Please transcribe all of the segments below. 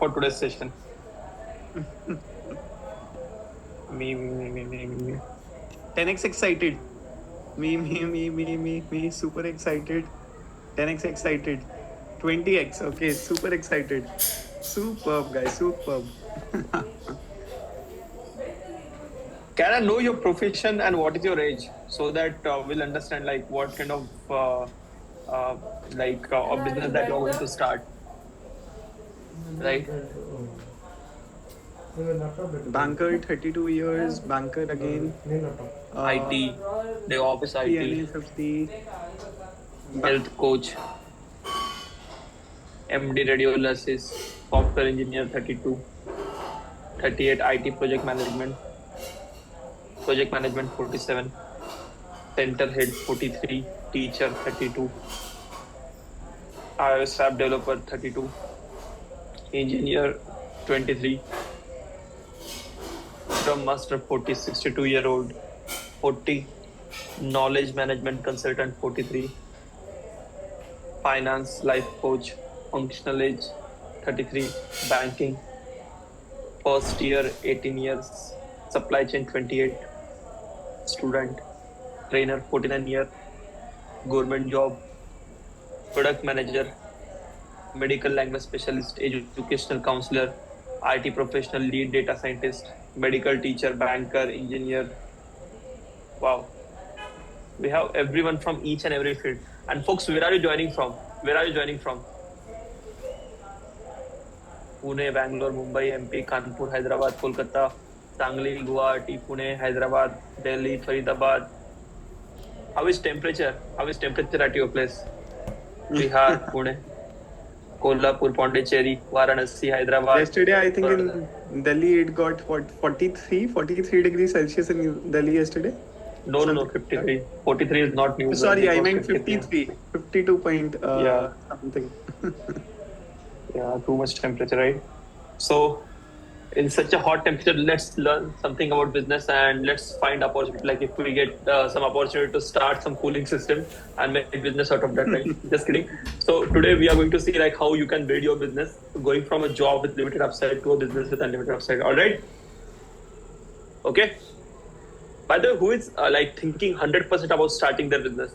for today's session? Me. 10x excited. Me. Super excited. 10x excited. 20x. Okay, super excited. Superb, guys. Superb. Can I know your profession and what is your age so that we'll understand like what kind of uh, a business that you're going to start, right? Banker, 32 years. Banker again. IT, the office IT, CNA 50. health coach, MD radiologist, software engineer 32, 38 IT project management 47, center head 43, teacher 32, iOS app developer 32, engineer 23, Scrum Master 40, 62-year-old 40, knowledge management consultant 43, finance life coach, functional age 33, banking first year 18 years, supply chain 28, student trainer 49 year, government job, product manager, medical language specialist, educational counselor, IT professional, lead data scientist, medical teacher, banker, engineer. Wow. We have everyone from each and every field. And folks, where are you joining from? Where are you joining from? Pune, Bangalore, Mumbai, MP, Kanpur, Hyderabad, Kolkata, Sangli, Guwahati, Pune, Hyderabad, Delhi, Faridabad. How is temperature? How is temperature at your place? Bihar, Pune, Kolhapur, Pondicherry, Varanasi, Hyderabad. Yesterday, I think in Delhi, it got what 43 degrees Celsius in Delhi yesterday. No, 53. 43 is not news. Sorry, I meant 53. 52 point Yeah. something. Yeah, too much temperature, right? So, in such a hot temperature, let's learn something about business and let's find opportunity. Like if we get some opportunity to start some cooling system and make business out of that, right? Just kidding. So today we are going to see like how you can build your business, going from a job with limited upside to a business with unlimited upside. All right. Okay. By the way, who is like thinking 100% about starting their business?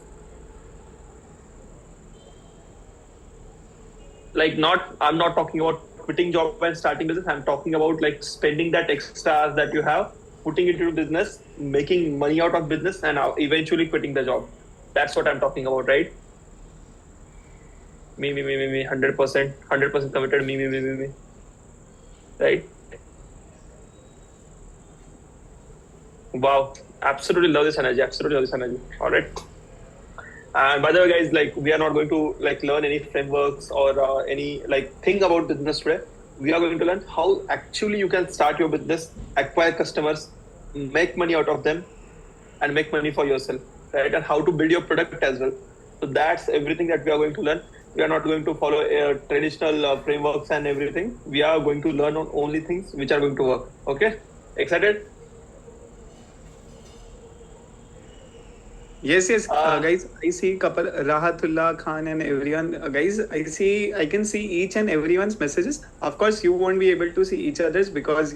Like I'm not talking about quitting job and starting business. I'm talking about like spending that extra hours that you have, putting it into business, making money out of business, and eventually quitting the job. That's what I'm talking about, right? Me, 100% committed. Me. Right? Wow, absolutely love this energy. All right. And by the way, guys, like we are not going to like learn any frameworks or any like thing about business today. We are going to learn how actually you can start your business, acquire customers, make money out of them, and make money for yourself, right? And how to build your product as well. So that's everything that we are going to learn. We are not going to follow traditional frameworks and everything. We are going to learn on only things which are going to work. Okay, excited? Yes, guys. I see couple Rahatullah Khan and everyone. Guys, I can see each and everyone's messages. Of course, you won't be able to see each other's because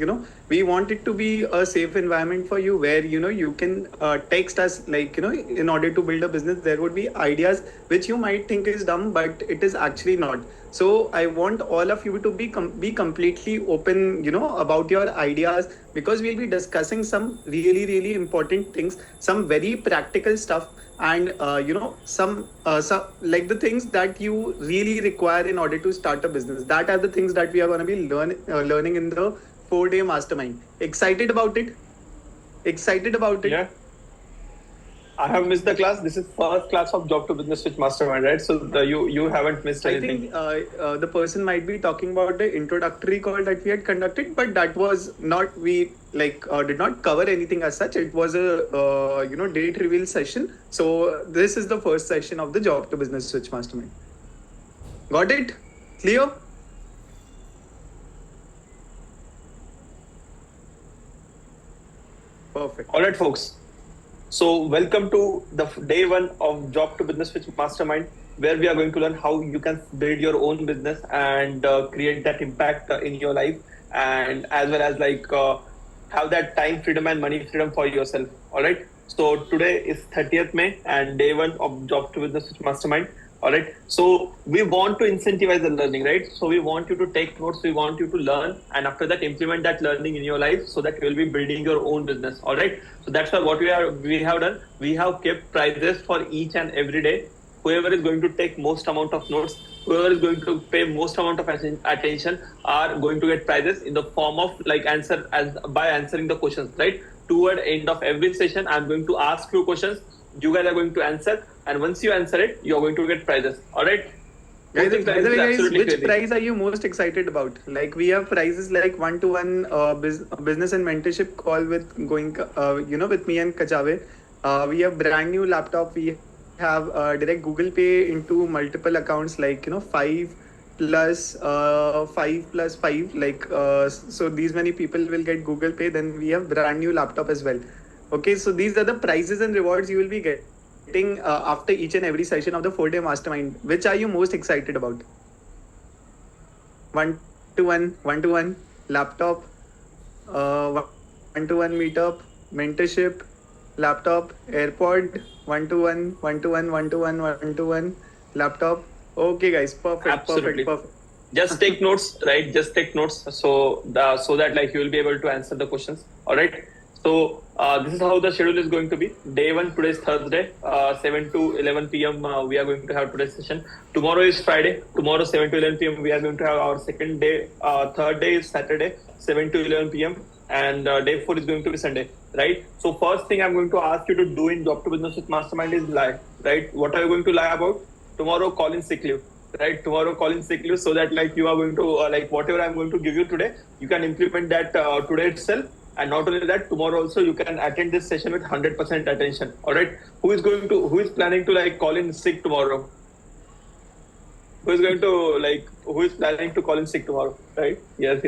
we want it to be a safe environment for you where you can text us like in order to build a business. There would be ideas which you might think is dumb, but it is actually not. So I want all of you to be completely open, about your ideas because we'll be discussing some really important things, some very practical stuff, and some like the things that you really require in order to start a business. That are the things that we are going to be learning in the 4-day mastermind. Excited about it? Yeah. I have missed the class. This is first class of Job to Business Switch Mastermind, right? So you haven't missed anything. I think the person might be talking about the introductory call that we had conducted, but that was not did not cover anything as such. It was a date reveal session. So this is the first session of the Job to Business Switch Mastermind. Got it? Clear? Perfect. All right, folks. So welcome to the day one of Job to Business Switch Mastermind. where we are going to learn how you can build your own business and create that impact in your life, and as well as have that time freedom and money freedom for yourself. All right. So today is 30th May and day one of Job to Business Mastermind. All right. So we want to incentivize the learning, right? So we want you to take notes, we want you to learn, and after that implement that learning in your life so that you will be building your own business. All right. So that's why what we have done. We have kept prizes for each and every day. Whoever is going to take most amount of notes, whoever is going to pay most amount of attention are going to get prizes in the form of answer as by answering the questions, right? Toward end of every session, I'm going to ask few questions. You guys are going to answer, and once you answer it, you're going to get prizes. All right. Guys, by the way, guys, which crazy. prize are you most excited about? Like we have prizes like one-to-one business and mentorship call with with me and Kachave. We have brand new laptop. We have direct Google Pay into multiple accounts, 5+5+5. So these many people will get Google Pay. Then we have brand new laptop as well. Okay, so these are the prizes and rewards you will be getting after each and every session of the 4-day mastermind. Which are you most excited about? One-to-one laptop, one-to-one meetup, mentorship, laptop, AirPod, one-to-one, laptop. Okay, guys, Absolutely. perfect. Just take notes, right? Just take notes so that you will be able to answer the questions. All right. So this is how the schedule is going to be. Day one, today is Thursday, 7 to 11 p.m. We are going to have today's session. Tomorrow is Friday. Tomorrow, 7 to 11 p.m. we are going to have our second day. Third day is Saturday, 7 to 11 p.m. And day 4 is going to be Sunday, right? So first thing I'm going to ask you to do in Job to Business with Mastermind is lie, right? What are you going to lie about? Tomorrow, call in sick leave. Right, tomorrow call in sick leave so that you are going to whatever I'm going to give you today, you can implement that today itself. And not only that, tomorrow also you can attend this session with 100% attention. All right. Who is planning to call in sick tomorrow? Who is planning to call in sick tomorrow? Right? Yes.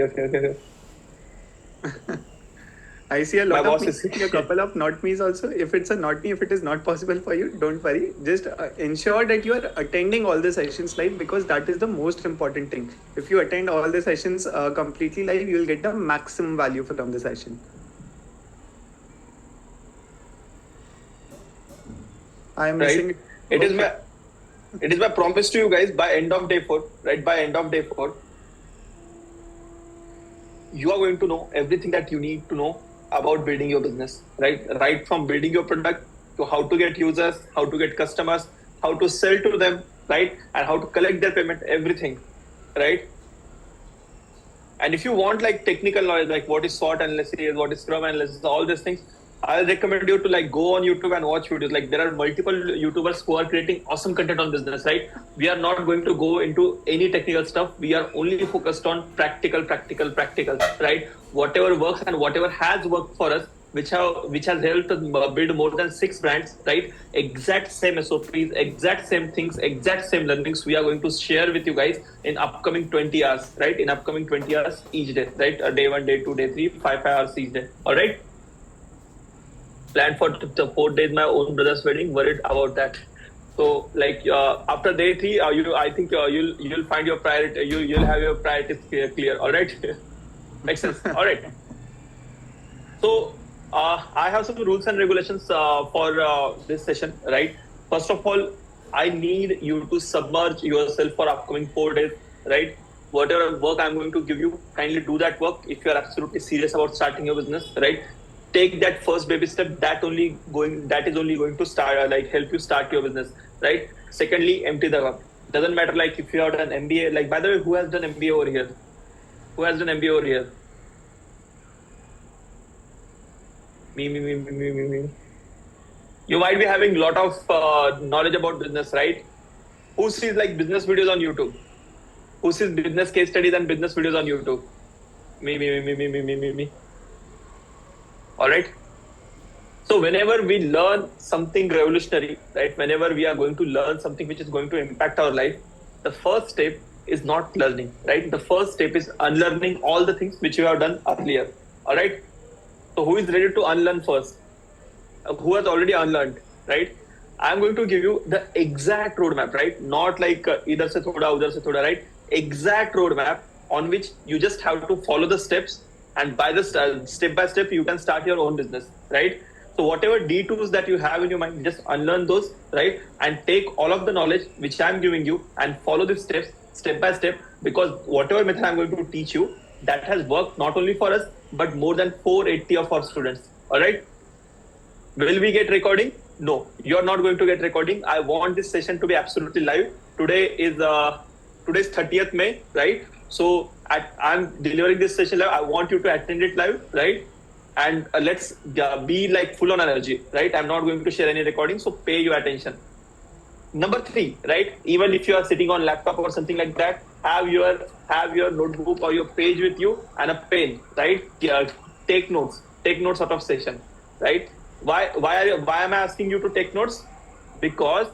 I see a lot My of boss me's, is- a couple of not me's also. If it's a not me, if it is not possible for you, don't worry. Just ensure that you are attending all the sessions live, because that is the most important thing. If you attend all the sessions completely live, you will get the maximum value from the session. I am missing Right. It is my promise to you guys by end of day 4, right? By end of day 4, you are going to know everything that you need to know about building your business, right? Right from building your product to how to get users, how to get customers, how to sell to them, right? And how to collect their payment, everything, right? And if you want technical knowledge, like what is SWOT analysis, what is Scrum analysis, all these things, I'll recommend you to go on YouTube and watch videos. There are multiple YouTubers who are creating awesome content on business, right? We are not going to go into any technical stuff. We are only focused on practical, right? Whatever works and whatever has worked for us, which has helped us build more than 6 brands, right? Exact same SOPs, exact same things, exact same learnings we are going to share with you guys in upcoming 20 hours, right? In upcoming 20 hours each day, right? Day 1, day 2, day 3, 5 hours each day. All right. Planned for the 4 days, my own brother's wedding, worried about that. So after day 3, I think you'll find your priority, you'll have your priorities clear. All right. Makes sense. All right. So I have some rules and regulations for this session, right? First of all, I need you to submerge yourself for upcoming 4 days, right? Whatever work I'm going to give you, kindly do that work if you are absolutely serious about starting your business, right? Take that first baby step. That is only going to start help you start your business, right? Secondly, empty the cup. Doesn't matter if you have done MBA. By the way, who has done MBA over here? Who has done MBA over here? Me. You might be having a lot of knowledge about business, right? Who sees business videos on YouTube? Who sees business case studies and business videos on YouTube? Me. All right. So whenever we learn something revolutionary, right? Whenever we are going to learn something which is going to impact our life, the first step is not learning, right? The first step is unlearning all the things which you have done earlier. All right. So who is ready to unlearn first? Who has already unlearned, right? I'm going to give you the exact roadmap, right? Not like either se thoda, udhar se thoda, right? Exact roadmap on which you just have to follow the steps, and by the step by step, you can start your own business, right? So whatever D2s that you have in your mind, just unlearn those, right? And take all of the knowledge which I'm giving you and follow the steps step by step, because whatever method I'm going to teach you, that has worked not only for us, but more than 480 of our students. All right. Will we get recording? No, you're not going to get recording. I want this session to be absolutely live. Today's 30th May, right? So I'm delivering this session live. I want you to attend it live, right? And let's be like full on energy, right? I'm not going to share any recording, so pay your attention. Number 3, right? Even if you are sitting on laptop or something like that, have your notebook or your page with you and a pen, right? Take notes out of session, right? Why am I asking you to take notes? Because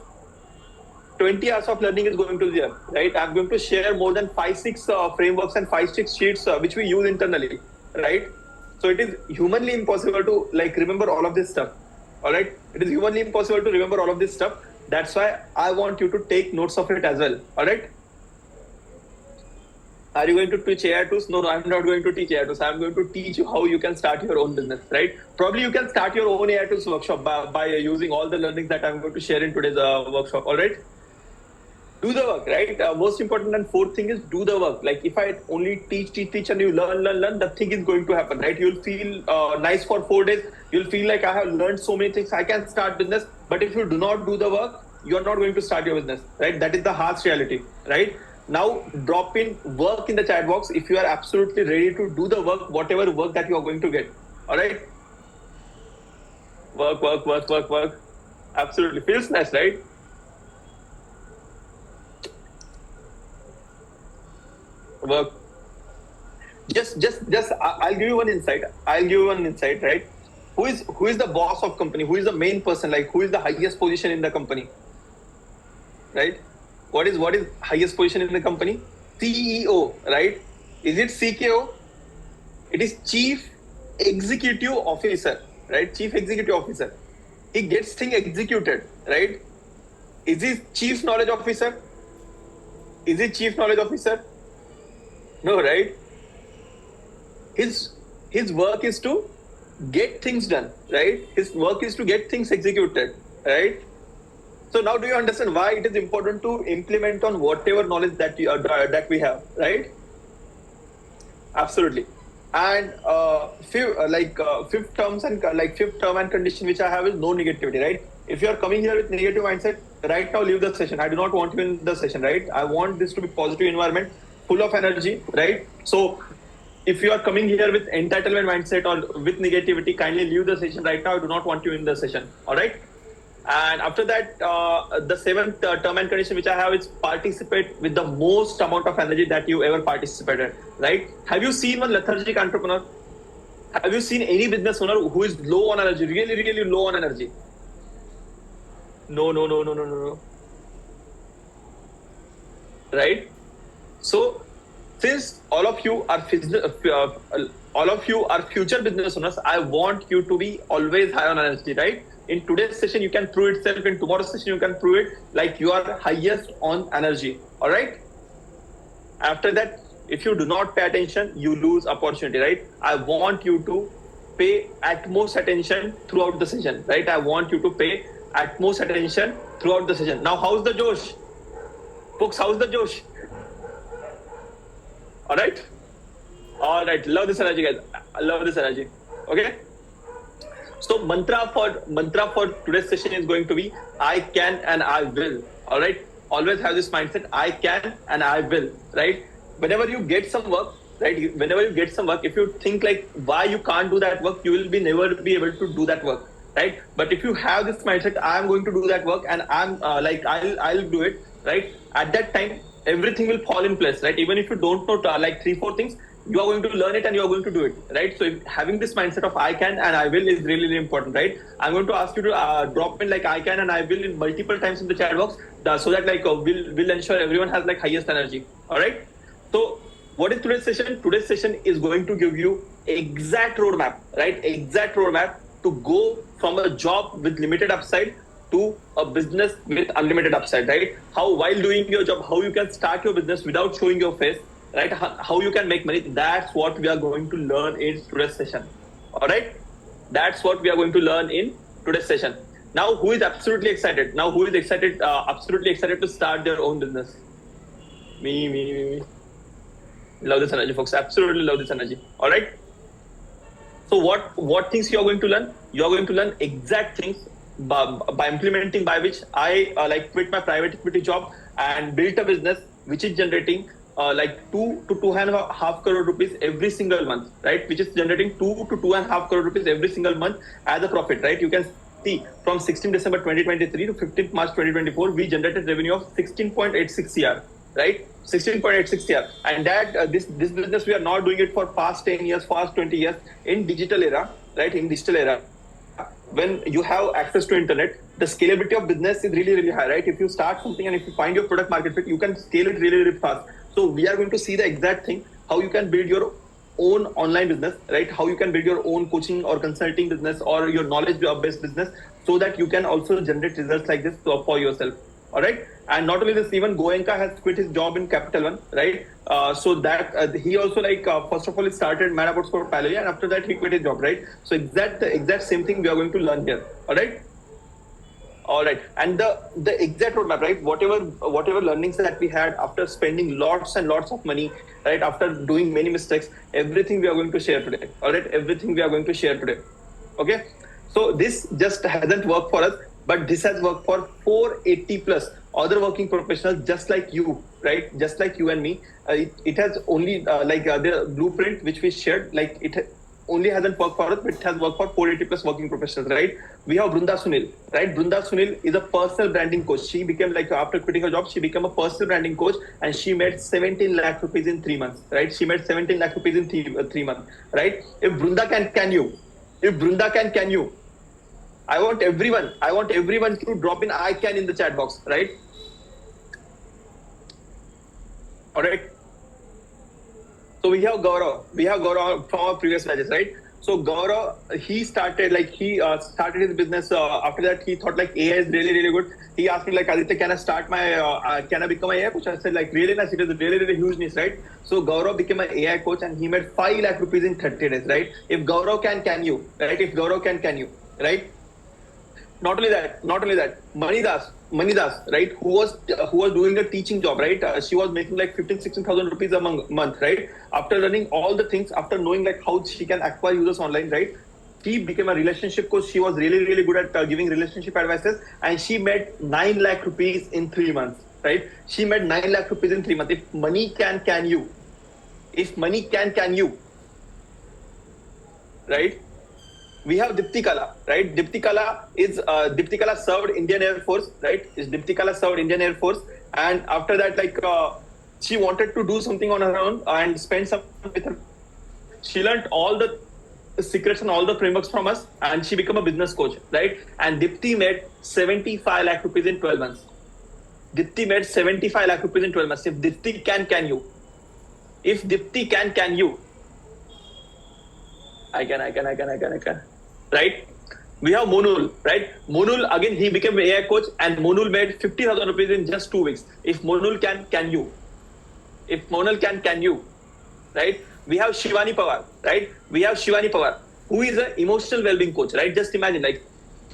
20 hours of learning is going to be there, right? I'm going to share more than 5-6 frameworks and 5-6 sheets which we use internally, right? So it is humanly impossible to like remember all of this stuff. All right, it is humanly impossible to remember all of this stuff. That's why I want you to take notes of it as well. All right. Are you going to teach AI tools? No, I'm not going to teach AI tools. I'm going to teach you how you can start your own business, right? Probably you can start your own AI tools workshop by using all the learnings that I'm going to share in today's workshop. All right. Do the work, right? Most important and fourth thing is do the work. Like if I only teach and you learn, the thing is going to happen, right? You'll feel nice for 4 days. You'll feel like I have learned so many things. I can start business. But if you do not do the work, you're not going to start your business, right? That is the harsh reality, right? Now drop in work in the chat box if you are absolutely ready to do the work, whatever work that you are going to get. All right? Work. Absolutely. Feels nice, right? Work. Just I'll give you one insight. Right? Who is the boss of company? Who is the main person? Like who is the highest position in the company? Right? What is highest position in the company? CEO, right? Is it CKO? It is Chief Executive Officer, right? Chief Executive Officer. He gets things executed, right? Is he Chief Knowledge Officer? Is he Chief Knowledge Officer? No, right? His work is to get things done, right? His work is to get things executed, right? So now do you understand why it is important to implement on whatever knowledge that we have, right? Absolutely. And fifth term and condition which I have is no negativity, right? If you are coming here with negative mindset, right now leave the session. I do not want you in the session, right? I want this to be positive environment, full of energy, right? So if you are coming here with entitlement mindset or with negativity, kindly leave the session right now. I do not want you in the session. All right. And after that, the 7th term and condition which I have is participate with the most amount of energy that you ever participated, right? Have you seen one lethargic entrepreneur? Have you seen any business owner who is low on energy, really, really low on energy? No. Right? So, since all of you are future business owners, I want you to be always high on energy, right? In today's session, you can prove itself. In tomorrow's session, you can prove it like you are highest on energy. All right. After that, if you do not pay attention, you lose opportunity, right? I want you to pay utmost attention throughout the session, right? I want you to pay utmost attention throughout the session. Now, how's the Josh? Folks, how's the Josh? All right. Love this energy, guys. I love this energy. Okay. So mantra for today's session is going to be I can and I will. All right. Always have this mindset. I can and I will. Right. Whenever you get some work, right? If you think like why you can't do that work, you will never be able to do that work. Right. But if you have this mindset, I'm going to do that work and I'll do it. Right. At that time, everything will fall in place. Right. Even if you don't know 3-4 things, you are going to learn it and you are going to do it, right? So having this mindset of I can and I will is really, really important, right? I'm going to ask you to drop in like I can and I will in multiple times in the chat box so that we'll ensure everyone has like highest energy. All right. So what is today's session? Today's session is going to give you exact roadmap, right? Exact roadmap to go from a job with limited upside to a business with unlimited upside, right? How while doing your job, how you can start your business without showing your face, right? How you can make money. That's what we are going to learn in today's session. All right, that's what we are going to learn in today's session. Now, who is absolutely excited? Now, who is excited? Absolutely excited to start their own business? Me. Love this energy, folks. Absolutely love this energy. All right. So what things you are going to learn? You are going to learn exact things by implementing by which I quit my private equity job and built a business which is generating 2 to 2.5 crore rupees every single month, right? Which is generating 2 to 2.5 crore rupees every single month as a profit, right? You can see from 16 December 2023 to 15th March 2024, we generated revenue of 16.86 CR, right? 16.86 CR. And that this business, we are not doing it for past 10 years, past 20 years in digital era, right? In digital era, when you have access to internet, the scalability of business is really, really high, right? If you start something and if you find your product market fit, you can scale it really, really fast. So we are going to see the exact thing, how you can build your own online business, right? How you can build your own coaching or consulting business or your knowledge-based business so that you can also generate results like this for yourself. All right. And not only this, even Goenka has quit his job in Capital One, right? So that he also first of all, he started Madabots for Paleo, and after that he quit his job, right? So the exact same thing we are going to learn here. All right. And the exact roadmap, right? Whatever learnings that we had after spending lots and lots of money, right? After doing many mistakes, everything we are going to share today. All right. Everything we are going to share today. Okay. So this just hasn't worked for us, but this has worked for 480 plus other working professionals just like you, right? Just like you and me. It has only the blueprint which we shared, it only hasn't worked for us, but it has worked for 480 plus working professionals, right? We have Brunda Sunil, right? Brunda Sunil is a personal branding coach. She became after quitting her job, she became a personal branding coach and she made 17 lakh rupees in 3 months, right? She made 17 lakh rupees in 3 months, right? If Brunda can you? If Brunda can you? I want everyone to drop in I can in the chat box, right? All right. So we have Gaurav from our previous batches, right? So Gaurav, he started started his business. After that, he thought AI is really, really good. He asked me Aditya, can I start can I become an AI coach? I said really nice. It is a really, really huge niche, right? So Gaurav became an AI coach and he made 5 lakh rupees in 30 days, right? If Gaurav can you, right? If Gaurav can you, right? Not only that, Manidas, right? Who was doing a teaching job, right? She was making 15,000-16,000 rupees a month, right? After learning all the things, after knowing how she can acquire users online, right? She became a relationship coach. She was really, really good at giving relationship advices, and she made 9 lakh rupees in 3 months, right? She made 9 lakh rupees in 3 months. If money can you? If money can you? Right? We have Dipti Kala, right? Dipti Kala served Indian Air Force, right? Dipti Kala served Indian Air Force, and after that, she wanted to do something on her own and spend some with her. She learned all the secrets and all the frameworks from us, and she became a business coach, right? And Dipti made 75 lakh rupees in 12 months. Dipti made 75 lakh rupees in 12 months. If Dipti can you? If Dipti can you? I can. Right? We have Monul, right? Monul, again, he became an AI coach and Monul made 50,000 rupees in just 2 weeks. If Monul can you? If Monul can you? Right? We have Shivani Pawar, right? We have Shivani Pawar, who is an emotional well-being coach, right? Just imagine,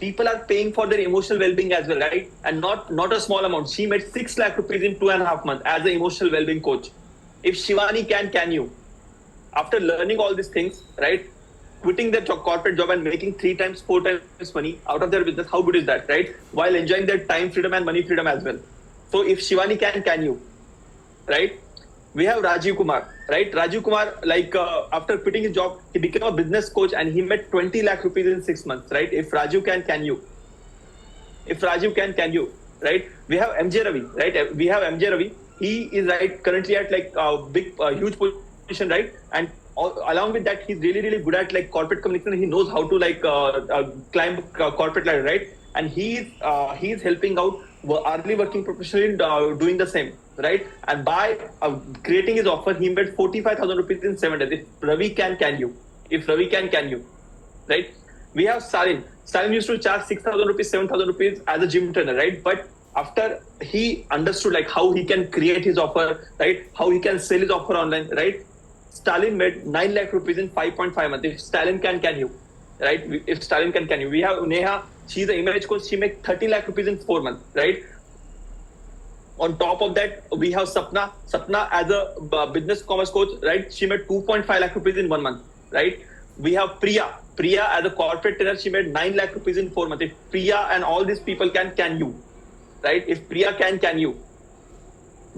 people are paying for their emotional well-being as well, right? And not a small amount. She made 6 lakh rupees in 2.5 months as an emotional well-being coach. If Shivani can you? After learning all these things, right? Quitting their corporate job and making 3 times, 4 times money out of their business, how good is that, right? While enjoying their time freedom and money freedom as well. So if Shivani can you, right? We have Rajiv Kumar, right? Rajiv Kumar, after quitting his job, he became a business coach and he made 20 lakh rupees in 6 months, right? If Rajiv can you? If Rajiv can you, right? We have MJ Ravi, right? We have MJ Ravi. He is currently at huge position, right? And along with that, he's really, really good at corporate communication. He knows how to climb corporate ladder, right? And he's helping out early working professionals doing the same, right? And by creating his offer, he made 45,000 rupees in 7 days. If Ravi can you? If Ravi can you? Right? We have Stalin. Stalin used to charge 6,000 rupees, 7,000 rupees as a gym trainer, right? But after he understood like how he can create his offer, right? How he can sell his offer online, right? Stalin made 9 lakh rupees in 5.5 months. If Stalin can you? Right? If Stalin can you? We have Neha, she's an image coach, she makes 30 lakh rupees in 4 months, right? On top of that, we have Sapna. Sapna as a business commerce coach, right? She made 2.5 lakh rupees in 1 month, right? We have Priya. Priya as a corporate trainer, she made 9 lakh rupees in 4 months. If Priya and all these people can you? Right? If Priya can you?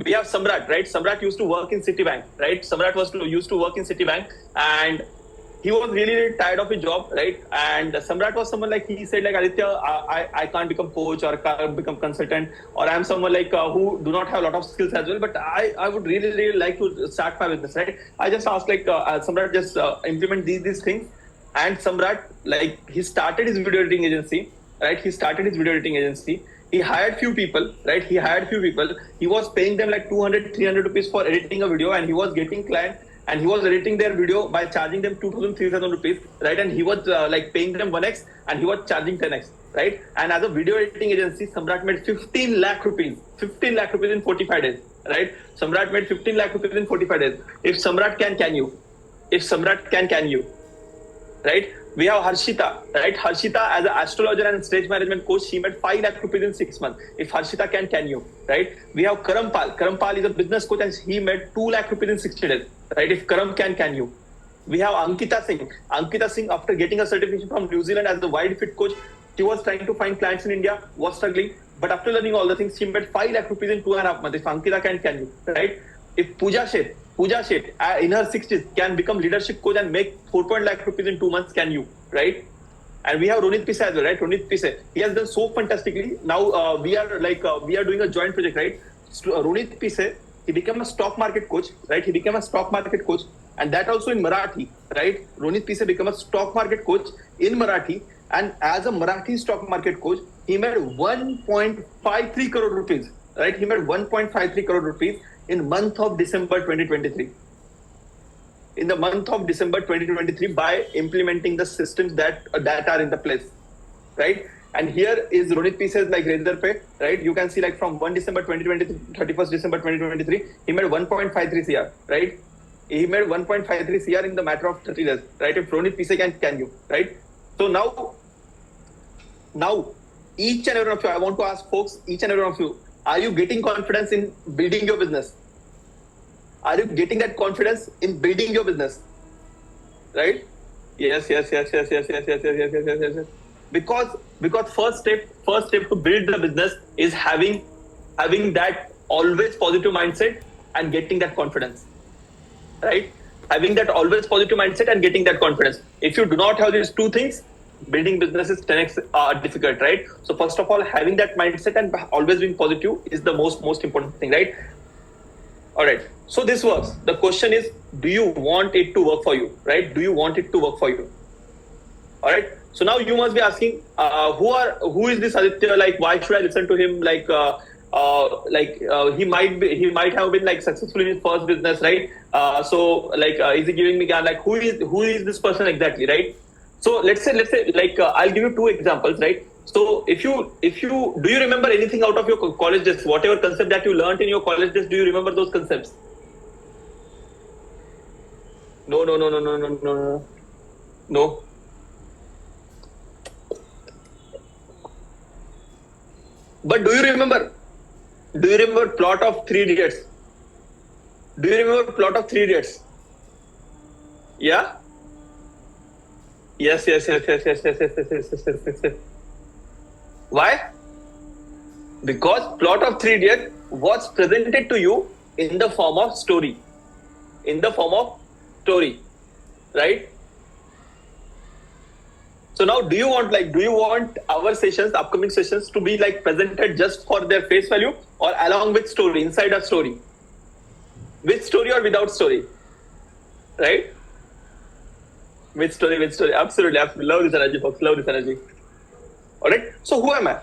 We have Samrat, right? Samrat used to work in Citibank, right? Samrat used to work in Citibank, and he was really tired of his job, right? And Samrat was someone like, he said like, Aditya, I can't become coach or can't become consultant, or I'm someone like who do not have a lot of skills as well, but I would really like to start my business, right? I just asked like Samrat just implement these things, and Samrat, like, he started his video editing agency, right? He hired few people, right? He was paying them like 200, 300 rupees for editing a video, and he was getting client, and he was editing their video by charging them 2,000, 3,000 rupees, right? And he was like paying them 1x, and he was charging 10x, right? And as a video editing agency, Samrat made 15 lakh rupees in 45 days, right? Samrat made 15 lakh rupees in 45 days. If Samrat can you? If Samrat can you? Right? We have Harshita, right? Harshita as an astrologer and stage management coach, she made 5 lakh rupees in 6 months. If Harshita can you? Right? We have Karampal. Karampal is a business coach and he made 2 lakh rupees in 60 days. Right? If Karam can you? We have Ankita Singh. Ankita Singh, after getting a certification from New Zealand as the wide fit coach, she was trying to find clients in India, was struggling. But after learning all the things, she made 5 lakh rupees in 2.5 months. If Ankita can you? Right? If Pooja Sheth in her 60s can become leadership coach and make 4 lakh rupees in 2 months, can you? Right? And we have Ronit Pise as well, right? Ronit Pise, he has done so fantastically. Now we are doing a joint project, right? Ronit Pise, he became a stock market coach, right? And that also in Marathi, right? Ronit Pise became a stock market coach in Marathi, and as a Marathi stock market coach, he made 1.53 crore rupees, right? He made 1.53 crore rupees in month of December 2023. In the month of December 2023, by implementing the systems that are in the place, right? And here is Ronit Pise's like razor pay, right? You can see like from 1 December 2023, 31st December 2023, he made 1.53 CR, right? He made 1.53 CR in the matter of 30 days, right? If Ronit Pise can you, right? So now, each and every one of you, I want to ask folks, each and every one of you, are you getting confidence in building your business? Are you getting that confidence in building your business? Right? Yes. Because first step to build the business is having that always positive mindset and getting that confidence. Right? Having that always positive mindset and getting that confidence. If you do not have these two things, building business is 10x difficult, right? So first of all, having that mindset and always being positive is the most important thing, right? All right. So this works. The question is, do you want it to work for you, right? Do you want it to work for you? All right. So now you must be asking, who is this Aditya? Like, why should I listen to him? He might have been like successful in his first business, right? Is he giving me gyan? Like, who is this person exactly, right? So let's say I'll give you 2 examples, right? So if you do you remember anything out of your college days, whatever concept that you learned in your college days, do you remember those concepts? No. But do you remember plot of 3 idiots? Do you remember plot of 3 idiots? Yeah? Yes. Why? Because plot of 3 idiots was presented to you in the form of story. Right? So now do you want our sessions, upcoming sessions, to be like presented just for their face value, or along with story, inside a story? With story or without story? Right? With story. Absolutely. Love this energy, folks. Love this energy. All right. So who am I?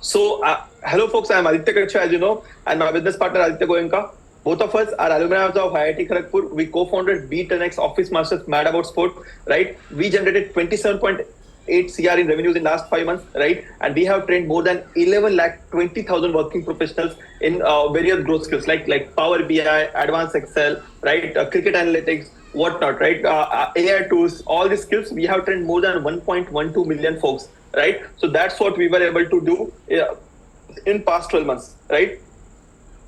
So hello, folks. I am Aditya Kachcha, as you know, and my business partner Aditya Goenka. Both of us are alumni of IIT Kharagpur. We co-founded B10X Office Masters Mad About Sport. Right? We generated 27 8 CR in revenues in last 5 months, right? And we have trained more than 11 lakh 20,000 working professionals in various growth skills like Power BI, Advanced Excel, right? Cricket analytics, whatnot, right? AI tools, all these skills. We have trained more than 1.12 million folks, right? So that's what we were able to do in past 12 months, right?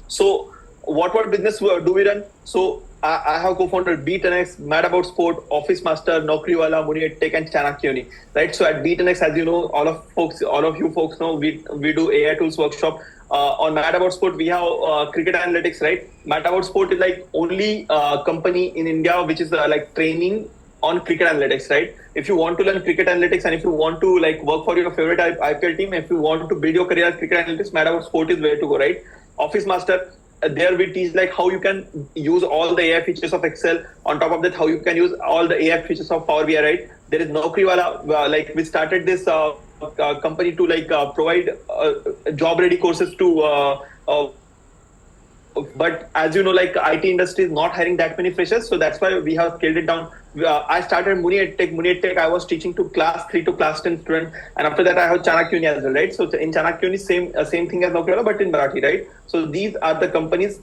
So what business do we run? So I have co-founded Beat10x, Mad About Sport, Office Master, Naukriwala, Munir Tech, and Chanakya, right? So at Beat10x, as you know, all of you folks know, we do AI tools workshop. On Mad About Sport, we have cricket analytics, right? Mad About Sport is like only company in India which is like training on cricket analytics, right? If you want to learn cricket analytics and if you want to like work for your favorite IPL team, if you want to build your career as cricket analytics, Mad About Sport is where to go, right? Office Master, there we teach like how you can use all the AI features of Excel. On top of that, how you can use all the AI features of Power BI, right? There is Naukriwala, like we started this company to like provide job ready courses to but as you know, like IT industry is not hiring that many freshers, so that's why we have scaled it down. I started Munir Tech. Munir Tech, I was teaching to class 3 to class 10 students, and after that I have Chanakya as well, right? So in Chanakya, same thing as Naukriwala, but in Marathi, right? So these are the companies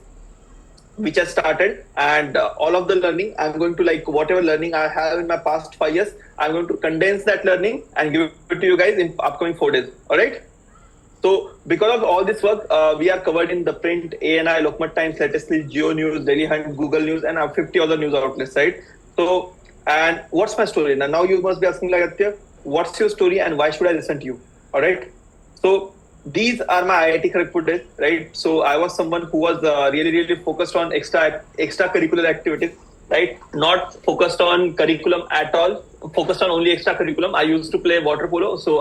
which I started, and all of the learning, I'm going to like whatever learning I have in my past 5 years, I'm going to condense that learning and give it to you guys in upcoming 4 days. All right. So because of all this work, we are covered in the print, ANI, Lokmat Times, Latest List, Geo News, Daily Hunt, Google News, and 50 other news outlets, right? So, and what's my story? Now you must be asking like, Aditya, what's your story and why should I listen to you? All right. So these are my IIT Kharagpur days, right? So I was someone who was really focused on extracurricular activities, right? Not focused on curriculum at all, focused on only extra curriculum. I used to play water polo. So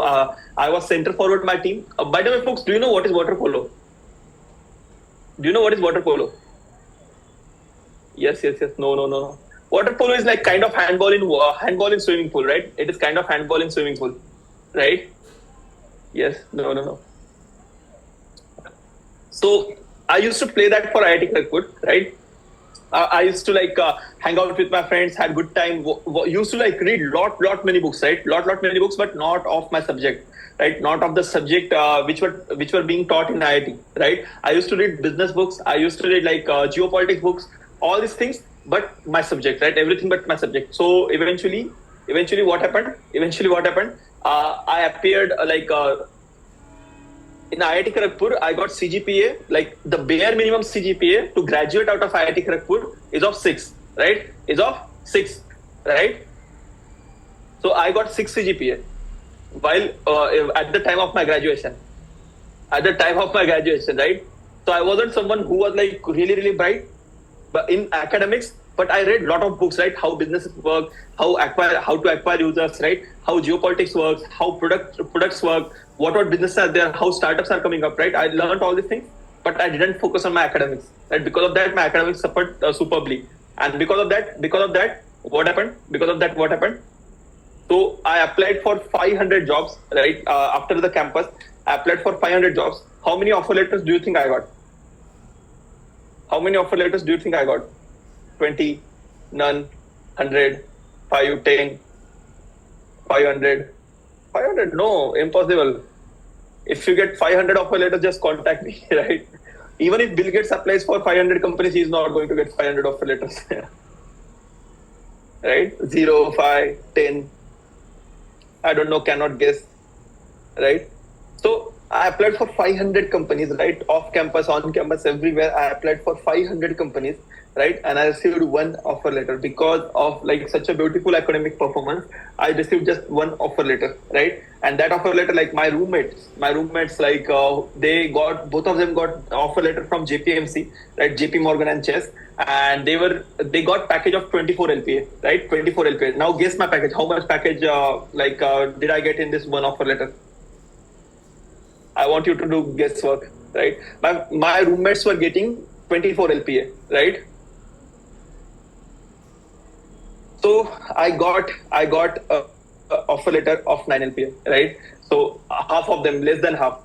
I was center forward my team. By the way, folks, do you know what is water polo? Do you know what is water polo? Yes. No. Water polo is like kind of handball in swimming pool, right? It is kind of handball in swimming pool, right? Yes. No. So I used to play that for IIT Kharagpur, right? I used to like hang out with my friends, had good time. Used to like read lot many books, right? Lot many books, but not of my subject, right? Not of the subject which were being taught in IIT, right? I used to read business books. I used to read like geopolitics books, all these things, but my subject, right? Everything but my subject. So eventually, what happened? I appeared in IIT Kharagpur, I got CGPA, like the bare minimum CGPA to graduate out of IIT Kharagpur is of 6, right? So I got 6 CGPA while at the time of my graduation. Right? So I wasn't someone who was like really bright but in academics, but I read a lot of books, right? How businesses work, how to acquire users, right? How geopolitics works, how products work, what businesses are there, how startups are coming up, right? I learned all these things, but I didn't focus on my academics, right? Because of that, my academics suffered superbly. And because of that, what happened? So I applied for 500 jobs, right? After the campus, I applied for 500 jobs. How many offer letters do you think I got? 20, none, 100, 5, 10, 500. 500? No, impossible. If you get 500 offer letters, just contact me, right? Even if Bill Gates applies for 500 companies, he's not going to get 500 offer letters. Right? 0, 5, 10. I don't know, cannot guess. Right? So I applied for 500 companies, right? Off campus, on campus, everywhere. I applied for 500 companies, right? And I received one offer letter because of like such a beautiful academic performance. I received just one offer letter, right? And that offer letter, like my roommates, like both of them got offer letter from JPMC, right? JP Morgan and Chess, and they got package of 24 LPA, right? 24 LPA. Now guess my package. How much package did I get in this one offer letter? I want you to do guesswork, right? My roommates were getting 24 LPA, right? So I got a offer letter of 9 LPA, right? So half of them, less than half.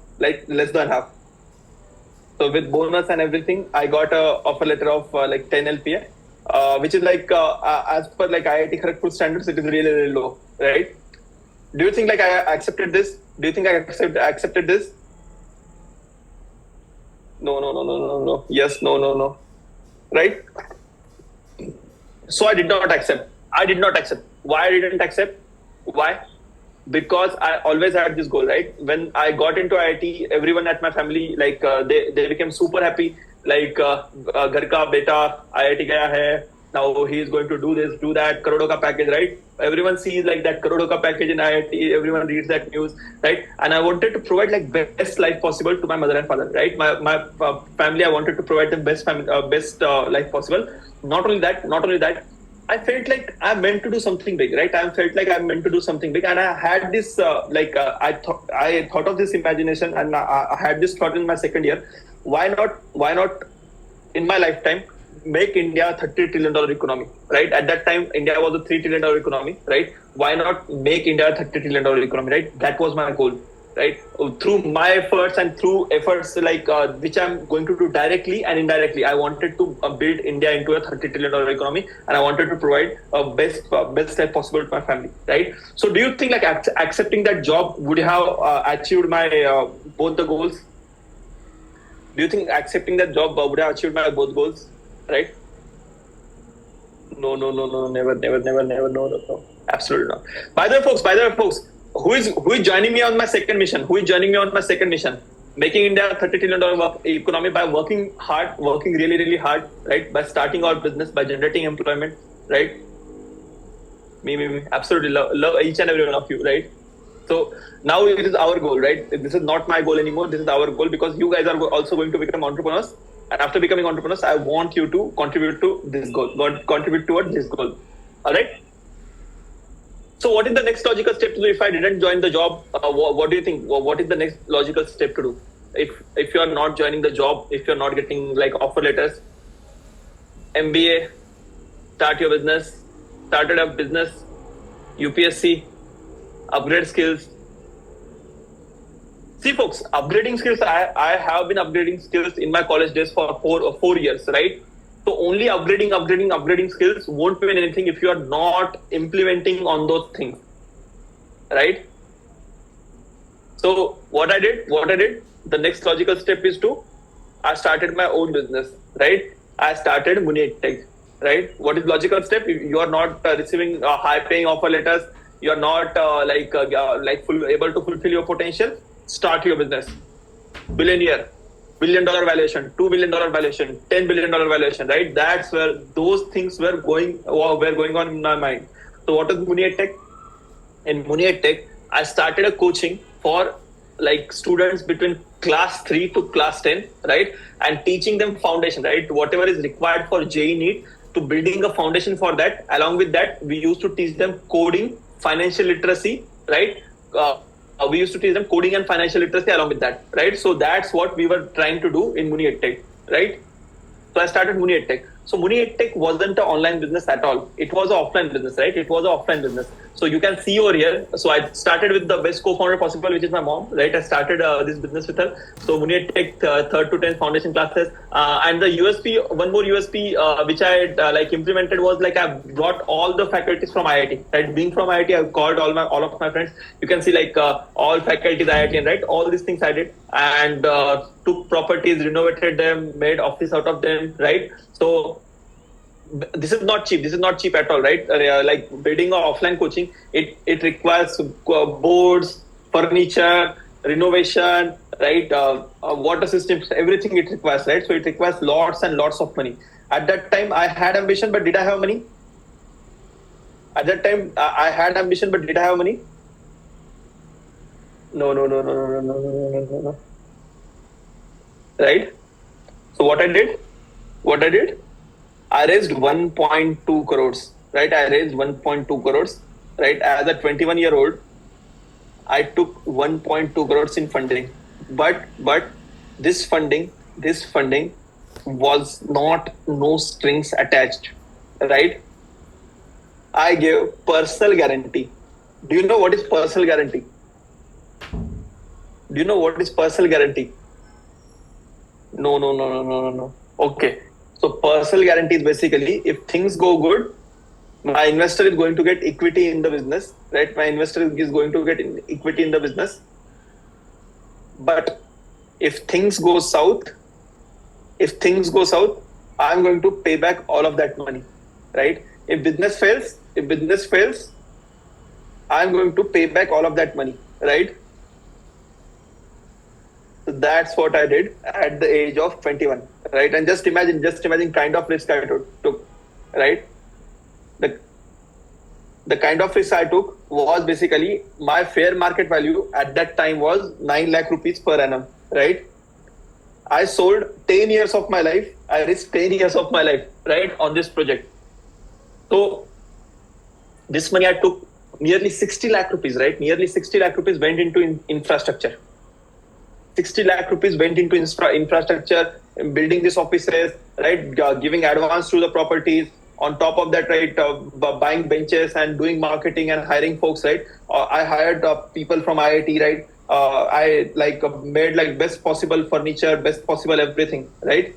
So with bonus and everything, I got a offer letter of 10 LPA, which is like as per like IIT Kharagpur standards, it is really low, right? Do you think like I accepted this? Do you think I accepted this? No. Yes, no. Right? So I did not accept. Why I didn't accept? Why? Because I always had this goal, right? When I got into IIT, everyone at my family, like they became super happy. Like, घर का बेटा IIT गया है. Now he is going to do this, do that. करोड़ों का package, right? Everyone sees like that करोड़ों का package in IIT. Everyone reads that news, right? And I wanted to provide like best life possible to my mother and father, right? My family, I wanted to provide them best life possible. Not only that, I felt like I'm meant to do something big, right? I felt like I'm meant to do something big, and I had this I thought of this imagination, and I had this thought in my second year. Why not in my lifetime make India a $30 trillion economy, right? At that time, India was a $3 trillion economy, right? Why not make India a $30 trillion economy, right? That was my goal, right? Through my efforts and through efforts like which I'm going to do directly and indirectly, I wanted to build India into a $30 trillion economy, and I wanted to provide a best life possible to my family, right? So, do you think like accepting that job would have achieved my both the goals? Do you think accepting that job would have achieved my both goals, right? No, never, no, absolutely not. By the way, folks, who is joining me on my second mission? Making India a $30 trillion economy by working really, really hard, right? By starting our business, by generating employment, right? Me. Absolutely love each and every one of you, right? So now it is our goal, right? This is not my goal anymore. This is our goal, because you guys are also going to become entrepreneurs. And after becoming entrepreneurs, I want you to contribute to this goal, contribute towards this goal. All right? So what is the next logical step to do if I didn't join the job? What do you think? What is the next logical step to do? If you are not joining the job, if you're not getting like offer letters, MBA, started a business, UPSC, upgrade skills. See, folks, upgrading skills, I have been upgrading skills in my college days for 4 years, right? So only upgrading skills won't mean anything if you are not implementing on those things, right? So what I did, the next logical step is I started my own business, right? I started Munitech, right? What is logical step? If you are not receiving high-paying offer letters, you are not able to fulfill your potential, start your business. Billionaire, $1 billion valuation, $2 billion valuation, $10 billion valuation, right? That's where those things were going on in my mind. So what is Munitech? In Munitech, I started a coaching for like students between class 3 to class 10, right? And teaching them foundation, right? Whatever is required for JEE NEET, to building a foundation for that. Along with that, we used to teach them coding, financial literacy, right? We used to teach them coding and financial literacy along with that, right? So that's what we were trying to do in Munitech, right? So I started Munitech. So Munitech wasn't an online business at all. It was an offline business, right? It was an offline business. So you can see over here. So I started with the best co-founder possible, which is my mom, right? I started this business with her. So Munitech 3rd to 10th foundation classes. And the USP, one more USP which I implemented was like I brought all the faculties from IIT, right? Being from IIT, I called all of my friends. You can see like all faculties IIT, right? All these things I did, and took properties, renovated them, made office out of them, right? So this is not cheap at all, right? Like building an offline coaching, it requires boards, furniture, renovation, right? Water systems, everything it requires, right? So it requires lots and lots of money. At that time, I had ambition, but did I have money? At that time, I had ambition, but did I have money? No. Right? So what I did, I raised 1.2 crores, right? I raised 1.2 crores, right? As a 21-year-old, I took 1.2 crores in funding, but this funding was not no strings attached, right? I gave personal guarantee. Do you know what is personal guarantee? No. Okay. So personal guarantee is basically if things go good, My investor is going to get equity in the business, right? My investor is going to get equity in the business. But if things go south, I'm going to pay back all of that money, right? If business fails, I'm going to pay back all of that money, right? So that's what I did at the age of 21, right? And just imagine kind of risk I took, right? The kind of risk I took was basically my fair market value at that time was 9 lakh rupees per annum, right? I sold 10 years of my life. I risked 10 years of my life, right, on this project. So this money I took nearly 60 lakh rupees, right? Nearly 60 lakh rupees went into infrastructure. 60 lakh rupees went into infrastructure, building these offices, right? Giving advance to the properties. On top of that, right, buying benches and doing marketing and hiring folks, right? I hired people from IIT, right? I made like best possible furniture, best possible everything, right?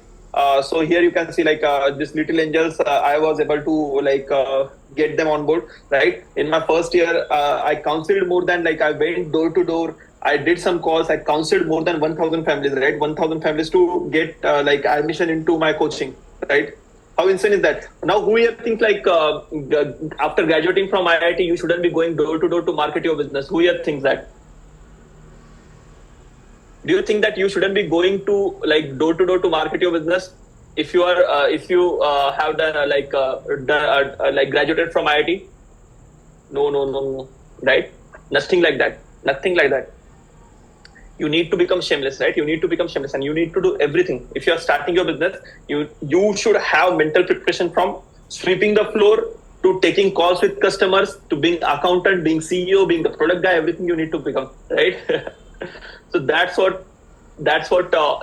So here you can see like this Little Angels, I was able to get them on board, right? In my first year, I counseled more than I went door to door. I did some calls. I counseled more than 1,000 families, right? 1,000 families to get admission into my coaching, right? How insane is that? Now, who here thinks after graduating from IIT, you shouldn't be going door to door to market your business? Who here thinks that? Do you think that you shouldn't be going to door to door to market your business if you are if you have done graduated from IIT? No, right? Nothing like that. You need to become shameless, right? You need to become shameless, and you need to do everything. If you are starting your business, you should have mental preparation from sweeping the floor to taking calls with customers to being accountant, being CEO, being the product guy. Everything you need to become, right? So that's what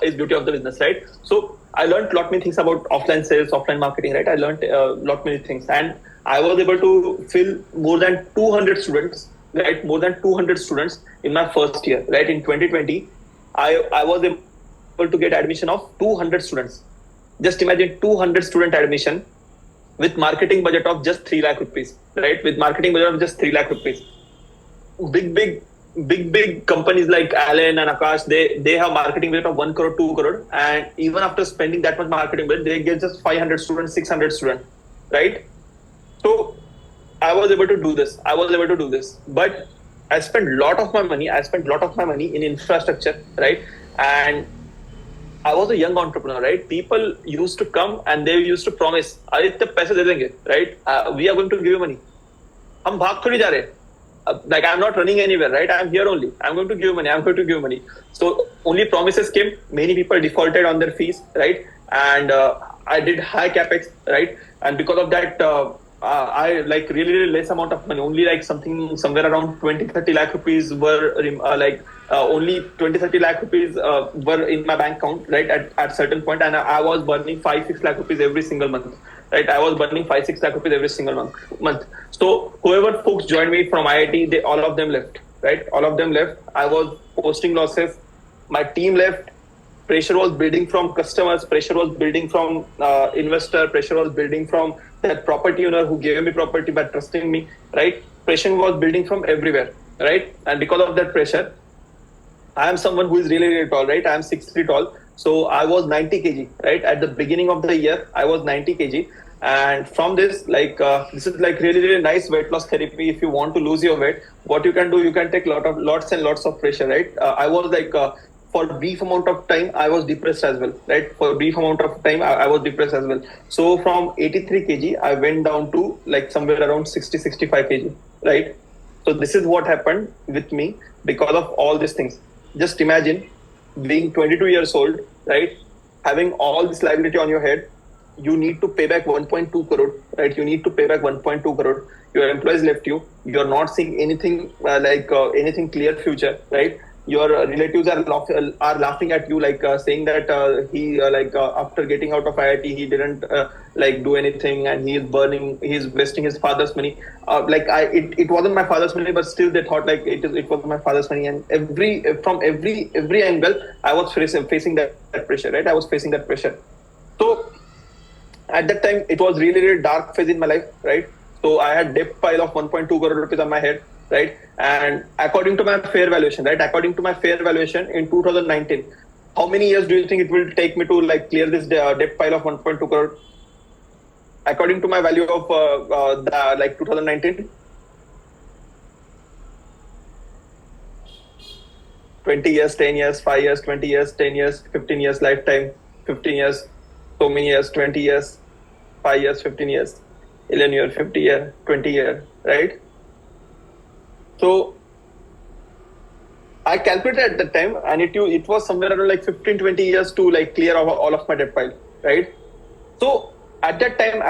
is beauty of the business, right? So I learned lot many things about offline sales, offline marketing, right? I learned lot many things, and I was able to fill more than 200 students, right? More than 200 students in my first year, right? In 2020, I was able to get admission of 200 students. Just imagine 200 student admission with marketing budget of just 3 lakh rupees, right? With marketing budget of just 3 lakh rupees. Big companies like Allen and Akash, they have marketing budget of 1 crore, 2 crore. And even after spending that much marketing budget, they get just 500 students, 600 students, right? So I was able to do this. But I spent a lot of my money in infrastructure, right? And I was a young entrepreneur, right? People used to come and they used to promise, Aditya, paise de denge, right? We are going to give you money. हम भाग थोड़ी जा रहे हैं. I'm not running anywhere, right? I'm here only. I'm going to give money. So only promises came. Many people defaulted on their fees, right? And I did high capex, right? And because of that, I really less amount of money. Only somewhere around 20-30 lakh rupees were only 20-30 lakh rupees were in my bank account, right? At certain point, and I was burning 5-6 lakh rupees every single month. Right, I was burning 5-6 lakh rupees every single month. So whoever folks joined me from IIT, all of them left. Right, all of them left. I was posting losses. My team left. Pressure was building from customers. Pressure was building from investor. Pressure was building from that property owner who gave me property by trusting me. Right, pressure was building from everywhere. Right, and because of that pressure, I am someone who is really tall. Right, I am 6'3" tall. So I was 90 kg, right? At the beginning of the year, I was 90 kg. And from this, this is really nice weight loss therapy. If you want to lose your weight, what you can do, you can take lots and lots of pressure, right? I was for a brief amount of time, I was depressed as well, right? For a brief amount of time, I was depressed as well. So from 83 kg, I went down to somewhere around 65 kg, right? So this is what happened with me because of all these things. Just imagine being 22 years old, right? Having all this liability on your head, you need to pay back 1.2 crore, right? You need to pay back 1.2 crore. Your employees left you. You're not seeing anything anything clear future, right? Your relatives are laughing at you, saying that he after getting out of IIT, he didn't do anything, and he's wasting his father's money. It wasn't my father's money, but still they thought it was my father's money, and from every angle, I was facing that pressure, right? I was facing that pressure. So at that time, it was really dark phase in my life, right? So I had debt pile of 1.2 crore rupees on my head, right? And according to my fair valuation, right? According to my fair valuation in 2019, how many years do you think it will take me to like clear this debt pile of 1.2 crore? According to my value of like 2019, 20 years, 10 years, 5 years, 20 years, 10 years, 15 years, lifetime, 15 years, so many years, 20 years, 5 years, 15 years, 11 year, 50 year, 20 year, right? So I calculated at that time, and it was somewhere around like 15, 20 years to like clear all of my debt pile, right? So at that time,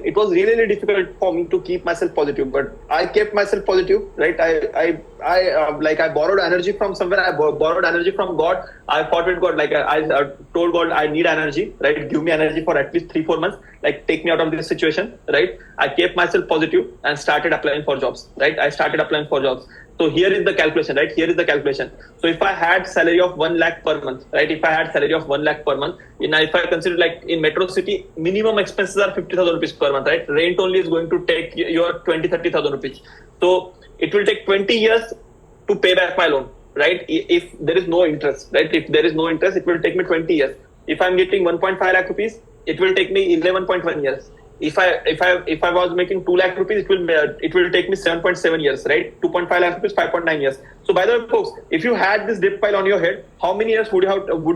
it was really, really difficult for me to keep myself positive, but I kept myself positive, right? I borrowed energy from somewhere. I borrowed energy from God. I fought with God. Like I told God, I need energy, right? Give me energy for at least 3-4 months. Like take me out of this situation, right? I kept myself positive and started applying for jobs, right? I started applying for jobs. So here is the calculation, right? Here is the calculation. So if I had salary of 1 lakh per month, right? If I had salary of 1 lakh per month, if I consider like in Metro City, minimum expenses are 50,000 rupees per month, right? Rent only is going to take your 20-30,000 rupees. So it will take 20 years to pay back my loan, right? If there is no interest, right? If there is no interest, it will take me 20 years. If I'm getting 1.5 lakh rupees, it will take me 11.1 years. If I was making 2 lakh rupees, it will take me 7.7 years, right? 2.5 lakh rupees, 5.9 years. So by the way, folks, if you had this debt pile on your head, how many years would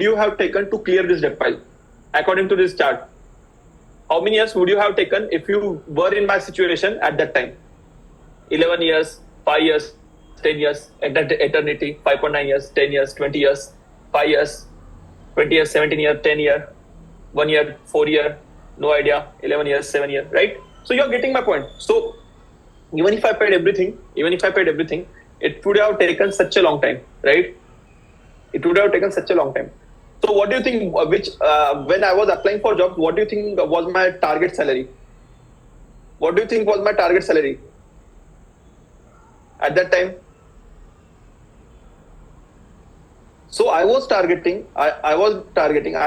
you have taken to clear this debt pile? According to this chart, how many years would you have taken if you were in my situation at that time? 11 years, 5 years, 10 years, eternity, 5.9 years, 10 years, 20 years, 5 years, 20 years, 17 years, 10 years, 1 year, 4 year, no idea, 11 years, 7 years, right? So you're getting my point. So even if I paid everything, it would have taken such a long time, right? It would have taken such a long time. So what do you think, when I was applying for jobs, what do you think was my target salary? What do you think was my target salary at that time? So I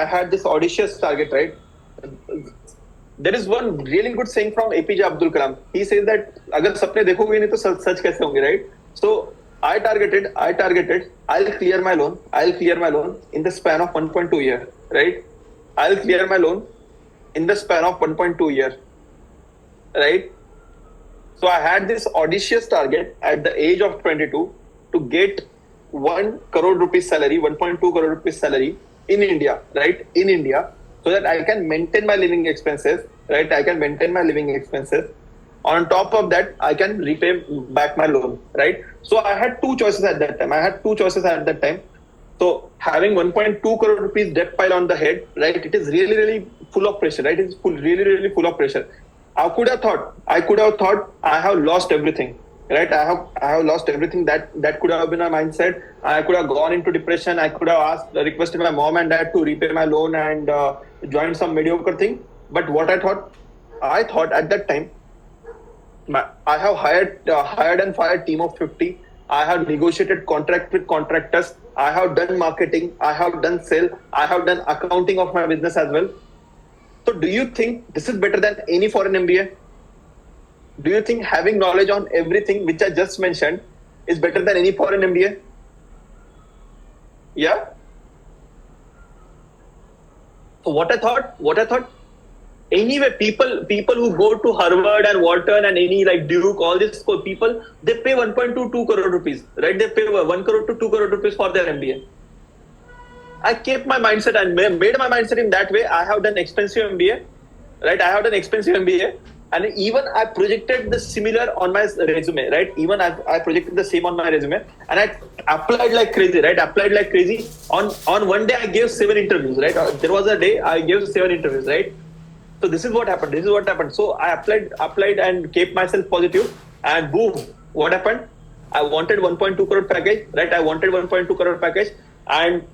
had this audacious target, right? There is one really good saying from APJ Abdul Kalam. He says that अगर सपने देखोगे नहीं तो सच कैसे होंगे, right? So I targeted, I'll clear my loan in the span of 1.2 year, right? I'll clear my loan in the span of 1.2 year, right? So I had this audacious target at the age of 22 to get 1 crore rupees salary, 1.2 crore rupees salary in India, right? In India, so that I can maintain my living expenses, right? On top of that, I can repay back my loan, right? So I had two choices at that time. So having 1.2 crore rupees debt pile on the head, right? It is really, really full of pressure, right? It's really, really full of pressure. I could have thought I have lost everything, right? I have lost everything. That could have been my mindset. I could have gone into depression. I could have requested my mom and dad to repay my loan and join some mediocre thing. But what I thought at that time, I have hired and fired team of 50. I have negotiated contract with contractors. I have done marketing. I have done sale. I have done accounting of my business as well. So do you think this is better than any foreign MBA? Do you think having knowledge on everything which I just mentioned is better than any foreign MBA? Yeah. So what I thought, anyway, people who go to Harvard and Wharton and any like Duke, all these people, they pay 1.22 crore rupees, right? They pay 1 crore to 2 crore rupees for their MBA. I kept my mindset and made my mindset in that way. I have done expensive MBA, right? And even I projected the similar on my resume, right? Even I projected the same on my resume, and I applied like crazy, right? On one day I gave 7 interviews, right? There was a day I gave 7 interviews, right? So this is what happened. So I applied and kept myself positive, and boom, what happened? I wanted 1.2 crore package, right? And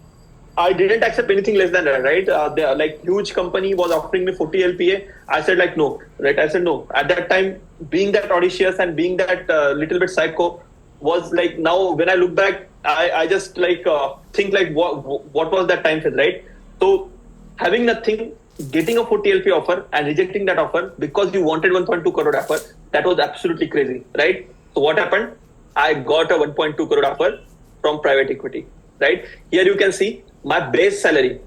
I didn't accept anything less than that, right? The like huge company was offering me 40 LPA. I said like no, right? At that time, being that audacious and being that little bit psycho was like, now when I look back, I just like think like what was that time phase, right? So having nothing, getting a 40 LP offer and rejecting that offer because you wanted 1.2 crore offer, that was absolutely crazy, right? So what happened? I got a 1.2 crore offer from private equity, right? Here you can see my base salary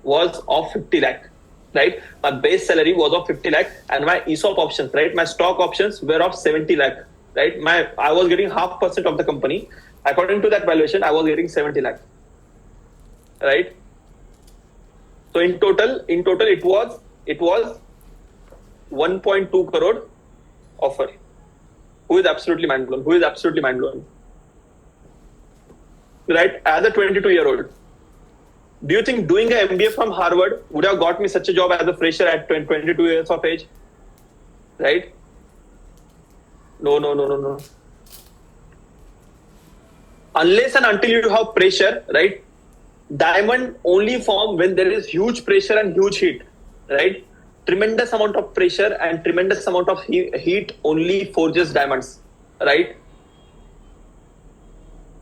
was of 50 lakh, right? My base salary was of 50 lakh and my ESOP options, right? My stock options were of 70 lakh, right? I was getting 0.5% of the company. According to that valuation, I was getting 70 lakh, right? So in total, it was 1.2 crore offer. Who is absolutely mind blown? Right? As a 22-year-old, do you think doing an MBA from Harvard would have got me such a job as a fresher at 22 years of age? Right? No. Unless and until you have pressure, right? Diamond only form when there is huge pressure and huge heat, right? Tremendous amount of pressure and tremendous amount of heat only forges diamonds, right?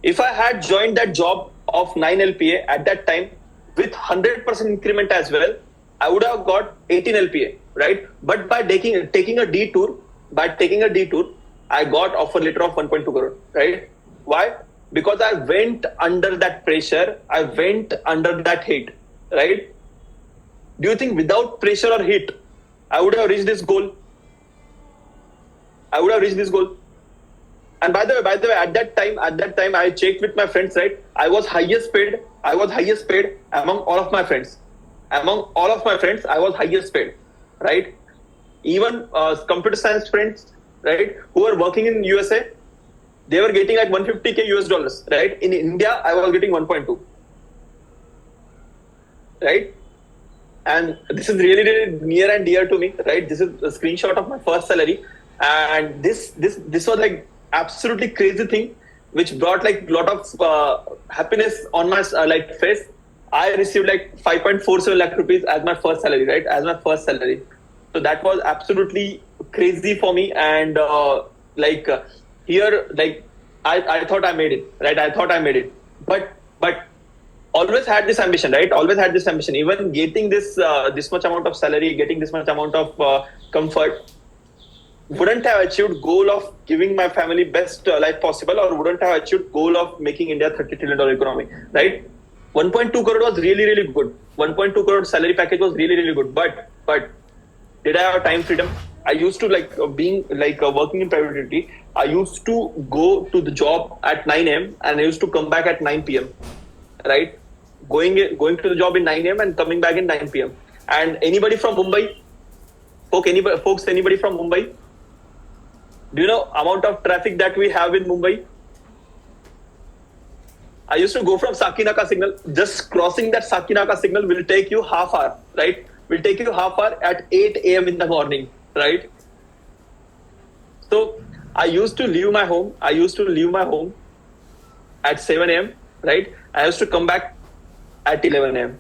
If I had joined that job of 9 LPA at that time with 100% increment as well, I would have got 18 LPA, right? But by taking a detour, I got offer letter of 1.2 crore, right? Why? Because I went under that pressure, I went under that heat, right? Do you think without pressure or heat, I would have reached this goal? And by the way, at that time, I checked with my friends, right? I was highest paid among all of my friends. I was highest paid, right? Even computer science friends, right, who are working in USA, they were getting like 150K US dollars, right? In India, I was getting 1.2, right? And this is really, really near and dear to me, right? This is a screenshot of my first salary. And this was like absolutely crazy thing, which brought like a lot of happiness on my like face. I received like 5.47 lakh rupees as my first salary, right? So that was absolutely crazy for me. And here, like, I thought I made it, right? But always had this ambition, right? Even getting this much amount of salary, getting this much amount of comfort, wouldn't have achieved goal of giving my family best life possible, or wouldn't have achieved goal of making India $30 trillion economy, right? 1.2 crore was really, really good. 1.2 crore salary package was really, really good. But did I have time freedom? I used to working in private equity. I used to go to the job at 9 a.m. and I used to come back at 9 p.m. Right? Going to the job in 9 a.m. and coming back in 9 p.m. And anybody from Mumbai? Folks, anybody from Mumbai? Do you know amount of traffic that we have in Mumbai? I used to go from Sakinaka signal. Just crossing that Sakinaka signal will take you half hour, right? Will take you half hour at 8 a.m. in the morning, right? So I used to leave my home at 7 a.m., right? I used to come back at 11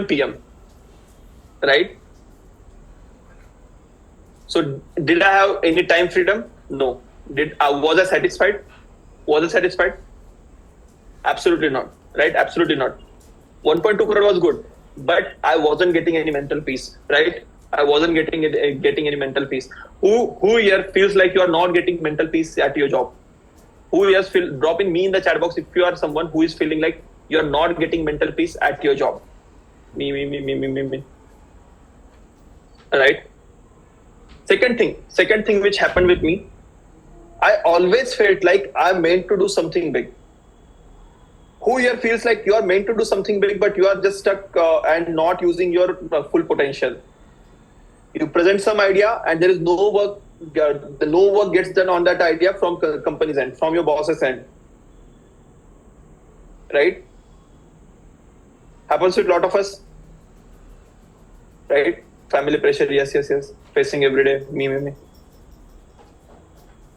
p.m., right? So did I have any time freedom? No. Was I satisfied? Absolutely not, right? 1.2 crore was good, but I wasn't getting any mental peace, right? Getting any mental peace. Who here feels like you are not getting mental peace at your job? Who here dropping me in the chat box if you are someone who is feeling like you are not getting mental peace at your job? Me. Right? Second thing which happened with me, I always felt like I'm meant to do something big. Who here feels like you are meant to do something big, but you are just stuck and not using your full potential? You present some idea and there is no work. No work gets done on that idea from company's end, from your boss's end, right? Happens with a lot of us, right? Family pressure, yes. Facing every day, me.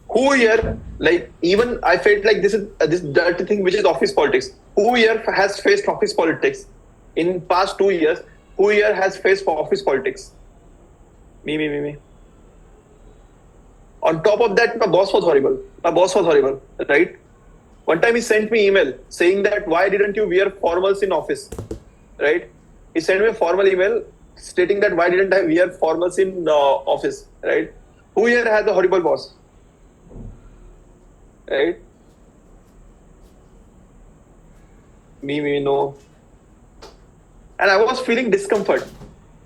Who here, like, even I felt like this dirty thing, which is office politics. Who here has faced office politics in past 2 years? Who here has faced office politics? Me. On top of that, my boss was horrible, right? One time he sent me email saying that why didn't you wear formals in office, right? He sent me a formal email stating that why didn't I wear formals in office, right? Who here has a horrible boss, right? Me, no. And I was feeling discomfort.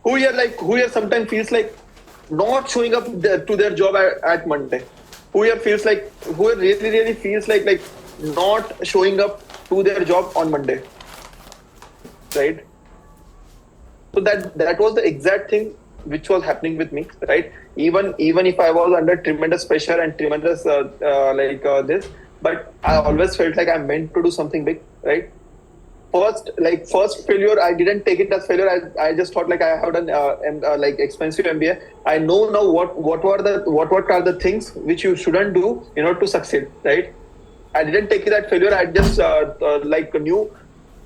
Who here sometimes feels like not showing up to their job at Monday? Who here really feels like not showing up to their job on Monday, right? So that was the exact thing which was happening with me, right? Even if I was under tremendous pressure and tremendous this, but I always felt like I'm meant to do something big, right? First failure, I didn't take it as failure. I just thought like I have done expensive MBA. I know now what are the things which you shouldn't do in order to succeed, right? I didn't take it as failure. I just knew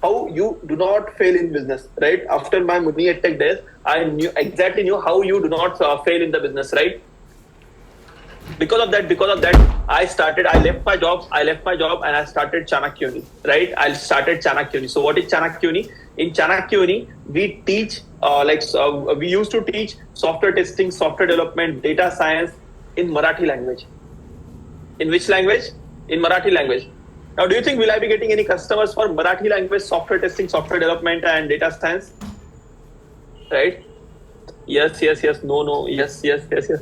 how you do not fail in business, right? After my Muni EdTech days, I knew how you do not fail in the business, right? Because of that, I left my job and I started Chanakya Uni, right? I started Chanakya Uni. So what is Chanakya Uni? In Chanakya Uni, we teach, we used to teach software testing, software development, data science in Marathi language. In which language? In Marathi language. Now, do you think will I be getting any customers for Marathi language, software testing, software development, and data science? Right? Yes, no, yes,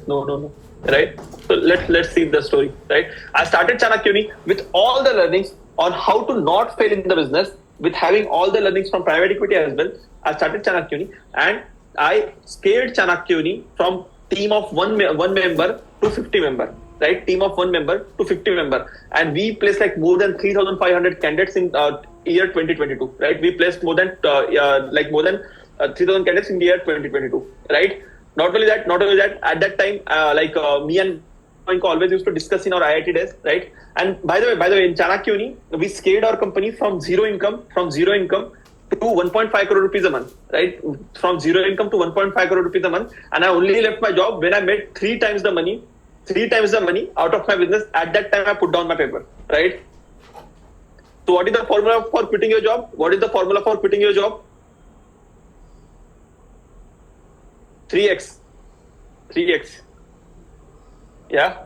no. Right? So let's see the story. Right? I started Chanakya Uni with all the learnings on how to not fail in the business, with having all the learnings from private equity as well. I started Chanakya Uni and I scaled Chanakya Uni from team of one member to 50 member. Right, team of 1 member to 50 member, and we placed like more than 3,500 candidates in year 2022. Right, we placed more than 3,000 candidates in the year 2022. Right, not only that, at that time, me and Goenka always used to discuss in our IIT days. Right, and by the way, in Chanakya Uni, we scaled our company from zero income to 1.5 crore rupees a month, right? From zero income to 1.5 crore rupees a month, and I only left my job when I made three times the money out of my business. At that time, I put down my paper, right? So what is the formula for quitting your job? 3x. Yeah.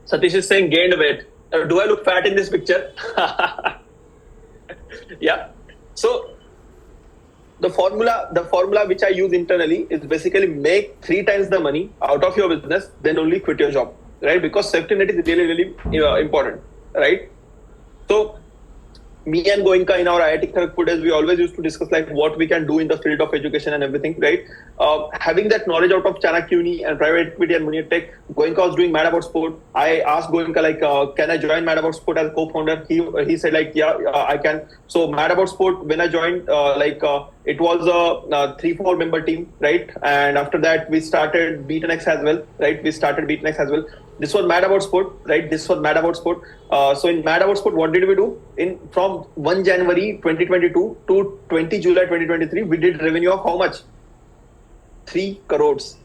Satish is saying gained weight. Do I look fat in this picture? Yeah. So the formula which I use internally is basically make 3 times the money out of your business, then only quit your job, right? Because safety net is really important, right? So me and Goenka in our IIT Kharagpur days, we always used to discuss like what we can do in the field of education and everything, right? Having that knowledge out of Chanakya Uni and private equity and Muni EdTech, Goenka was doing Mad About Sport. I asked Goenka like, can I join Mad About Sport as a co-founder? He said like, yeah, I can. So Mad About Sport, when I joined, it was a 3-4 member team, right? And after that, we started BeatenX as well, right? This was Mad About Sport, right? So in Mad About Sport, what did we do? From 1 January 2022 to 20 July 2023, we did revenue of how much? 3 crores,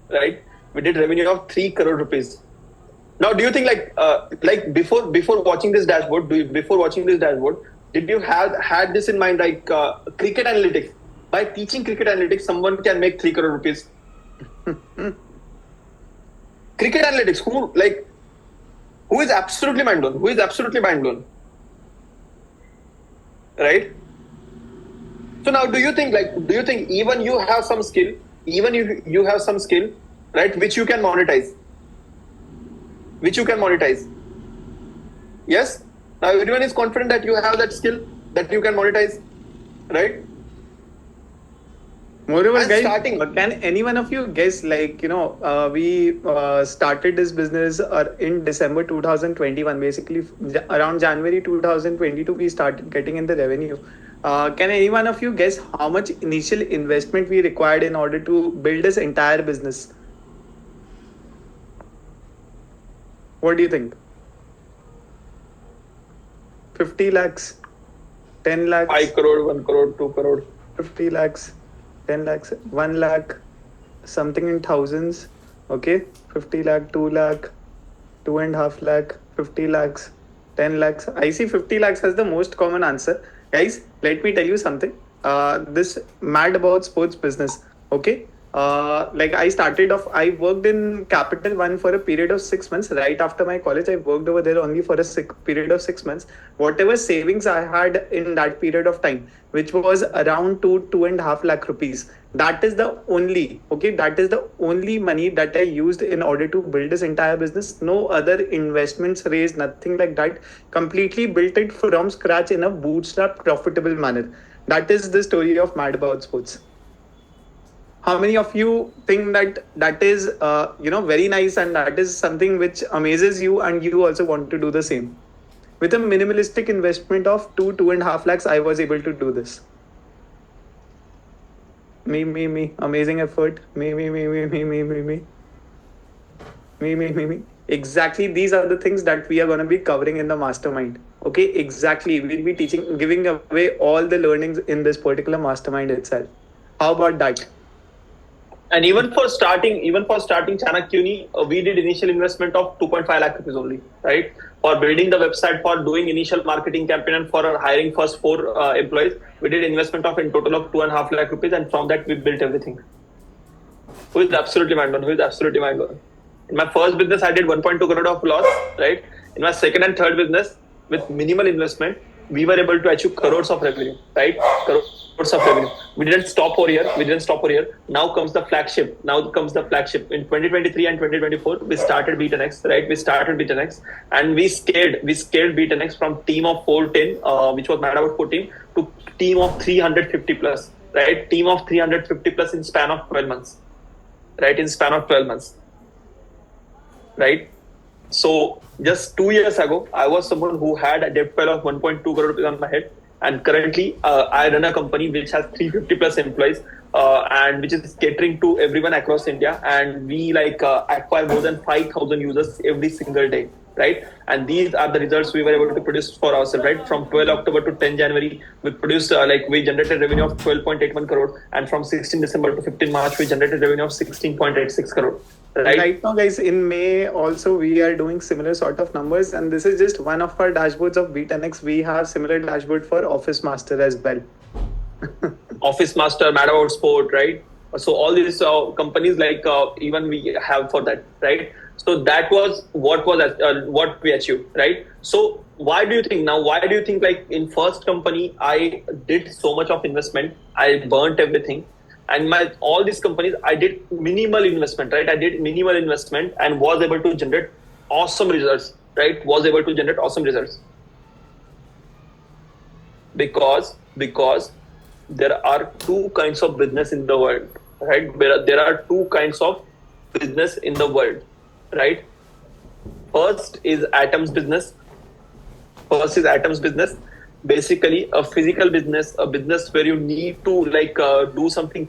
right? We did revenue of 3 crore rupees. Now, do you think before watching this dashboard, did you had this in mind, like cricket analytics? By teaching cricket analytics, someone can make 3 crore rupees. Cricket analytics, who is absolutely mind blown? Right? So now, do you think even you have some skill, right, which you can monetize? Yes? Now everyone is confident that you have that skill that you can monetize, right? Moreover, And guys, starting- can any one of you guess, we started this business in December 2021, basically around January 2022, we started getting in the revenue. Can any one of you guess how much initial investment we required in order to build this entire business? What do you think? 50 lakhs, 10 lakhs, 5 crore, 1 crore, 2 crore. 50 lakhs, 10 lakhs, 1 lakh, something in thousands. Okay, 50 lakh, 2 lakh, 2.5 lakh, 50 lakhs, 10 lakhs. I see 50 lakhs as the most common answer. guys, let me tell you something. This mad about sports business. Okay. Like I started off, I worked in Capital One for a period of 6 months. Right after my college, I worked over there only for a period of 6 months. Whatever savings I had in that period of time, which was around 2.5 lakh rupees, that is the only, okay, that is the only money that I used in order to build this entire business. No other investments raised, nothing like that. Completely built it from scratch in a bootstrap profitable manner. That is the story of Mad About Sports. How many of you think that that is very nice, and that is something which amazes you, and you also want to do the same? With a minimalistic investment of 2.5 lakhs, I was able to do this. Me. Amazing effort. Me. Exactly, these are the things that we are going to be covering in the mastermind. Okay, exactly. We'll be teaching, giving away all the learnings in this particular mastermind itself. How about that? And even for starting Chanakya, we did initial investment of 2.5 lakh rupees only, right? For building the website, for doing initial marketing campaign, and for hiring first 4 employees, we did investment of in total of 2.5 lakh rupees, and from that we built everything. Who is absolutely mind blown? In my first business, I did 1.2 crore of loss, right? In my second and third business, with minimal investment, we were able to achieve crores of revenue, right? Crores of revenue. We didn't stop over here. Now comes the flagship. In 2023 and 2024, we started BeatNX, right? And we scaled BeatNX from team of 410, which was Mad About 14, to team of 350 plus, right? Team of 350 plus in span of 12 months, right? So just 2 years ago, I was someone who had a debt pile of 1.2 crore rupees on my head. And currently, I run a company which has 350 plus employees, and which is catering to everyone across India. And we acquire more than 5,000 users every single day, right? And these are the results we were able to produce for ourselves, right? From 12 October to 10 January, we produced we generated revenue of 12.81 crore, and from 16 December to 15 March, we generated revenue of 16.86 crore. Right now, guys, in May also we are doing similar sort of numbers, and this is just one of our dashboards of BeatNX. We have similar dashboard for Office Master as well. Office Master, Mad About Sport, right? So all these companies even we have for that, right? So that was what we achieved, right? So why do you think like in first company I did so much of investment, I burnt everything, and all these companies I did minimal investment, right? And was able to generate awesome results, right? Because there are two kinds of business in the world, right? There are two kinds of business in the world, right? First is atoms business. Basically a physical business, a business where you need to do something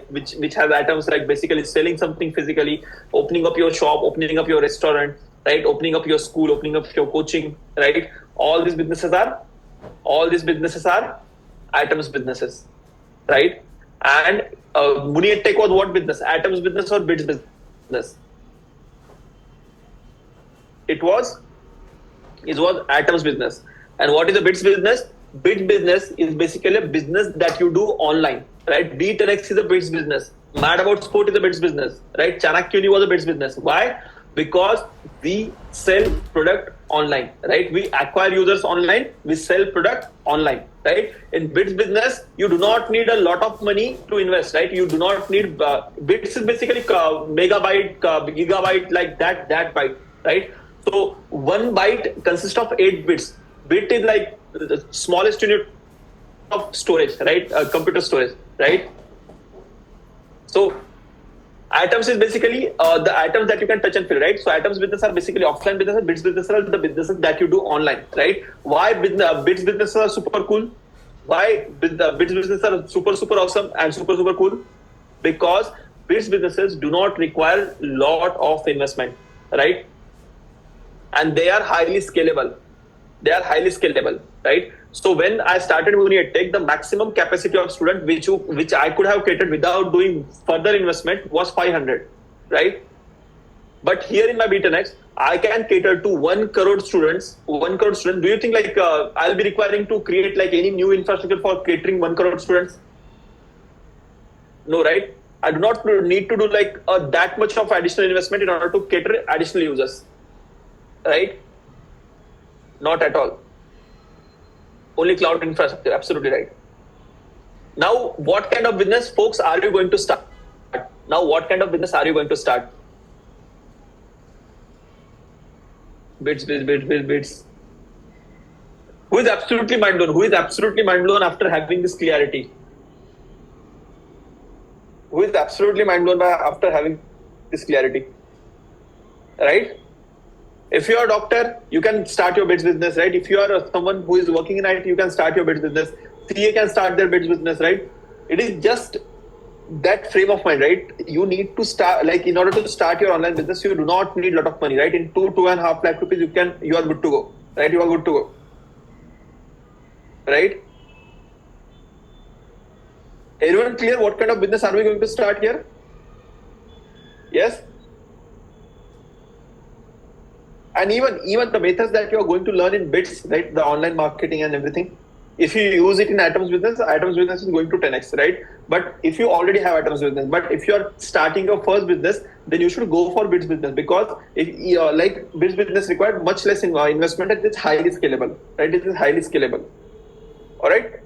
which has atoms, like basically selling something physically, opening up your shop, opening up your restaurant, right? Opening up your school, opening up your coaching, right? All these businesses are atoms businesses, right? And Muni Tech was what business? Atoms business or bits business? It was atoms business. And what is a bits business? Bits business is basically a business that you do online, right? BeatNX is a bits business. Mad About Sport is a bits business, right? Chanakya was a bits business. Why? Because we sell product online, right? We acquire users online, we sell product online, right? In bits business, you do not need a lot of money to invest, right? You do not need bits is basically megabyte, gigabyte, like that byte, right? So 1 byte consists of 8 bits. Bit is like the smallest unit of storage, right? Computer storage, right? So atoms is basically the atoms that you can touch and feel, right? So atoms business are basically offline businesses. Bits businesses are the businesses that you do online, right? Why bits businesses are super cool? Why bits businesses are super awesome and super cool? Because bits businesses do not require lot of investment, right? And they are highly scalable, right? So when I started Muni Tech, the maximum capacity of student which I could have created without doing further investment was 500, right? But here in my B10X, I can cater to 1 crore students. 1 crore students. Do you think like I'll be requiring to create like any new infrastructure for catering 1 crore students? No, right? I do not need to do like that much of additional investment in order to cater additional users, right? Not at all. Only cloud infrastructure. Absolutely right. Now, what kind of business, folks, are you going to start? Now, what kind of business are you going to start? Bits. Who is absolutely mind blown? Who is absolutely mind blown after having this clarity? Who is absolutely mind blown after having this clarity? Right? If you are a doctor, you can start your bits business, right? If you are someone who is working in IT, you can start your bits business. CA can start their bits business, right? It is just that frame of mind, right? You need to start, like, in order to start your online business, you do not need a lot of money, right? In 2.5 lakh rupees, you are good to go, right? You are good to go, right? Everyone clear? What kind of business are we going to start here? Yes. And even the methods that you are going to learn in bits, right? The online marketing and everything. If you use it in Atoms business is going to 10x, right? But if you already have Atoms business, but if you are starting your first business, then you should go for bits business, because if like bits business required much less investment and it's highly scalable, right? It is highly scalable. All right.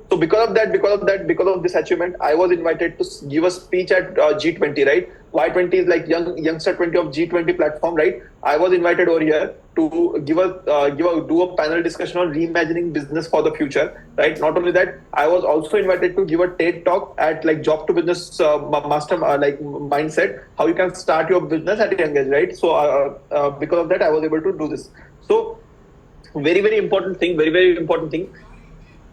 So because of this achievement, I was invited to give a speech at G20, right? Y20 is like youngster 20 of G20 platform, right? I was invited over here to do a panel discussion on reimagining business for the future, right? Not only that, I was also invited to give a TED talk at like job to business master like mindset, how you can start your business at a young age, right? So because of that, I was able to do this. So very important thing, very important thing.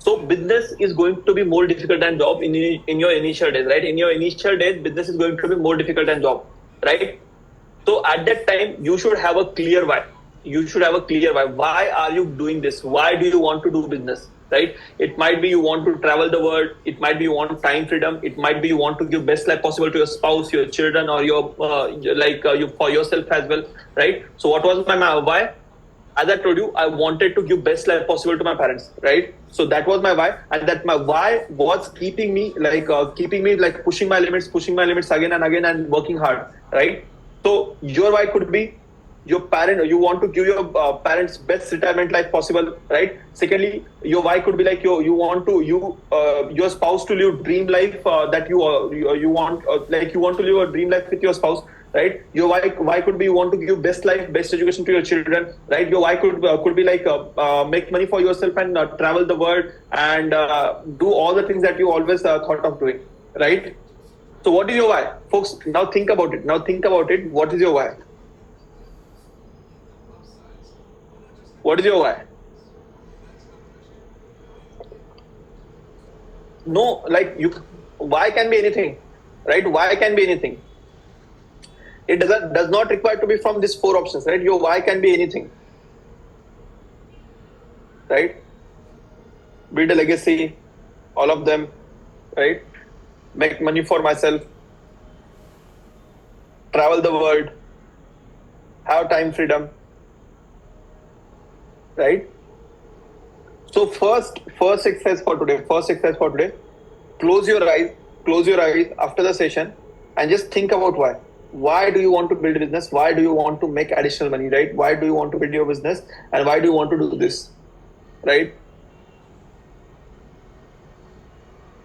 So business is going to be more difficult than job in your initial days, right? In your initial days, business is going to be more difficult than job, right? So at that time, you should have a clear why. You should have a clear why. Why are you doing this? Why do you want to do business, right? It might be you want to travel the world. It might be you want time freedom. It might be you want to give best life possible to your spouse, your children, or your you for yourself as well, right? So what was my why? As I told you, I wanted to give best life possible to my parents, right? So that was my why, and that my why was keeping me like pushing my limits again and again and working hard, right? So your why could be your parent. You want to give your parents best retirement life possible, right? Secondly, your why could be like you want to your spouse to live dream life that you want like you want to live a dream life with your spouse, right? Your why could be you want to give best life, best education to your children, right? Your why could be like make money for yourself and travel the world and do all the things that you always thought of doing, right? So what is your why, folks? Now think about it. What is your why? What is your why? No, like why can be anything, right? Why can be anything. It does not require to be from these 4 options, right? Your why can be anything, right? Build a legacy, all of them, right? Make money for myself, travel the world, have time freedom, right? So first exercise for today. Close your eyes after the session and just think about why. Why do you want to build a business? Why do you want to make additional money, right? Why do you want to build your business? And why do you want to do this, right?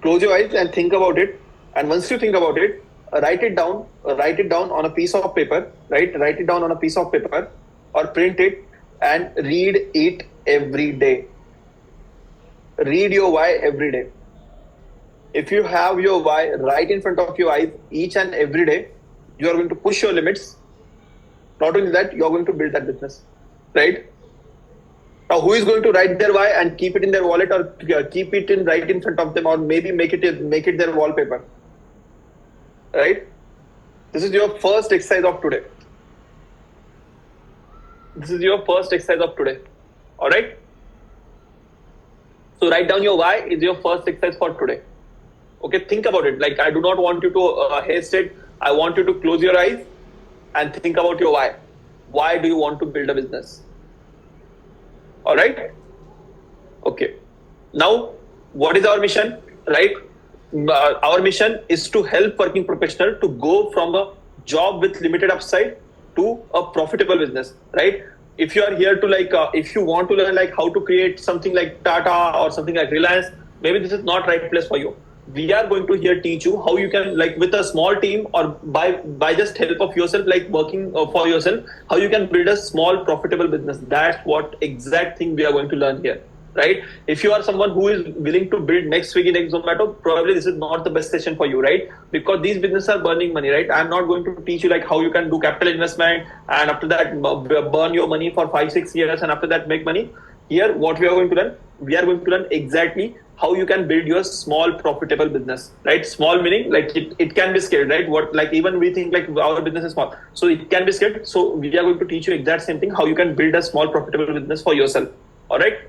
Close your eyes and think about it. And once you think about it, write it down on a piece of paper, right? Write it down on a piece of paper or print it and read it every day. Read your why every day. If you have your why right in front of your eyes each and every day, you are going to push your limits. Not only that, you are going to build that business, right? Now, who is going to write their why and keep it in their wallet or keep it right in front of them, or maybe make it their wallpaper, right? This is your first exercise of today. All right. So write down your why is your first exercise for today. Okay, think about it. Like, I do not want you to haste it. I want you to close your eyes and think about your why. Why do you want to build a business? All right. Okay. Now, what is our mission? Right. Our mission is to help working professional to go from a job with limited upside to a profitable business. Right. If you are here to if you want to learn how to create something like Tata or something like Reliance, maybe this is not right place for you. We are going to here teach you how you can with a small team or by just help of yourself, working for yourself, how you can build a small profitable business. That's what exact thing we are going to learn here. Right? If you are someone who is willing to build next Swiggy, next Zomato, probably this is not the best session for you, right? Because these businesses are burning money, right? I'm not going to teach you how you can do capital investment and after that burn your money for 5-6 years and after that make money. Here, what we are going to learn, we are going to learn exactly how you can build your small profitable business, right? Small meaning it can be scaled, right? Even we think our business is small, so it can be scaled. So we are going to teach you exact same thing, how you can build a small profitable business for yourself. All right.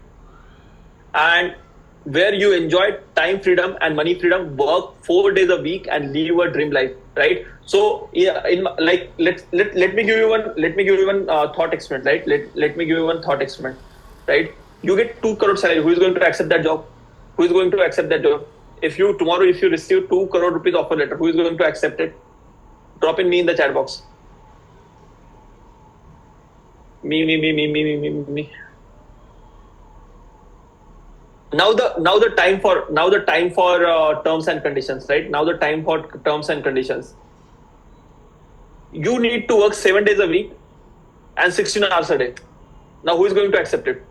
And where you enjoy time freedom and money freedom, work 4 days a week and live a dream life, right? So yeah, let me give you one thought experiment, right? Let me give you one thought experiment, right? You get 2 crore salary. Who is going to accept that job? Who is going to accept that job? If you receive 2 crore rupees offer letter, who is going to accept it? Drop in me in the chat box. Me. Now the time for terms and conditions, right? Now the time for terms and conditions. You need to work 7 days a week and 16 hours a day. Now who is going to accept it?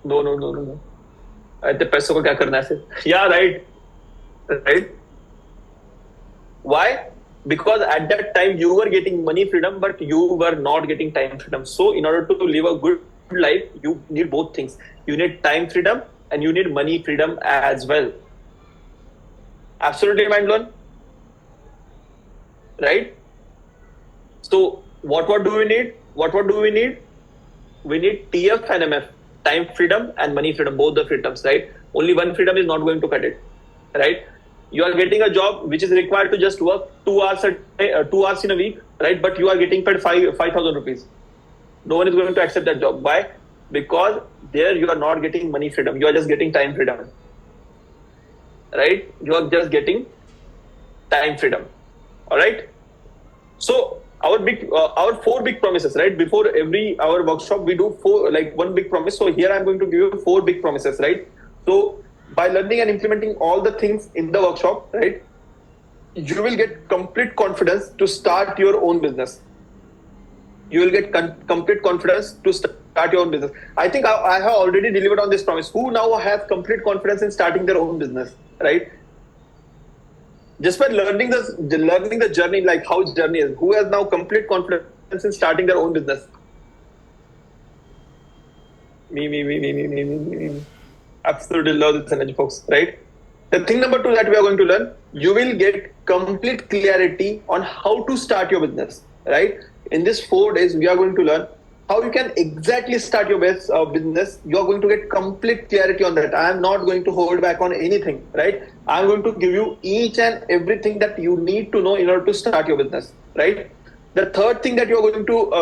No. इतने पैसों को क्या करना है फिर? Yeah, right. Why? Because at that time you were getting money freedom, but you were not getting time freedom. So in order to live a good life, you need both things. You need time freedom and you need money freedom as well. Absolutely mind blown, right? So what do we need? We need TF and MF, time freedom and money freedom, both the freedoms, right? Only one freedom is not going to cut it, right? You are getting a job which is required to just work 2 hours a day, 2 hours in a week, right? But you are getting paid 5,000 rupees. No one is going to accept that job. Why? Because there you are not getting money freedom. You are just getting time freedom, right? You are just getting time freedom. All right. So our 4 big promises, right? Before our workshop, we do 4 one big promise. So here I'm going to give you 4 big promises, right? So by learning and implementing all the things in the workshop, right, you will get complete confidence to start your own business. You will get complete confidence to start your own business. I think I have already delivered on this promise. Who now have complete confidence in starting their own business, right? Just by learning the journey, how journey is. Who has now complete confidence in starting their own business? Me. Absolutely love this energy, folks, right? The thing number 2 that we are going to learn, you will get complete clarity on how to start your business, right? In this 4 days, we are going to learn how you can exactly start your best business. You are going to get complete clarity on that. I am not going to hold back on anything, right? I'm going to give you each and everything that you need to know in order to start your business, right? The third thing that you are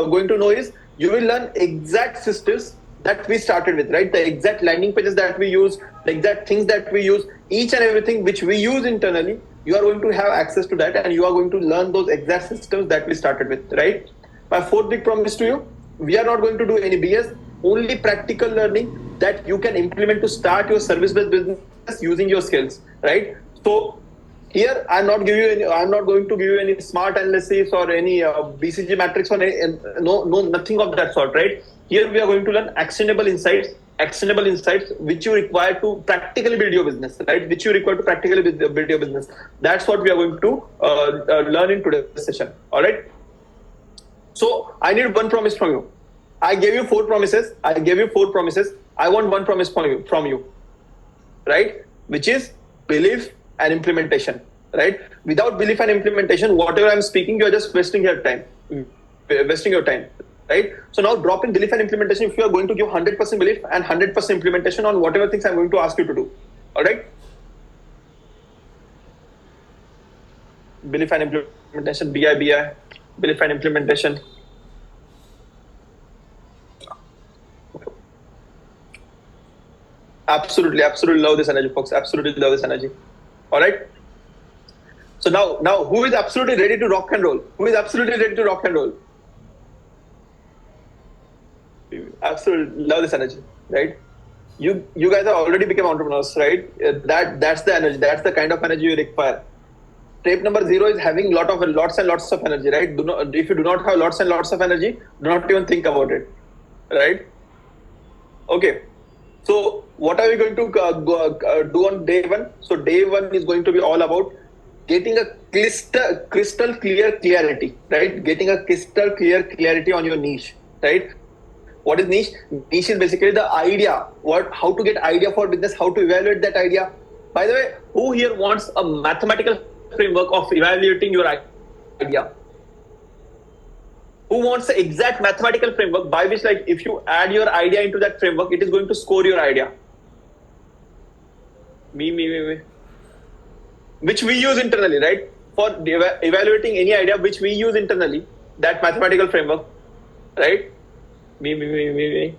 going to know is you will learn exact systems that we started with, right? The exact landing pages that we use, the exact things that we use, each and everything which we use internally, you are going to have access to that and you are going to learn those exact systems that we started with, right? My 4th big promise to you, we are not going to do any BS, only practical learning that you can implement to start your service-based business using your skills, right? So here I'm not going to give you any smart analysis or any BCG matrix or nothing of that sort, right? Here we are going to learn actionable insights which you require to practically build your business, right? Which you require to practically build your business. That's what we are going to learn in today's session. All right. So I need one promise from you. I gave you 4 promises. I want one promise from you, right? Which is belief and implementation, right? Without belief and implementation, whatever I'm speaking, you're just wasting your time, right? So now drop in belief and implementation if you are going to give 100% belief and 100% implementation on whatever things I'm going to ask you to do. All right. belief and implementation, BIBI, belief and implementation. Absolutely love this energy, folks. Absolutely love this energy. All right. So now, who is absolutely ready to rock and roll? Who is absolutely ready to rock and roll? Absolutely love this energy, right? You guys have already become entrepreneurs, right? That's the energy. That's the kind of energy you require. Step number 0 is having lots and lots of energy, right? If you do not have lots and lots of energy, do not even think about it, right? Okay. So what are we going to do on day 1? So day 1 is going to be all about getting a crystal clear clarity, right? Getting a crystal clear clarity on your niche, right? What is niche? Niche is basically the idea. How to get idea for business, how to evaluate that idea. By the way, who here wants a mathematical framework of evaluating your idea? Who wants the exact mathematical framework by which, like, if you add your idea into that framework, it is going to score your idea? Me. Which we use internally, right? For evaluating any idea, which we use internally, that mathematical framework, right? Me.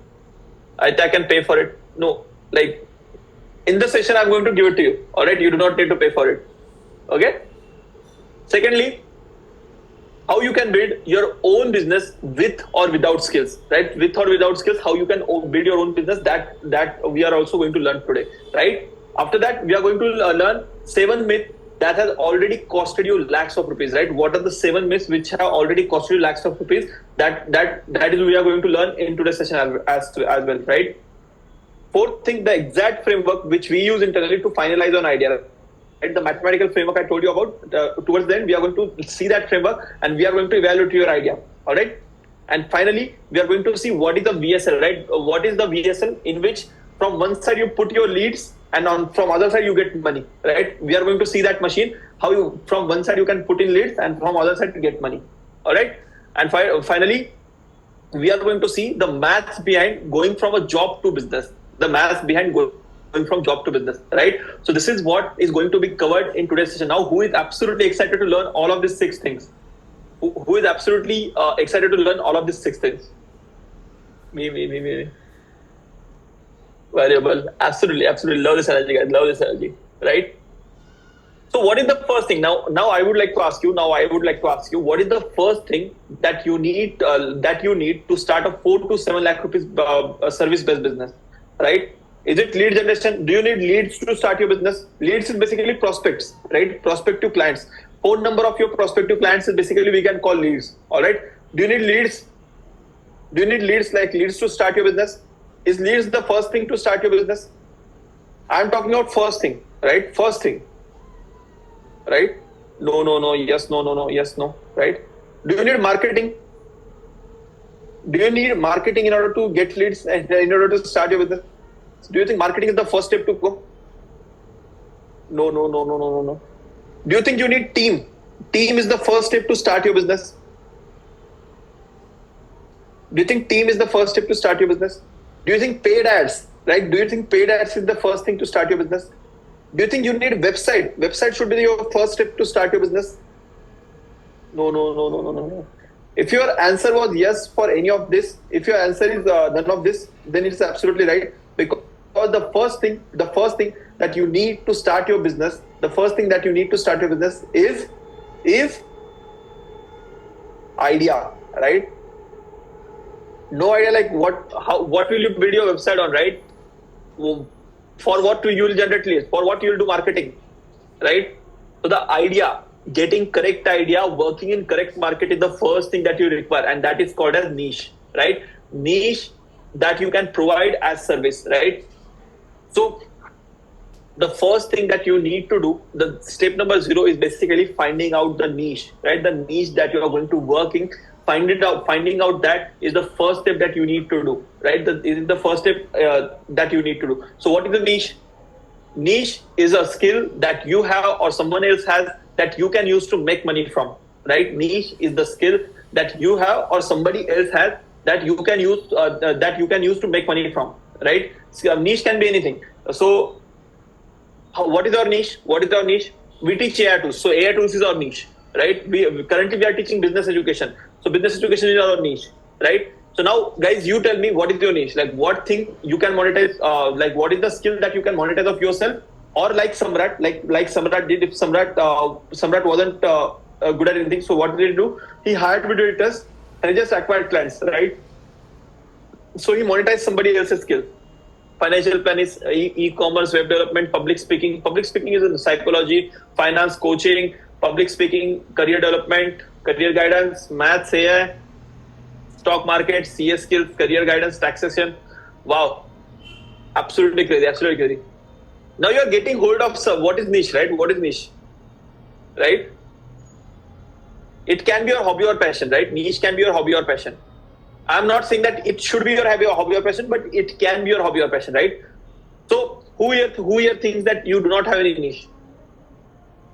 I can pay for it. No, like, in the session, I'm going to give it to you. All right, you do not need to pay for it. Okay. Secondly, how you can build your own business with or without skills, right? With or without skills, how you can build your own business, that we are also going to learn today, right? After that, we are going to learn 7 myths that has already costed you lakhs of rupees, right? What are the 7 myths which have already costed you lakhs of rupees? That is we are going to learn in today's session as well, right? Fourth thing, the exact framework which we use internally to finalize an idea. Right? The mathematical framework I told you about, towards the end, we are going to see that framework and we are going to evaluate your idea. All right. And finally, we are going to see what is the VSL, right? What is the VSL in which from one side you put your leads and from other side you get money, right? We are going to see that machine, how you from one side you can put in leads and from other side you get money. All right. And finally, we are going to see the maths behind going from a job to business, the maths behind going from job to business, right? So this is what is going to be covered in today's session. Now, who is absolutely excited to learn all of these 6 things? Who is absolutely excited to learn all of these 6 things? Me. Valuable. Absolutely love this energy, guys. Love this energy, right? So what is the first thing? Now I would like to ask you. What is the first thing that you need to start a 4 to 7 lakh rupees service-based business, right? Is it lead generation? Do you need leads to start your business? Leads is basically prospects, right? Prospective clients. Phone number of your prospective clients is basically we can call leads. All right. Do you need leads? Do you need leads like leads to start your business? Is leads the first thing to start your business? I'm talking about first thing, right? First thing, right? No. Yes, no. Yes, no. Right? Do you need marketing? Do you need marketing in order to get leads and in order to start your business? Do you think marketing is the first step to go? No. Do you think you need team? Team is the first step to start your business. Do you think team is the first step to start your business? Do you think paid ads, right? Do you think paid ads is the first thing to start your business? Do you think you need a website? Website should be your first step to start your business. No. If your answer was yes for any of this, if your answer is none of this, then it's absolutely right. Because the first thing that you need to start your business, is idea, right? No idea, like what will you build your website on, right? For what you will generate leads, for what you will do marketing, right? So the idea, getting correct idea, working in correct market is the first thing that you require, and that is called as niche, right? Niche that you can provide as service, right? So the first thing that you need to do, the step number 0 is basically finding out the niche, right? The niche that you are going to work in. Finding out that is the first step that you need to do, right? Is the first step that you need to do. So what is the niche? Niche is a skill that you have or someone else has that you can use to make money from, right? Niche is the skill that you have or somebody else has that you can use to make money from, right? So niche can be anything. So what is our niche? we teach AI tools. So AI tools is our niche, right? Currently we are teaching business education. So business education is our niche, right? So now, guys, you tell me what is your niche? Like, what thing you can monetize? Like, what is the skill that you can monetize of yourself? Or like Samrat, like Samrat did. If Samrat wasn't good at anything, so what did he do? He hired video editors and he just acquired clients, right? So he monetized somebody else's skill. Financial planning, e-commerce, web development, public speaking. Public speaking is in psychology, finance, coaching, public speaking, career development, career guidance, maths, AI, stock market, CS skills, career guidance, taxation. Wow, absolutely crazy, absolutely crazy. Now you are getting hold of what is niche, right? What is niche, right? It can be your hobby or passion, right? Niche can be your hobby or passion. I'm not saying that it should be your hobby or passion, but it can be your hobby or passion, right? So who here thinks that you do not have any niche?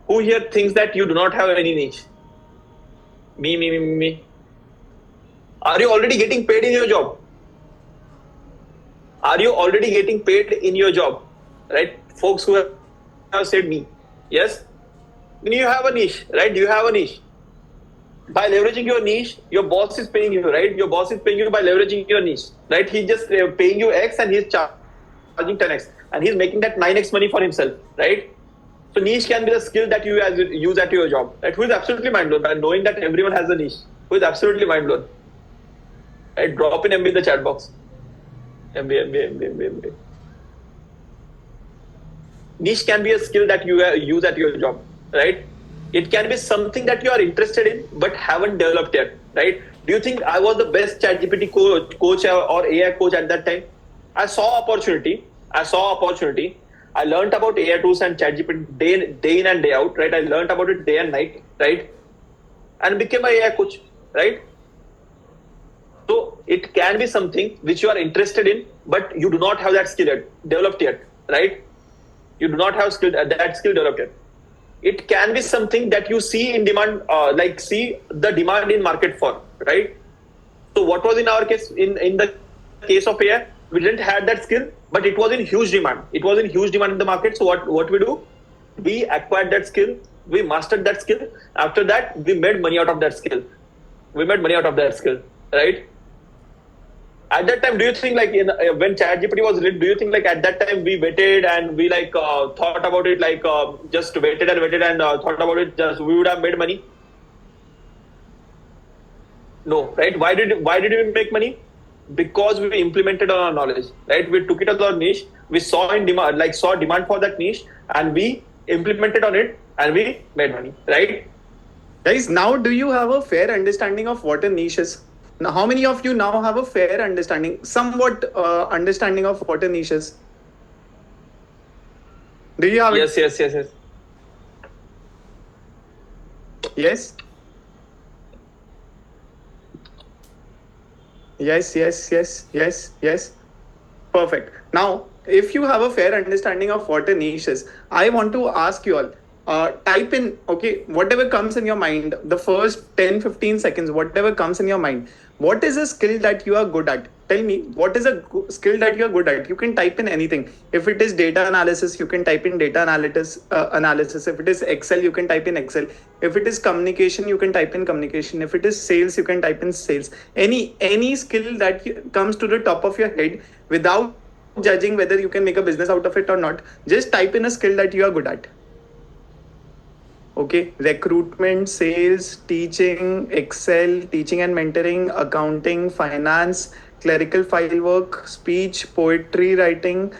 Who here thinks that you do not have any niche? Me. Are you already getting paid in your job? Are you already getting paid in your job? Right? Folks who have said me. Yes? You have a niche, right? You have a niche. By leveraging your niche, your boss is paying you, right? Your boss is paying you by leveraging your niche, right? He's just paying you X and he's charging 10X and he's making that 9X money for himself, right? So niche can be the skill that you use at your job, right? Who is absolutely mind blown by knowing that everyone has a niche? Who is absolutely mind blown? Right? Drop in MB in the chat box. MB. Niche can be a skill that you use at your job, right? It can be something that you are interested in but haven't developed yet, right? Do you think I was the best ChatGPT coach or AI coach at that time? I saw opportunity. I learned about AI tools and ChatGPT day in and day out, right? I learned about it day and night, right? And became an AI coach, right? So it can be something which you are interested in, but you do not have that skill developed yet, right? You do not have that skill developed yet. It can be something that you see in demand, see the demand in market for, right? So what was in our case, in the case of AI, we didn't have that skill, but it was in huge demand. It was in huge demand in the market. So what we do? We acquired that skill. We mastered that skill. After that, we made money out of that skill. Right? At that time, do you think when ChatGPT was released, do you think at that time we waited and we thought about it just waited and thought about it, just we would have made money? No, right? Why did we make money? Because we implemented on our knowledge, right? We took it as our niche. We saw demand for that niche, and we implemented on it, and we made money, right? Guys, now do you have a fair understanding of what a niche is? Now, how many of you now have a fair understanding, somewhat understanding of what a niche is? Do you have it? Yes. Yes. Perfect. Now, if you have a fair understanding of what a niche is, I want to ask you all, type in, okay, whatever comes in your mind, the first 10-15 seconds, whatever comes in your mind. What is a skill that you are good at? Tell me, what is a skill that you are good at? You can type in anything. If it is data analysis, you can type in data analysis. If it is Excel, you can type in Excel. If it is communication, you can type in communication. If it is sales, you can type in sales. Any skill that comes to the top of your head without judging whether you can make a business out of it or not, just type in a skill that you are good at. Okay, recruitment, sales, teaching, Excel, teaching and mentoring, accounting, finance, clerical file work, speech, poetry writing,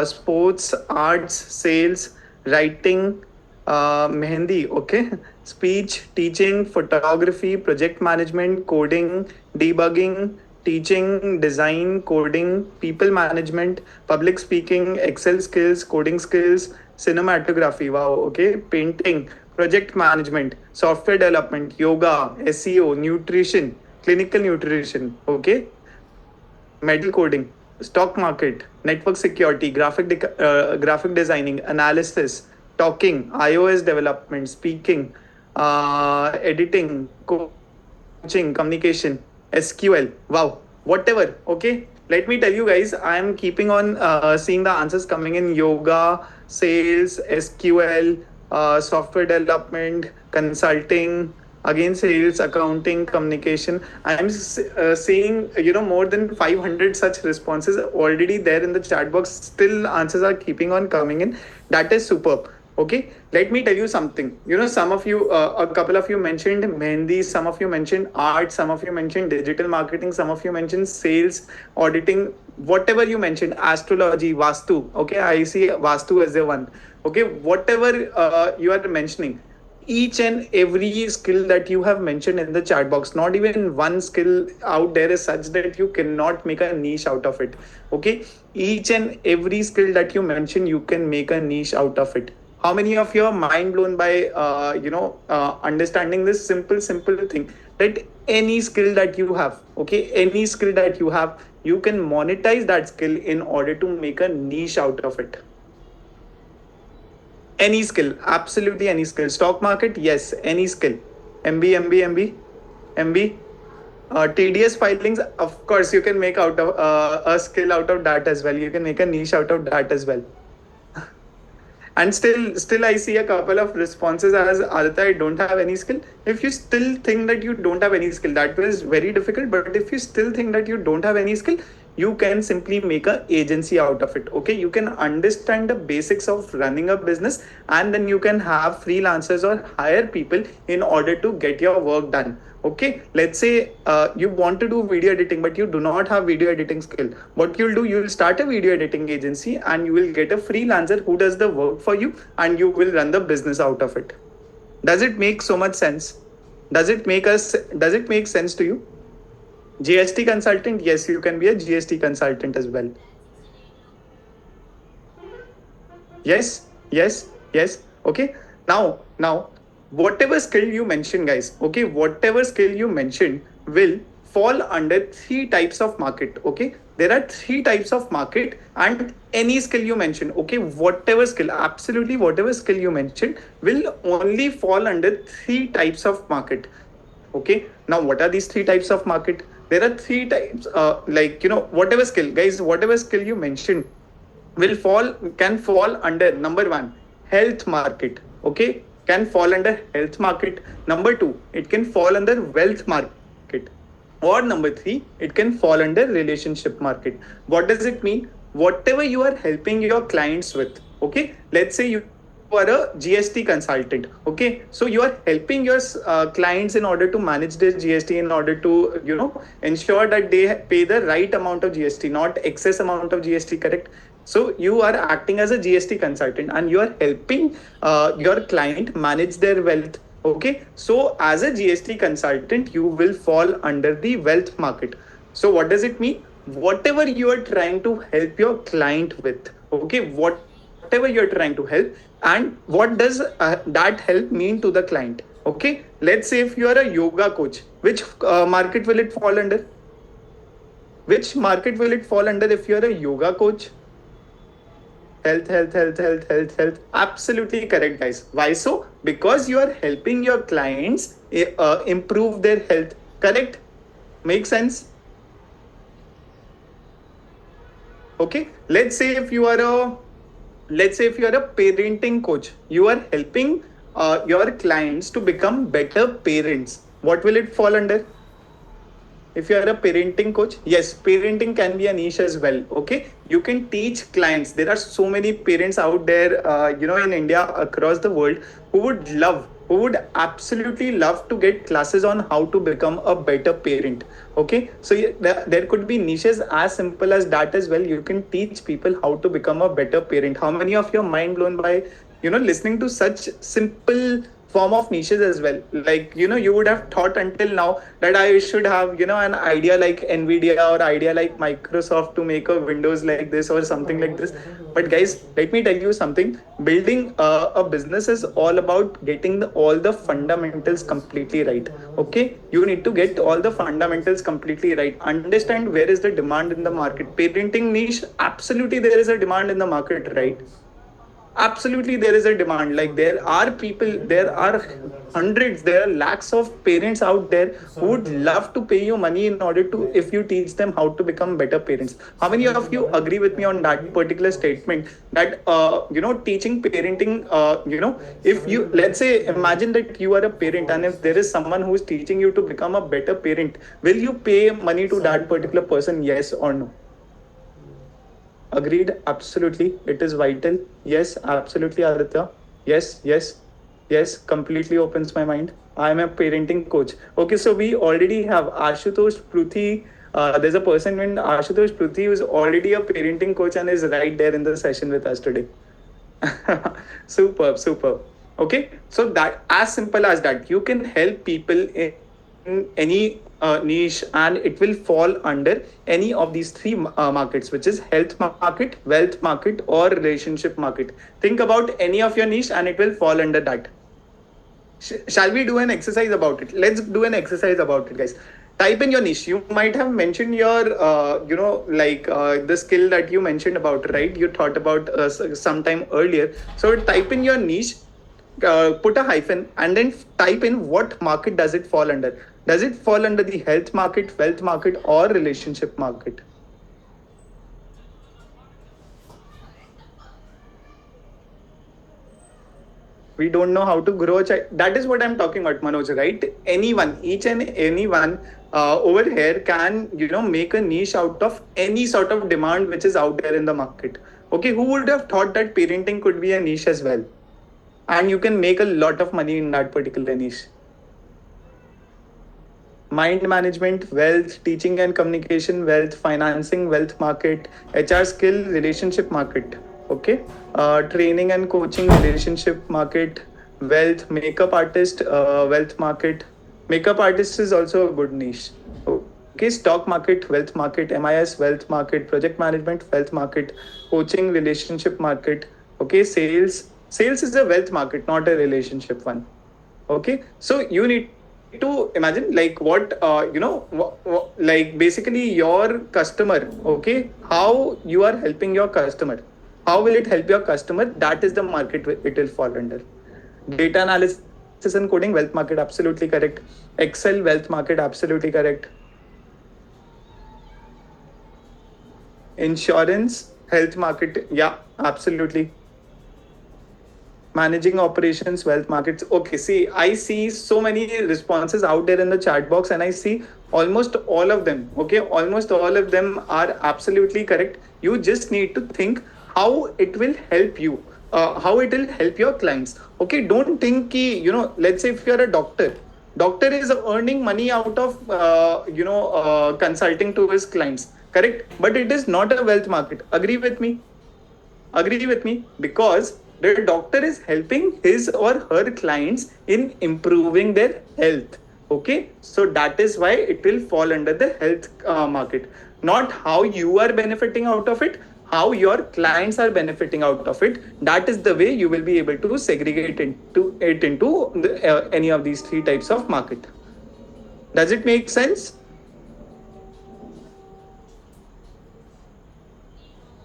sports, arts, sales, writing, mehendi, okay, speech, teaching, photography, project management, coding, debugging, teaching, design, coding, people management, public speaking, Excel skills, coding skills, cinematography, wow, okay, painting, project management, software development, yoga, SEO, nutrition, clinical nutrition, okay, medical coding, stock market, network security, graphic designing, analysis, talking, iOS development, speaking, editing, coaching, communication, SQL, wow, whatever, okay. Let me tell you guys, I am keeping on seeing the answers coming in: yoga, sales, SQL, software development, consulting, again sales, accounting, communication. I'm seeing more than 500 such responses already there in the chat box. Still answers are keeping on coming in. That is superb. Okay, let me tell you something. Some of you, a couple of you mentioned Mehndi, some of you mentioned art, some of you mentioned digital marketing, some of you mentioned sales, auditing, whatever you mentioned, astrology, Vastu. Okay, I see Vastu as a one. Okay, whatever you are mentioning, each and every skill that you have mentioned in the chat box, not even one skill out there is such that you cannot make a niche out of it. Okay, each and every skill that you mention, you can make a niche out of it. How many of you are mind blown by understanding this simple thing, that any skill that you have, okay, any skill that you have, you can monetize that skill in order to make a niche out of it. Any skill, absolutely any skill. Stock market, yes, any skill. MB. TDS filings, of course, you can make out of a skill out of that as well. You can make a niche out of that as well. And still I see a couple of responses as Aditya, I don't have any skill. If you still think that you don't have any skill, that was very difficult. But if you still think that you don't have any skill, you can simply make a agency out of it. Okay, you can understand the basics of running a business, and then you can have freelancers or hire people in order to get your work done. Okay, let's say you want to do video editing, but you do not have video editing skill. What you'll do, you'll start a video editing agency and you will get a freelancer who does the work for you, and you will run the business out of it. Does it make so much sense? Does it make sense to you? GST consultant, yes, you can be a GST consultant as well. Yes. Okay, now whatever skill you mentioned, guys, okay, whatever skill you mentioned will fall under three types of market. Okay, there are three types of market, and any skill you mention, okay, whatever skill, absolutely whatever skill you mentioned will only fall under three types of market. Okay, now what are these three types of market? There are three types, whatever skill, guys, whatever skill you mentioned can fall under number one, health market. Okay, can fall under health market. Number two, it can fall under wealth market. Or number three, it can fall under relationship market. What does it mean? Whatever you are helping your clients with, okay, let's say you are a GST consultant. Okay, so you are helping your clients in order to manage their GST, in order to ensure that they pay the right amount of GST, not excess amount of GST. Correct? So you are acting as a GST consultant and you are helping your client manage their wealth. Okay, so as a GST consultant, you will fall under the wealth market. So what does it mean? Whatever you are trying to help your client with, okay, whatever you are trying to help, and what does that help mean to the client? Okay, let's say if you are a yoga coach, which market will it fall under? Which market will it fall under if you are a yoga coach? Health. Absolutely correct, guys. Why so? Because you are helping your clients improve their health. Correct? Make sense? Okay. Let's say if you are a parenting coach, you are helping your clients to become better parents. What will it fall under? If you are a parenting coach, yes, parenting can be a niche as well. Okay, you can teach clients. There are so many parents out there, in India, across the world, who would absolutely love to get classes on how to become a better parent. Okay, so there could be niches as simple as that as well. You can teach people how to become a better parent. How many of you are mind blown by listening to such simple form of niches as well? Like, you would have thought until now that I should have an idea like Nvidia or idea like Microsoft to make a Windows like this or something like this. But guys, let me tell you something. Building a business is all about getting all the fundamentals completely right. Okay, you need to get all the fundamentals completely right. Understand where is the demand in the market. Parenting niche, absolutely there is a demand in the market, right? Absolutely, there is a demand. Like there are people, there are hundreds, there are lakhs of parents out there who would love to pay you money in order to, if you teach them how to become better parents. How many of you agree with me on that particular statement, that teaching parenting, if you, let's say, imagine that you are a parent, and if there is someone who is teaching you to become a better parent, will you pay money to that particular person, yes or no? Agreed. Absolutely. It is vital. Yes, absolutely, Aditya. Yes, yes, yes. Completely opens my mind. I am a parenting coach. Okay, so we already have Ashutosh Pruthi. There's a person named Ashutosh Pruthi who is already a parenting coach and is right there in the session with us today. Superb, superb. Okay, so that, as simple as that, you can help people in any niche, and it will fall under any of these three markets, which is health market, wealth market, or relationship market. Think about any of your niche and it will fall under that. Shall we do an exercise about it? Let's do an exercise about it, guys. Type in your niche. You might have mentioned your the skill that you mentioned about, right? You thought about sometime earlier. So type in your niche, put a hyphen, and then type in what market does it fall under. Does it fall under the health market, wealth market, or relationship market? We don't know how to grow a child. That is what I'm talking about, Manoj, right? Anyone, each and anyone over here can, make a niche out of any sort of demand which is out there in the market. Okay, who would have thought that parenting could be a niche as well, and you can make a lot of money in that particular niche? Mind management, wealth, teaching and communication, wealth, financing, wealth market, HR skill, relationship market. Okay, training and coaching, relationship market, wealth, makeup artist, wealth market. Makeup artist is also a good niche. Okay, stock market, wealth market, MIS, wealth market, project management, wealth market, coaching, relationship market. Okay, sales is a wealth market, not a relationship one. Okay, so you need to imagine, like, what like basically your customer. Okay, how you are helping your customer, how will it help your customer? That is the market it will fall under. Data analysis and coding, wealth market, absolutely correct. Excel, wealth market, absolutely correct. Insurance, health market, yeah, absolutely. Managing operations, wealth markets. Okay, see, I see so many responses out there in the chat box, and I see almost all of them. Okay, almost all of them are absolutely correct. You just need to think how it will help you, how it will help your clients. Okay, don't think ki, let's say if you're a doctor is earning money out of consulting to his clients, correct? But it is not a wealth market. Agree with me? Agree with me? Because the doctor is helping his or her clients in improving their health. Okay, so that is why it will fall under the health market. Not how you are benefiting out of it, how your clients are benefiting out of it. That is the way you will be able to segregate into any of these three types of market. Does it make sense?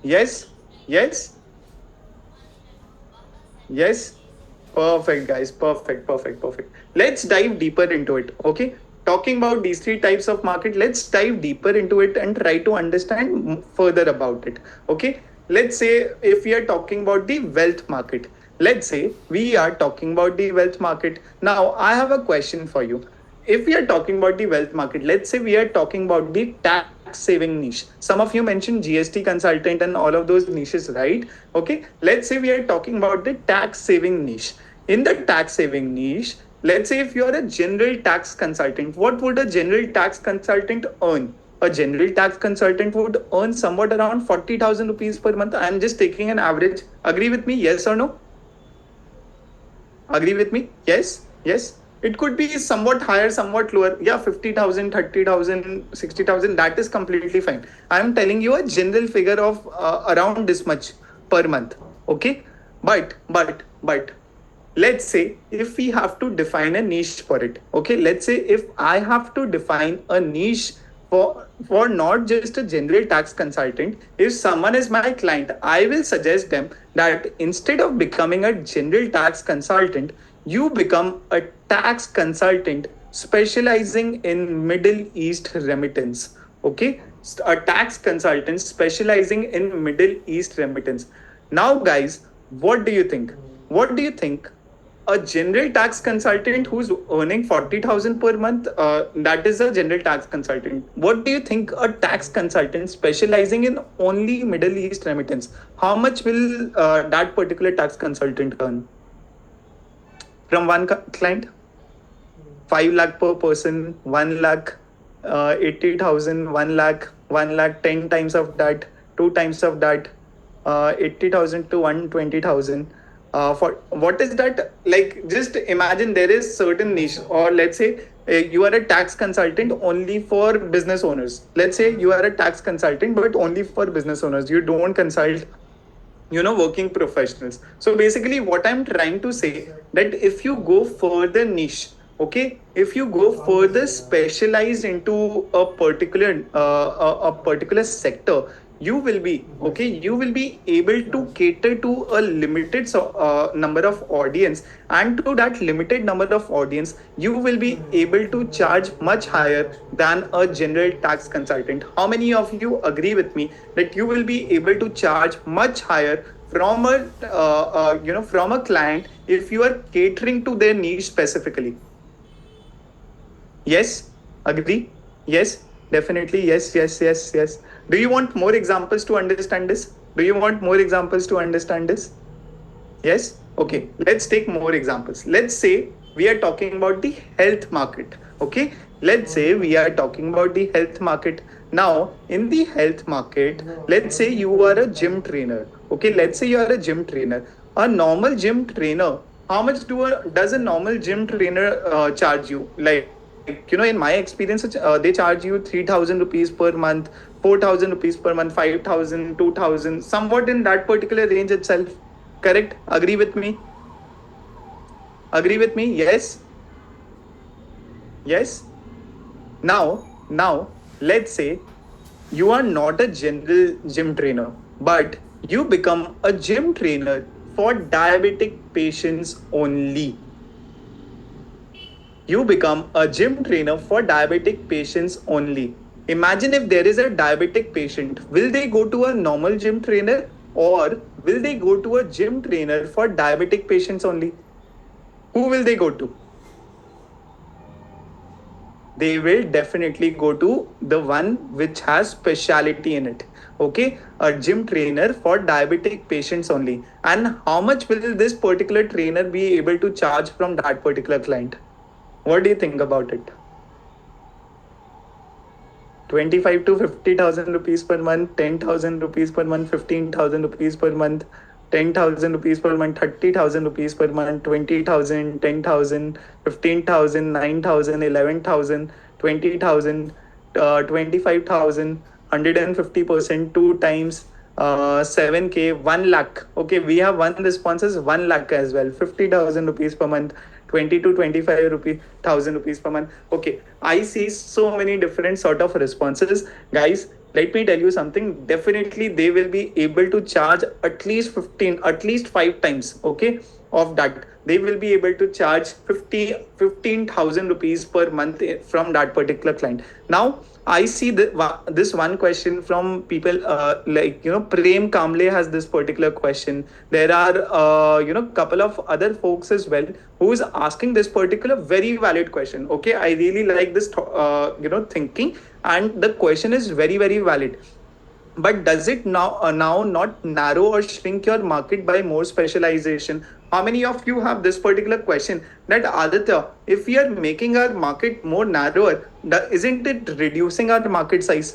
Yes, yes, yes. Perfect, guys. Perfect, perfect, perfect. Let's dive deeper into it. Okay. Talking about these three types of market, let's dive deeper into it and try to understand further about it. Okay. Let's say if we are talking about the wealth market, let's say we are talking about the wealth market. Now, I have a question for you. If we are talking about the wealth market, let's say we are talking about the tax saving niche. Some of you mentioned GST consultant and all of those niches, right? Okay, let's say we are talking about the tax saving niche. In the tax saving niche, let's say if you are a general tax consultant, what would a general tax consultant earn? A general tax consultant would earn somewhat around 40,000 rupees per month. I'm just taking an average. Agree with me? Yes or no? Agree with me? Yes, yes. It could be somewhat higher, somewhat lower. Yeah, 50,000, 30,000, 60,000. That is completely fine. I'm telling you a general figure of around this much per month. Okay. But let's say if we have to define a niche for it. Okay. Let's say if I have to define a niche for not just a general tax consultant, if someone is my client, I will suggest them that instead of becoming a general tax consultant, you become a tax consultant specializing in Middle East remittance. Okay, a tax consultant specializing in Middle East remittance. Now, guys, what do you think? What do you think? A general tax consultant who's earning 40,000 per month, that is a general tax consultant. What do you think a tax consultant specializing in only Middle East remittance, how much will that particular tax consultant earn from one client? 5 lakh per person, 1 lakh, 80,000, 1 lakh, 1 lakh, 10 times of that, 2 times of that, 80,000 to 120,000. For what is that? Like, just imagine there is certain niche, or let's say you are a tax consultant only for business owners. Let's say you are a tax consultant, but only for business owners. You don't consult working professionals. So basically what I'm trying to say, that if you go further niche, okay, if you go further specialized into a particular a particular sector, you will be okay, you will be able to cater to a limited number of audience, and to that limited number of audience you will be able to charge much higher than a general tax consultant. How many of you agree with me that you will be able to charge much higher from a from a client if you are catering to their niche specifically? Yes, agree. Yes, definitely. Yes, yes, yes, yes. Do you want more examples to understand this? Do you want more examples to understand this? Yes? Okay, let's take more examples. Let's say we are talking about the health market. Okay, let's say we are talking about the health market. Now, in the health market, let's say you are a gym trainer. Okay, let's say you are a gym trainer. A normal gym trainer, how much does a normal gym trainer charge you? Like, in my experience, they charge you 3,000 rupees per month, 4,000 rupees per month, 5,000, 2,000, somewhat in that particular range itself. Correct? Agree with me? Agree with me? Yes? Yes? Now, let's say you are not a general gym trainer, but you become a gym trainer for diabetic patients only. You become a gym trainer for diabetic patients only. Imagine if there is a diabetic patient, will they go to a normal gym trainer, or will they go to a gym trainer for diabetic patients only? Who will they go to? They will definitely go to the one which has speciality in it. Okay, a gym trainer for diabetic patients only. And how much will this particular trainer be able to charge from that particular client? What do you think about it? 25 to 50,000 rupees per month, 10,000 rupees per month, 15,000 rupees per month, 10,000 rupees per month, 30,000 rupees per month, 20,000, 10,000, 15,000, 9,000, 11,000, 20,000, 25,000, 150%, 2 times 7K, 1 lakh. Okay, we have one response is 1 lakh as well, 50,000 rupees per month, 20 to 25 rupees, 1,000 rupees per month. Okay, I see so many different sort of responses. Guys, let me tell you something. Definitely, they will be able to charge at least 15, at least 5 times. Okay, of that. They will be able to charge 15,000 rupees per month from that particular client. Now, I see this one question from people Prem Kamble has this particular question. There are couple of other folks as well who is asking this particular very valid question. Okay, I really like this thinking, and the question is very very valid. But does it now not narrow or shrink your market by more specialization? How many of you have this particular question, that Aditya, if we are making our market more narrower, isn't it reducing our market size?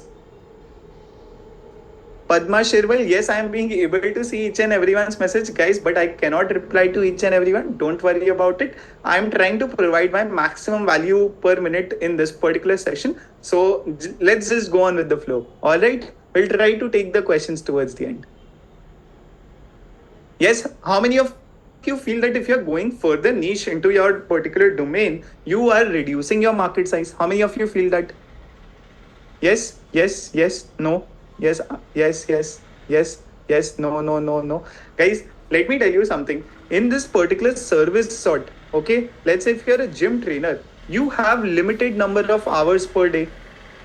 Padma Shirwal, yes, I am being able to see each and everyone's message, guys, but I cannot reply to each and everyone. Don't worry about it. I am trying to provide my maximum value per minute in this particular session. So let's just go on with the flow. All right, we'll try to take the questions towards the end. Yes, how many of you feel that if you're going further niche into your particular domain, you are reducing your market size? How many of you feel that? Yes, yes, yes, no, yes, yes, yes, yes, yes, no, no, no, no. Guys, let me tell you something. In this particular service sort, okay, let's say if you're a gym trainer, you have limited number of hours per day,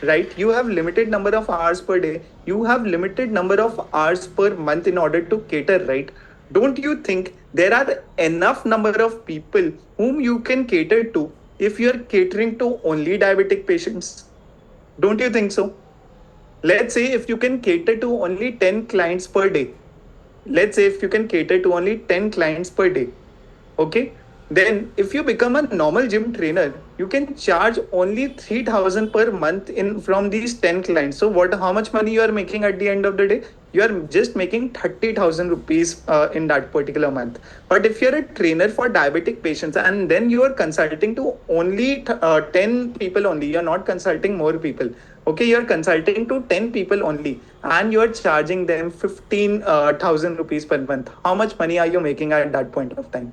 right? You have limited number of hours per day. You have limited number of hours per month in order to cater, right? Don't you think there are enough number of people whom you can cater to if you're catering to only diabetic patients? Don't you think so? Let's say if you can cater to only 10 clients per day. Let's say if you can cater to only 10 clients per day. Okay. Then if you become a normal gym trainer, you can charge only 3,000 per month in from these 10 clients. So what how much money you are making at the end of the day? You are just making 30,000 rupees in that particular month. But if you're a trainer for diabetic patients and then you are consulting to only 10 people only, you're not consulting more people. Okay, you're consulting to 10 people only and you're charging them 15,000 rupees per month. How much money are you making at that point of time?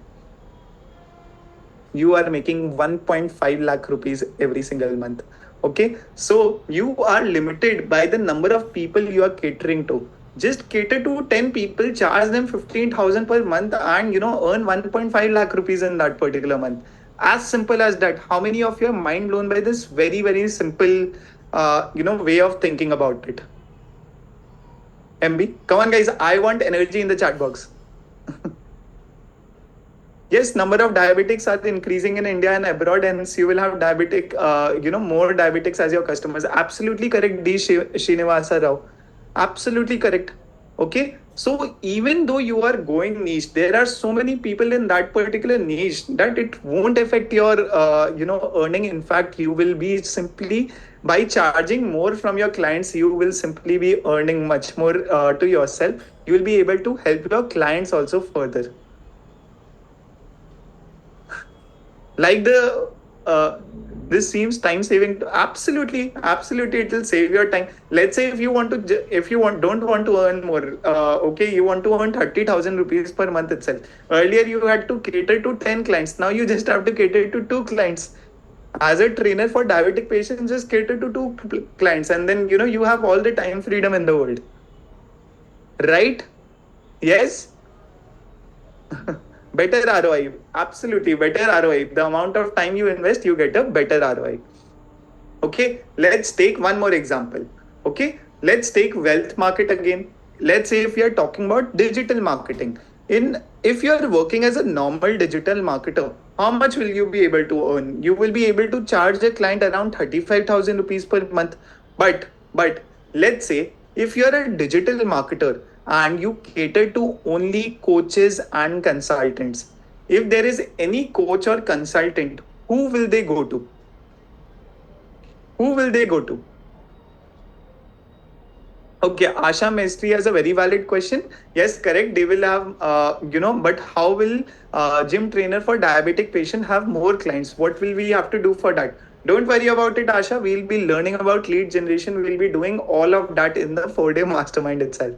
You are making 1.5 lakh rupees every single month. Okay, so you are limited by the number of people you are catering to. Just cater to 10 people, charge them 15,000 per month, and earn 1.5 lakh rupees in that particular month. As simple as that. How many of you are mind blown by this very, very simple way of thinking about it? MB, come on, guys. I want energy in the chat box. Yes, number of diabetics are increasing in India and abroad, and you will have more diabetics as your customers. Absolutely correct, D. Srinivasa Rao. Absolutely correct. Okay, so even though you are going niche, there are so many people in that particular niche that it won't affect your earning. In fact, you will be simply by charging more from your clients, you will simply be earning much more to yourself. You will be able to help your clients also further. Like the this seems time saving. Absolutely it will save your time. Let's say if you want to if you want don't want to earn more, okay, you want to earn 30,000 rupees per month itself. Earlier you had to cater to 10 clients, now you just have to cater to 2 clients. As a trainer for diabetic patients, just cater to 2 clients, and then you have all the time freedom in the world, right? Yes. Better ROI. Absolutely better ROI. The amount of time you invest, you get a better ROI. Okay, let's take one more example. Okay, let's take wealth market again. Let's say if we are talking about digital marketing. If you are working as a normal digital marketer, how much will you be able to earn? You will be able to charge a client around 35,000 rupees per month. But let's say if you are a digital marketer and you cater to only coaches and consultants, if there is any coach or consultant, who will they go to? Who will they go to? Okay, Asha Mestri has a very valid question. Yes, correct. They will have, but how will gym trainer for diabetic patient have more clients? What will we have to do for that? Don't worry about it, Asha. We'll be learning about lead generation. We'll be doing all of that in the 4-day mastermind itself.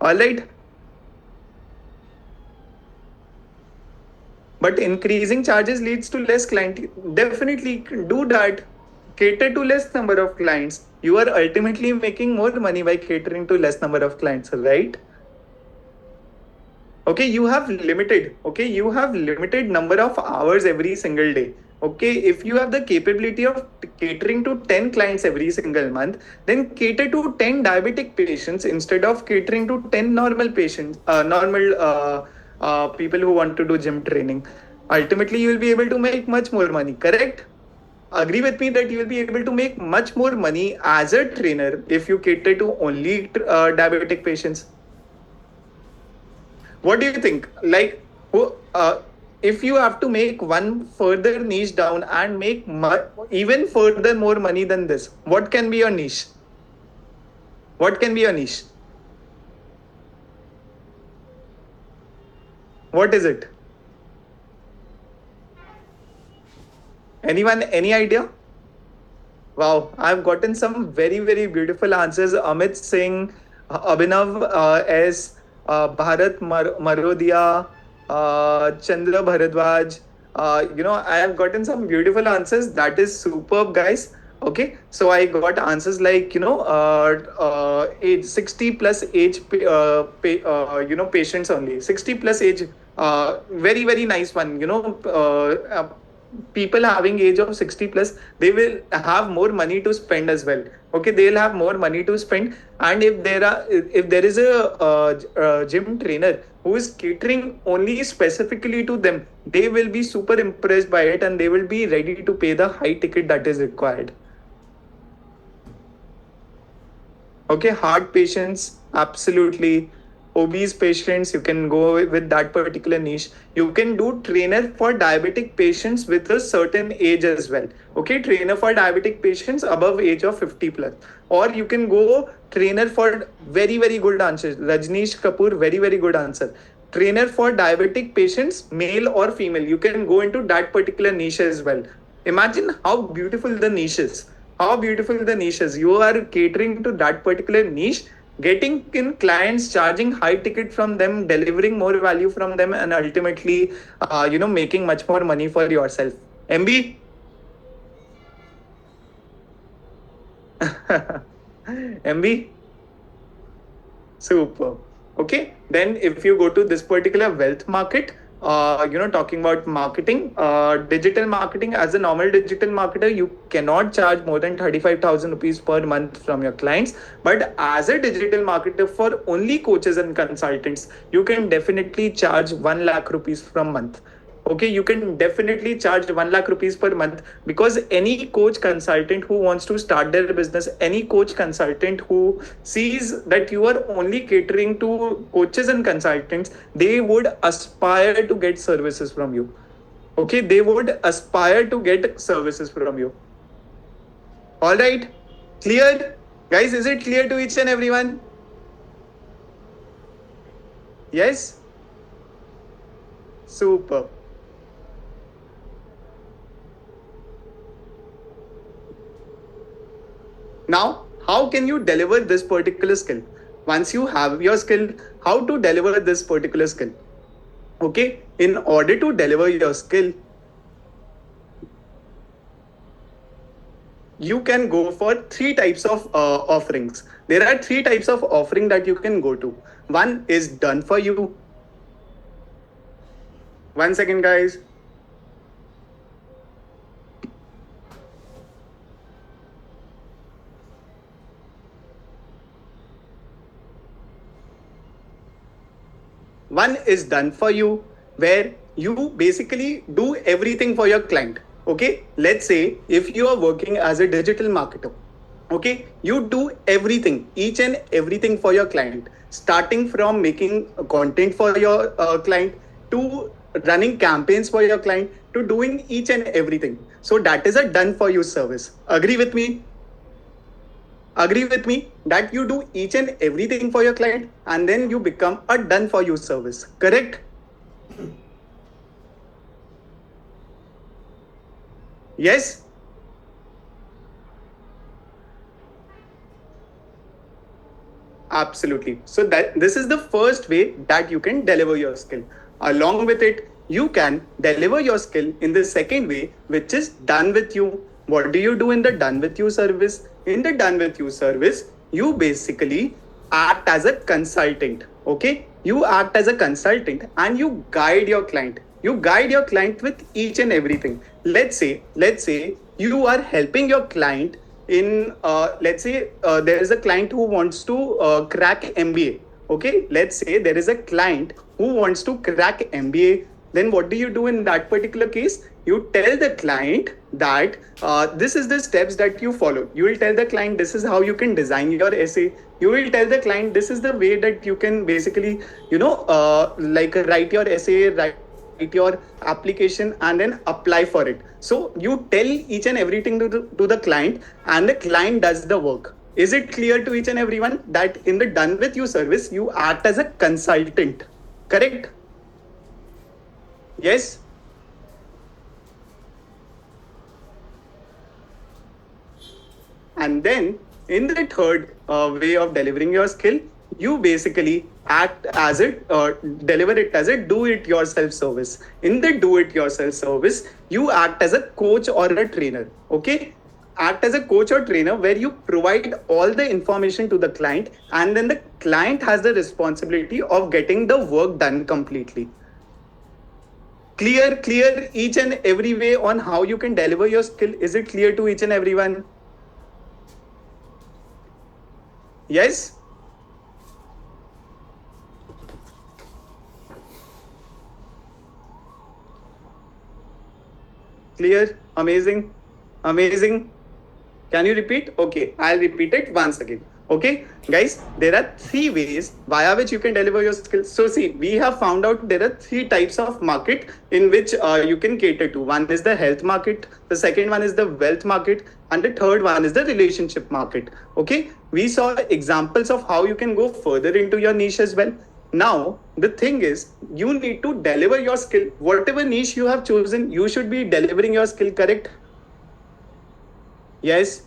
All right. But increasing charges leads to less client. Definitely do that. Cater to less number of clients. You are ultimately making more money by catering to less number of clients, right? Okay, you have limited number of hours every single day. Okay, if you have the capability of catering to 10 clients every single month, then cater to 10 diabetic patients instead of catering to 10 normal patients, normal people who want to do gym training. Ultimately, you will be able to make much more money, correct? Agree with me that you will be able to make much more money as a trainer if you cater to only diabetic patients. What do you think? Like, if you have to make one further niche down and make even further more money than this, what can be your niche? What can be your niche? What is it? Anyone, any idea? Wow, I've gotten some very, very beautiful answers. Amit Singh, Abhinav S, Bharat Marodia, Chandra Bharadwaj. I have gotten some beautiful answers. That is superb, guys. Okay, so I got answers like age 60 plus age, patients only 60 plus age. Very very nice one. People having age of 60 plus, they will have more money to spend as well. Okay, they'll have more money to spend, and if there is a gym trainer who is catering only specifically to them, they will be super impressed by it and they will be ready to pay the high ticket that is required. Okay, heart patients, absolutely. Obese patients, you can go with that particular niche. You can do trainer for diabetic patients with a certain age as well. Okay, trainer for diabetic patients above age of 50 plus. Or you can go trainer for very, very good answer. Rajneesh Kapoor, very, very good answer. Trainer for diabetic patients, male or female. You can go into that particular niche as well. Imagine how beautiful the niche is. How beautiful the niche is. You are catering to that particular niche, getting in clients, charging high ticket from them, delivering more value from them, and ultimately, making much more money for yourself. MB? MB? Super. Okay. Then if you go to this particular wealth market, talking about marketing, digital marketing, as a normal digital marketer, you cannot charge more than 35,000 rupees per month from your clients. But as a digital marketer for only coaches and consultants, you can definitely charge 1 lakh rupees from month. Okay, you can definitely charge 1 lakh rupees per month, because any coach consultant who wants to start their business, any coach consultant who sees that you are only catering to coaches and consultants, they would aspire to get services from you. Okay, they would aspire to get services from you. All right, clear? Guys, is it clear to each and everyone? Yes? Super. Now, how can you deliver this particular skill? Once you have your skill, how to deliver this particular skill? Okay, in order to deliver your skill, you can go for three types of offerings. There are three types of offering that you can go to. One is done for you. 1 second, guys. One is done for you, where you basically do everything for your client. Okay, let's say if you are working as a digital marketer, okay, you do everything, each and everything for your client, starting from making content for your client, to running campaigns for your client, to doing each and everything. So that is a done for you service. Agree with me? Agree with me that you do each and everything for your client and then you become a done for you service. Correct? Yes? Absolutely. So that this is the first way that you can deliver your skill. Along with it, you can deliver your skill in the second way, which is done with you. What do you do in the done with you service? In the done with you service, you basically act as a consultant. Okay, you act as a consultant and you guide your client. You guide your client with each and everything. Let's say you are helping your client in let's say there is a client who wants to crack MBA. Okay, let's say there is a client who wants to crack MBA. Then what do you do in that particular case? You tell the client that this is the steps that you follow. You will tell the client this is how you can design your essay. You will tell the client this is the way that you can basically like write your essay, write your application and then apply for it. So you tell each and everything to the client and the client does the work. Is it clear to each and everyone that in the done with you service, you act as a consultant? Correct? Yes? And then in the third way of delivering your skill, you basically act as it deliver it as a do it yourself service. In the do it yourself service, you act as a coach or a trainer. Okay, act as a coach or trainer where you provide all the information to the client, and then the client has the responsibility of getting the work done completely. Clear each and every way on how you can deliver your skill. Is it clear to each and everyone? Yes? Clear? Amazing. Amazing. Can you repeat? Okay, I'll repeat it once again. Okay, guys, there are three ways via which you can deliver your skills. So, see, we have found out there are three types of market in which you can cater to. One is the health market, the second one is the wealth market, and the third one is the relationship market. Okay, we saw examples of how you can go further into your niche as well. Now, the thing is, you need to deliver your skill. Whatever niche you have chosen, you should be delivering your skill, correct? Yes.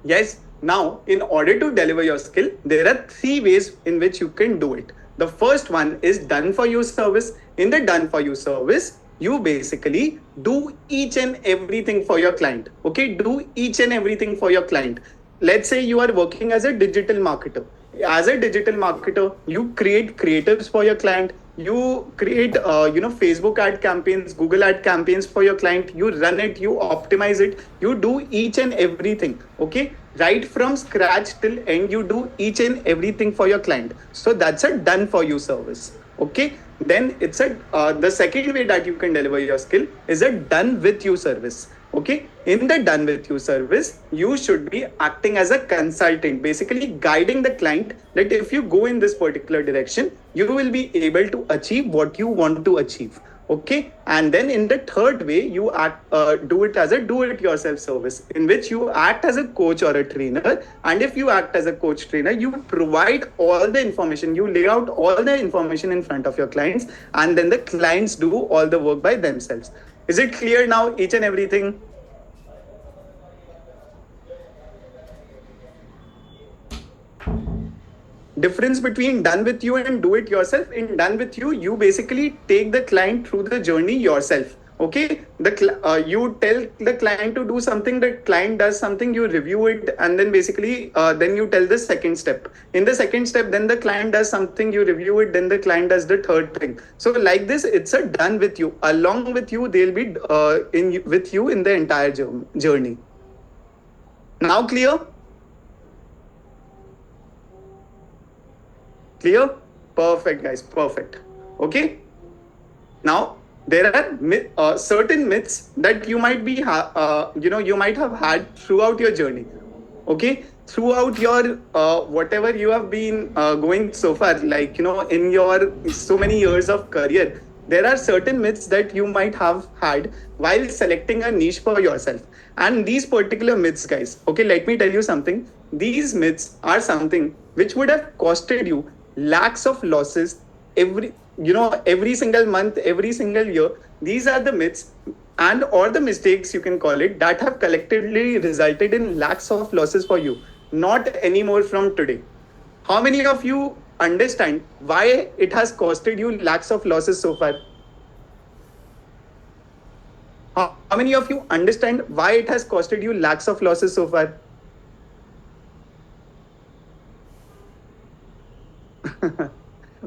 Yes. Now, in order to deliver your skill, there are three ways in which you can do it. The first one is done for you service. In the done for you service, you basically do each and everything for your client. Okay, do each and everything for your client. Let's say you are working as a digital marketer. As a digital marketer, you create creatives for your client. You create Facebook ad campaigns, Google ad campaigns for your client. You run it, you optimize it, you do each and everything. Okay, right from scratch till end, you do each and everything for your client. So that's a done for you service. Okay, then it's a the second way that you can deliver your skill is a done with you service. Okay, in the done with you service, you should be acting as a consultant, basically guiding the client that if you go in this particular direction, you will be able to achieve what you want to achieve. Okay, and then in the third way, you do it as a do it yourself service in which you act as a coach or a trainer. And if you act as a coach trainer, you provide all the information, you lay out all the information in front of your clients, and then the clients do all the work by themselves. Is it clear now, each and everything? Difference between done with you and do it yourself. In done with you, you basically take the client through the journey yourself. Okay, you tell the client to do something, the client does something, you review it, and then basically then you tell the second step. In the second step, then the client does something, you review it, then the client does the third thing. So like this, it's a done with you. Along with you, they'll be with you in the entire journey. Now clear? Clear? Perfect, guys. Perfect. Okay. Now there are certain myths that you might be you might have had throughout your journey. Okay, throughout your whatever you have been going so far, like in your so many years of career, there are certain myths that you might have had while selecting a niche for yourself. And these particular myths, guys, okay, let me tell you something. These myths are something which would have costed you lakhs of losses every single month, every single year. These are the myths and or the mistakes, you can call it, that have collectively resulted in lakhs of losses for you. Not anymore from today. How many of you understand why it has costed you lakhs of losses so far? How many of you understand why it has costed you lakhs of losses so far?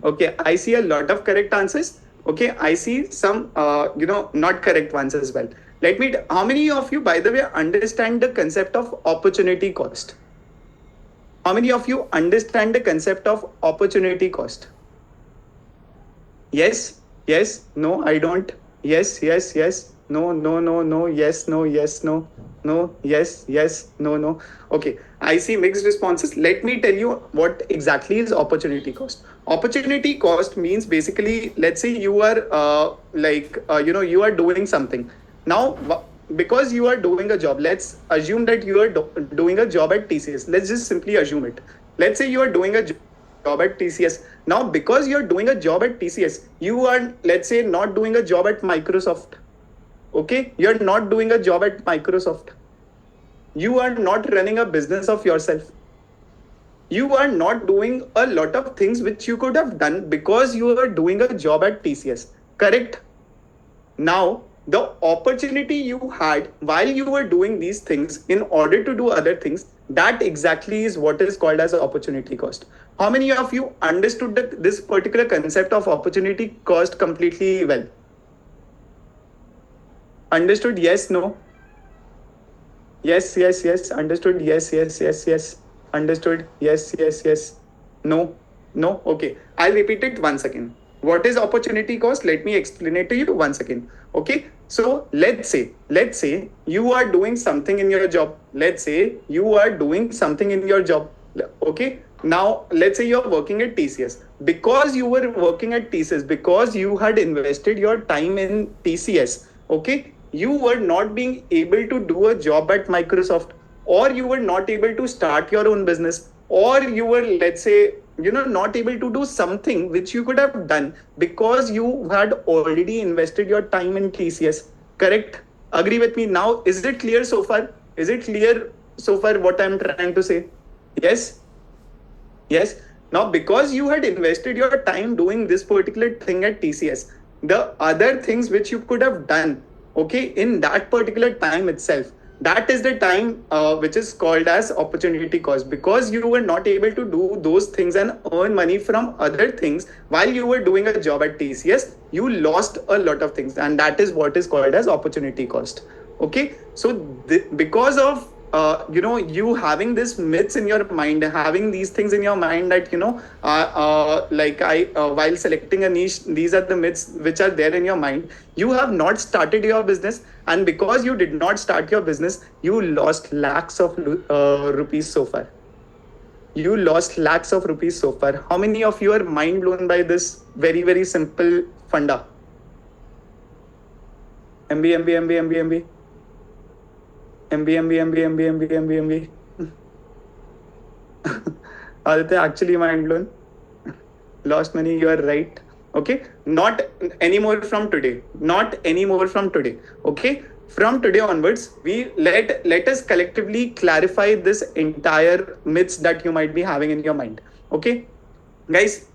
Okay, I see a lot of correct answers. Okay, I see some, not correct ones as well. How many of you, by the way, understand the concept of opportunity cost? How many of you understand the concept of opportunity cost? Yes, yes, no, I don't. Yes, yes, yes, no, no, no, no, yes, no, yes, no, no, yes, yes, no, no. Okay, I see mixed responses. Let me tell you what exactly is opportunity cost. Opportunity cost means basically, let's say you are you are doing something. Now, because you are doing a job, let's assume that you are doing a job at TCS. Let's just simply assume it. Let's say you are doing a job at TCS. Now, because you're doing a job at TCS, you are, let's say, not doing a job at Microsoft. Okay, you're not doing a job at Microsoft. You are not running a business of yourself. You are not doing a lot of things which you could have done because you are doing a job at TCS. Correct? Now, the opportunity you had while you were doing these things in order to do other things, that exactly is what is called as opportunity cost. How many of you understood this particular concept of opportunity cost completely well? Understood? Yes, no? Yes, yes, yes. Understood? Yes, yes, yes, yes. Understood? Yes, yes, yes. No, no. Okay. I'll repeat it once again. What is opportunity cost? Let me explain it to you once again. Okay. So let's say you are doing something in your job. Let's say you are doing something in your job. Okay. Now, let's say you're working at TCS. Because you were working at TCS, because you had invested your time in TCS, okay, you were not being able to do a job at Microsoft, or you were not able to start your own business, or you were, let's say, not able to do something which you could have done because you had already invested your time in TCS. Correct? Agree with me now? Is it clear so far? Is it clear so far what I'm trying to say? Yes? Yes. Now, because you had invested your time doing this particular thing at TCS, the other things which you could have done, okay, in that particular time itself, that is the time which is called as opportunity cost. Because you were not able to do those things and earn money from other things while you were doing a job at TCS, you lost a lot of things, and that is what is called as opportunity cost. Okay, so because of you having this myths in your mind, having these things in your mind that like I while selecting a niche, these are the myths which are there in your mind. You have not started your business, and because you did not start your business, you lost lakhs of rupees so far. You lost lakhs of rupees so far. How many of you are mind blown by this very, very simple funda? MB. Aditya, actually mind blown. Lost money, you are right. Okay, not anymore from today. Not anymore from today. Okay, from today onwards, we let us collectively clarify this entire myths that you might be having in your mind. Okay, guys.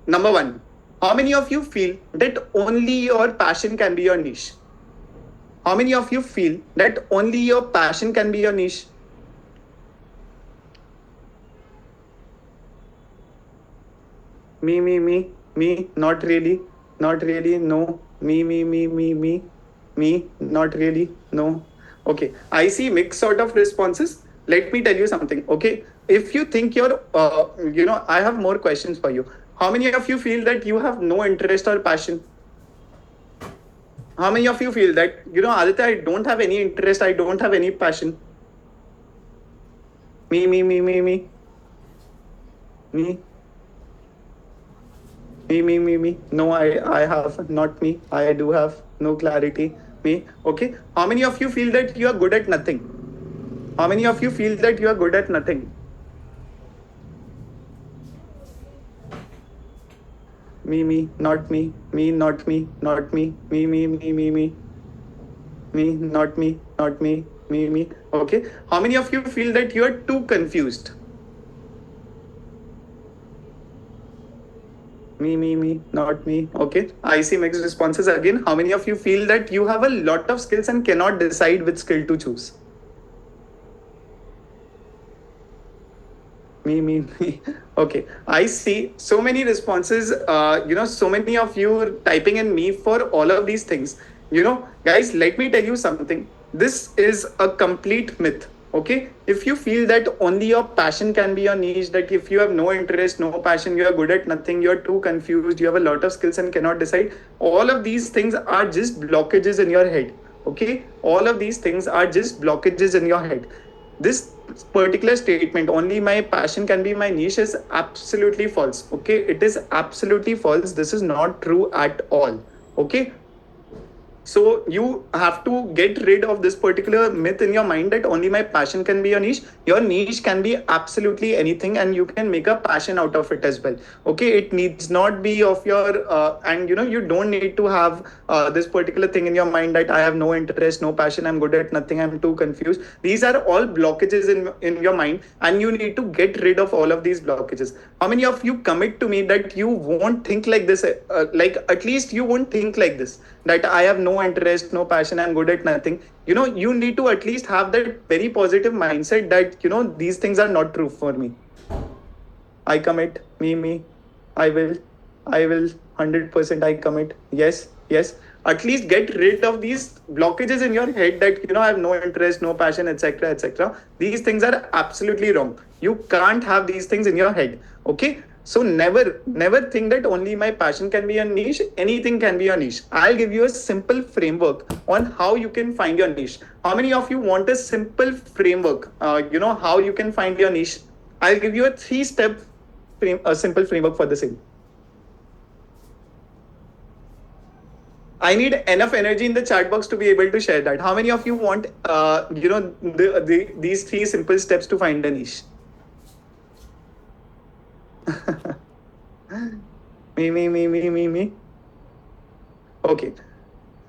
Number one, how many of you feel that only your passion can be your niche? How many of you feel that only your passion can be your niche? Me, not really, no. Me, not really, no. Okay, I see mixed sort of responses. Let me tell you something, okay? If you think you're, I have more questions for you. How many of you feel that you have no interest or passion? How many of you feel that, Aditya, I don't have any interest, I don't have any passion? Me. Me. No, I have not me. I do have no clarity. Me. Okay. How many of you feel that you are good at nothing? How many of you feel that you are good at nothing? Me, not me. Me, not me. Not me. Me. Me, not me. Not me. Me. Okay. How many of you feel that you are too confused? Me, not me. Okay. I see mixed responses again. How many of you feel that you have a lot of skills and cannot decide which skill to choose? Me. Okay. I see so many responses. So many of you typing in me for all of these things. Guys, let me tell you something. This is a complete myth. Okay, if you feel that only your passion can be your niche, that if you have no interest, no passion, you are good at nothing, you're too confused, you have a lot of skills and cannot decide, all of these things are just blockages in your head. Okay, all of these things are just blockages in your head. This particular statement, only my passion can be my niche, is absolutely false. Okay, it is absolutely false. This is not true at all. Okay, so you have to get rid of this particular myth in your mind that only my passion can be your niche. Your niche can be absolutely anything, and you can make a passion out of it as well. Okay, it needs not be of your and you don't need to have this particular thing in your mind that I have no interest, no passion, I'm good at nothing, I'm too confused. These are all blockages in your mind, and you need to get rid of all of these blockages. How many of you commit to me that you won't think like this? Like at least you won't think like this. that I have no interest, no passion, I'm good at nothing. You need to at least have that very positive mindset that, these things are not true for me. I commit, me, I will 100% I commit. Yes, yes. At least get rid of these blockages in your head that, I have no interest, no passion, etc., etc. These things are absolutely wrong. You can't have these things in your head. Okay. So never think that only my passion can be a niche. Anything can be a niche. I'll give you a simple framework on how you can find your niche. How many of you want a simple framework? How you can find your niche? I'll give you a 3-step a simple framework for the same. I need enough energy in the chat box to be able to share that. How many of you want, these 3 simple steps to find a niche? me. Okay.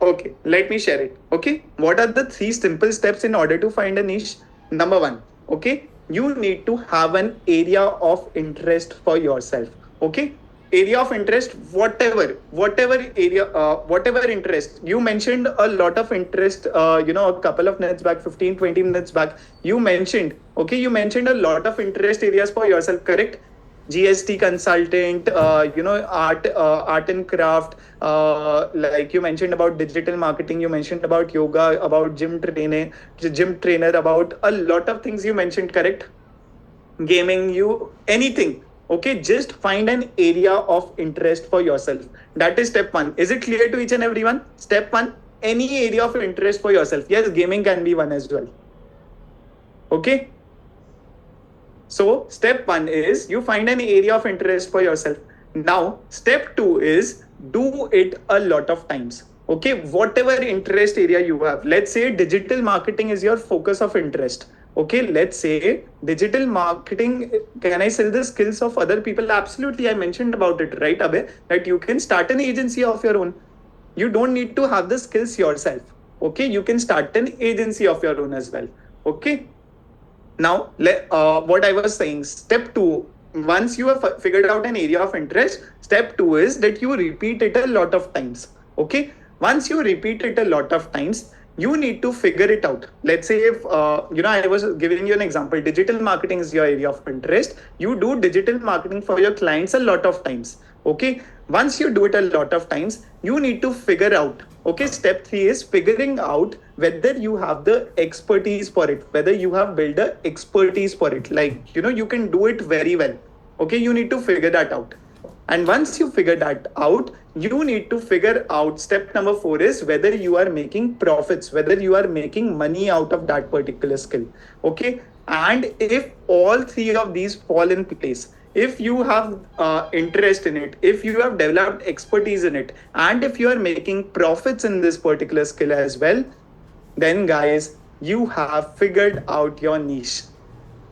Okay, let me share it. Okay, what are the 3 simple steps in order to find a niche? Number 1, okay, you need to have an area of interest for yourself. Okay, area of interest, whatever area, whatever interest. You mentioned a lot of interest, a couple of minutes back, 15-20 minutes back. You mentioned a lot of interest areas for yourself, correct? GST consultant, art and craft, like you mentioned about digital marketing, you mentioned about yoga, about gym trainer, about a lot of things you mentioned, correct? Gaming, anything. Okay, just find an area of interest for yourself. That is step 1. Is it clear to each and everyone? Step 1, any area of interest for yourself. Yes, gaming can be one as well. Okay. So step 1 is you find an area of interest for yourself. Now, step 2 is do it a lot of times. Okay, whatever interest area you have. Let's say digital marketing is your focus of interest. Okay, let's say digital marketing, can I sell the skills of other people? Absolutely, I mentioned about it, right, Abhay? That you can start an agency of your own. You don't need to have the skills yourself. Okay, you can start an agency of your own as well. Okay. Now, what I was saying, step 2, once you have figured out an area of interest, step 2 is that you repeat it a lot of times. Okay. Once you repeat it a lot of times, you need to figure it out. Let's say if, I was giving you an example, digital marketing is your area of interest. You do digital marketing for your clients a lot of times. Okay. Once you do it a lot of times, you need to figure out. Okay. Step 3 is figuring out whether you have the expertise for it, whether you have built the expertise for it. Like, you can do it very well. Okay. You need to figure that out. And once you figure that out, you need to figure out step number 4 is whether you are making profits, whether you are making money out of that particular skill. Okay. And if all 3 of these fall in place, if you have interest in it, if you have developed expertise in it, and if you are making profits in this particular skill as well, then guys, you have figured out your niche.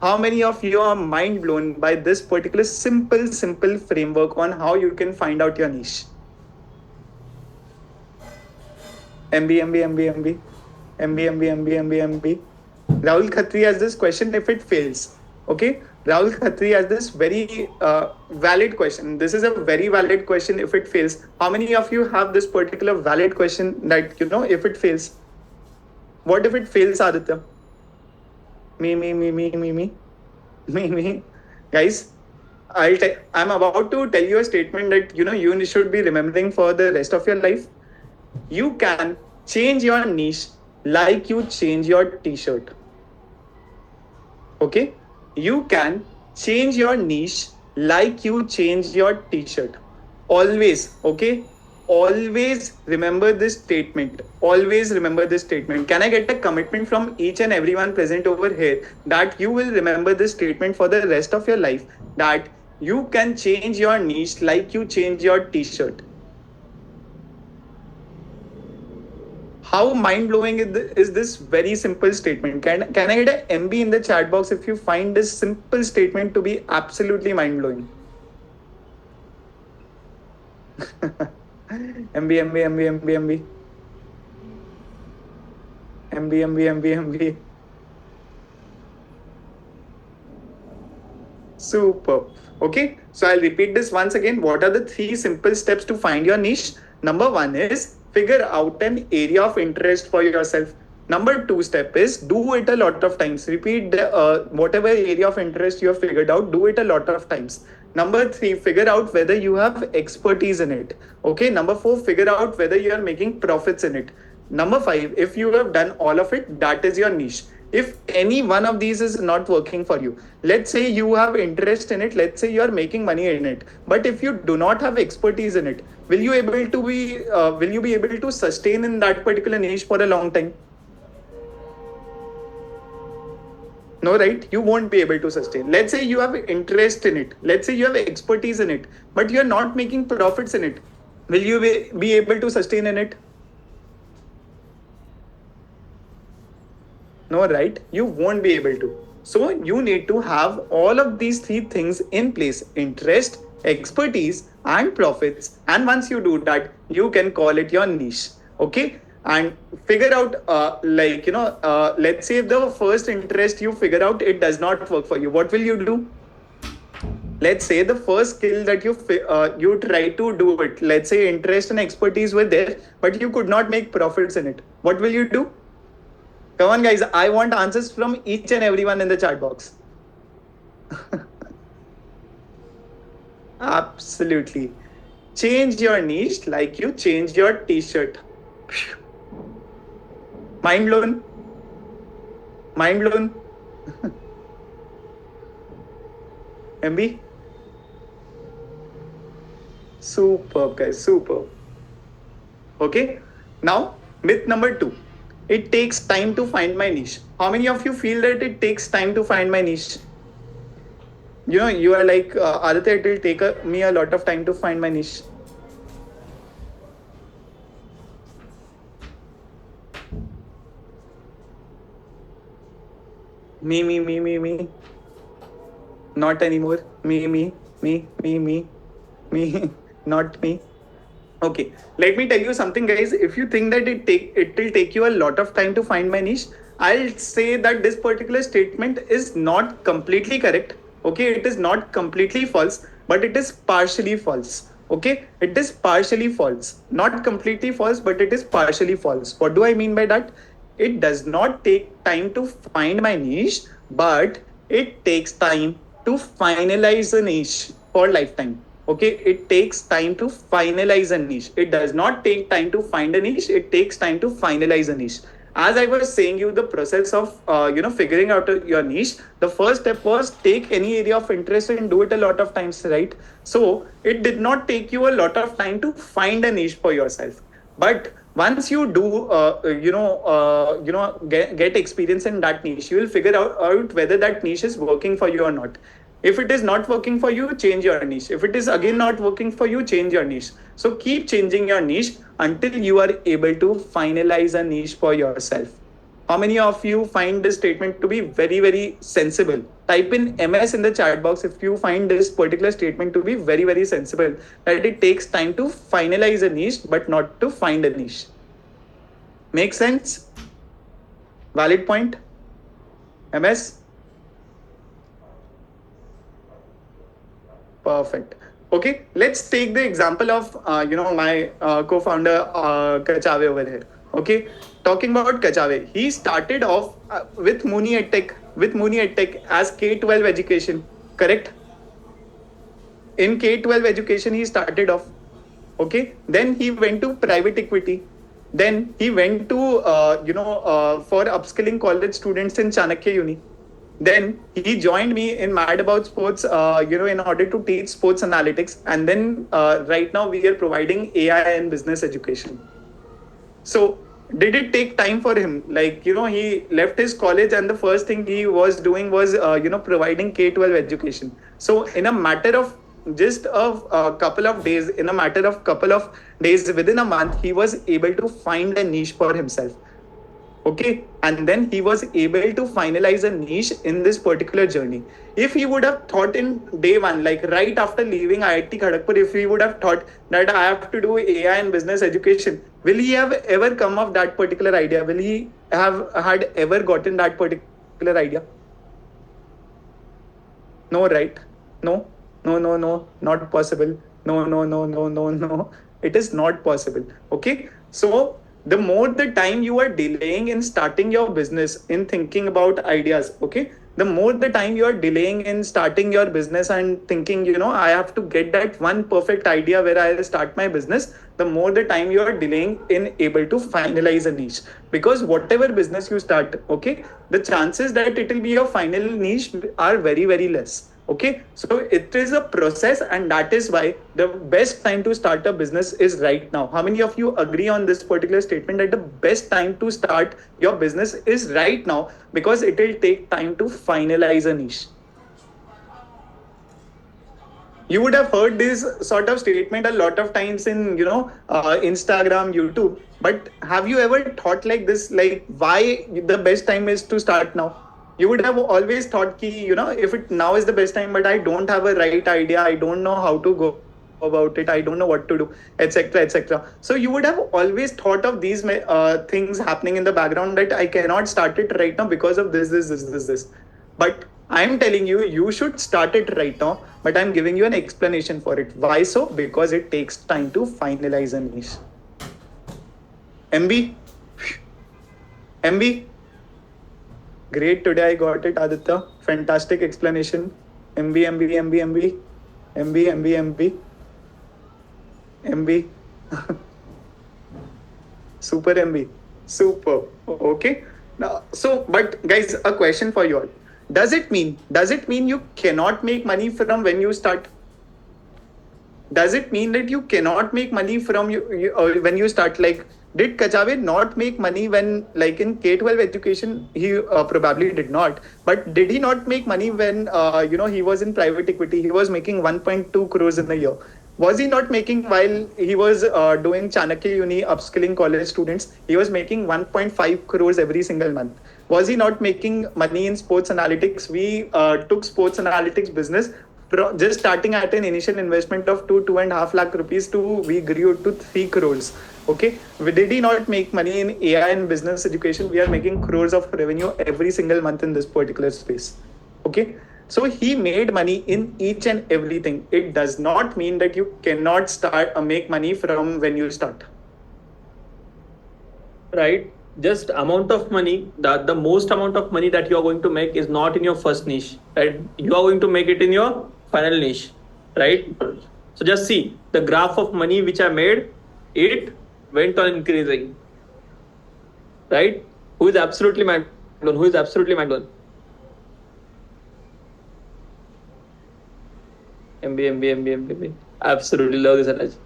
How many of you are mind blown by this particular simple framework on how you can find out your niche? MB. Rahul Khatri has this question if it fails. Okay, Rahul Khatri has this very valid question. This is a very valid question if it fails. How many of you have this particular valid question that, if it fails? What if it fails, Aditya? Me. Guys, I'm about to tell you a statement that, you should be remembering for the rest of your life. You can change your niche like you change your t-shirt. Okay? You can change your niche like you change your t-shirt. Always, okay? Always remember this statement. Always remember this statement. Can I get a commitment from each and everyone present over here that you will remember this statement for the rest of your life, that you can change your niche like you change your t-shirt? How mind-blowing is this very simple statement? Can I get an MB in the chat box if you find this simple statement to be absolutely mind-blowing? MB. Super. Okay, so I'll repeat this once again. What are the 3 simple steps to find your niche? Number 1 is figure out an area of interest for yourself. Number two step is do it a lot of times. Repeat whatever area of interest you have figured out, do it a lot of times. Number three, figure out whether you have expertise in it. Okay. Number four, figure out whether you are making profits in it. Number five, if you have done all of it, that is your niche. If any one of these is not working for you, let's say you have interest in it, let's say you are making money in it, but if you do not have expertise in it, will you be able to sustain in that particular niche for a long time? No, right? You won't be able to sustain. Let's say you have interest in it, let's say you have expertise in it, but you're not making profits in it. Will you be able to sustain in it? No, right? You won't be able to. So you need to have all of these three things in place: interest, expertise, and profits. And once you do that, you can call it your niche. Okay. And figure out, let's say the first interest you figure out, it does not work for you. What will you do? Let's say the first skill that you try to do it. Let's say interest and expertise were there, but you could not make profits in it. What will you do? Come on, guys. I want answers from each and everyone in the chat box. Absolutely. Change your niche like you change your t-shirt. Mind blown? Mind blown? MB? Superb, guys. Superb. Okay. Now, myth number 2. It takes time to find my niche. How many of you feel that it takes time to find my niche? You are like, Aditya, it will take me a lot of time to find my niche. Me. Not anymore. Me. Not me. Okay, let me tell you something, guys. If you think that it will take you a lot of time to find my niche, I'll say that this particular statement is not completely correct. Okay, it is not completely false, but it is partially false. Okay, it is partially false, not completely false, but it is partially false. What do I mean by that? It does not take time to find my niche, but it takes time to finalize a niche for lifetime. Okay, it takes time to finalize a niche. It does not take time to find a niche. It takes time to finalize a niche. As I was saying you, the process of figuring out your niche, the first step was take any area of interest and do it a lot of times, right? So it did not take you a lot of time to find a niche for yourself. But once you do, get experience in that niche, you will figure out whether that niche is working for you or not. If it is not working for you, change your niche. If it is again not working for you, change your niche. So keep changing your niche until you are able to finalize a niche for yourself. How many of you find this statement to be very, very sensible? Type in MS in the chat box if you find this particular statement to be very, very sensible. That it takes time to finalize a niche, but not to find a niche. Make sense? Valid point? MS? Perfect. Okay, let's take the example of my co-founder Kachave over here. Okay, talking about Kachave, he started off with Muni EdTech as K-12 education. Correct? In K-12 education, he started off. Okay, then he went to private equity. Then he went to for upskilling college students in Chanakya Uni. Then he joined me in Mad About Sports, in order to teach sports analytics. And then right now we are providing AI and business education. So did it take time for him? He left his college and the first thing he was doing was, providing K-12 education. So in a matter of just a couple of days, within a month, he was able to find a niche for himself. Okay, and then he was able to finalize a niche in this particular journey. If he would have thought in day one, like right after leaving IIT Kharagpur, if he would have thought that I have to do AI and business education, will he have ever come up that particular idea? Will he have had ever gotten that particular idea? No, right? No, not possible. No. It is not possible. Okay. So the more the time you are delaying in starting your business, in thinking about ideas, okay, the more the time you are delaying in starting your business and thinking, I have to get that one perfect idea where I'll start my business, the more the time you are delaying in able to finalize a niche. Because whatever business you start, okay, the chances that it will be your final niche are very, very less. Okay, so it is a process, and that is why the best time to start a business is right now. How many of you agree on this particular statement, that the best time to start your business is right now, because it will take time to finalize a niche? You would have heard this sort of statement a lot of times in, Instagram, YouTube. But have you ever thought like this, like why the best time is to start now? You would have always thought ki, if it now is the best time, but I don't have a right idea, I don't know how to go about it, I don't know what to do, etc., etc. So you would have always thought of these things happening in the background, that I cannot start it right now because of this. But I'm telling you, you should start it right now. But I'm giving you an explanation for it. Why so? Because it takes time to finalize a niche. MB, MB. Great. Today I got it, Aditya. Fantastic explanation. MB, MB, MB, MB, MB, MB, MB, MB. Super MB. Super. Okay. Now, so, but guys, a question for you all. Does it mean you cannot make money from when you start? Does it mean that you cannot make money from when you start? Like, did Kachave not make money when, like in K-12 education, he probably did not. But did he not make money when, he was in private equity? He was making 1.2 crores in a year. Was he not making while he was doing Chanakya Uni upskilling college students? He was making 1.5 crores every single month. Was he not making money in sports analytics? We took sports analytics business just starting at an initial investment of 2.5 lakh rupees to we grew to 3 crores. Okay, did he not make money in AI and business education? We are making crores of revenue every single month in this particular space. Okay, so he made money in each and everything. It does not mean that you cannot start make money from when you start. Right? Just amount of money, the most amount of money that you are going to make is not in your first niche, right? You are going to make it in your final niche, right? So just see the graph of money which I made, it went on increasing, right? Who is absolutely mind blown? Who is absolutely mind blown? MB. Absolutely love this analogy.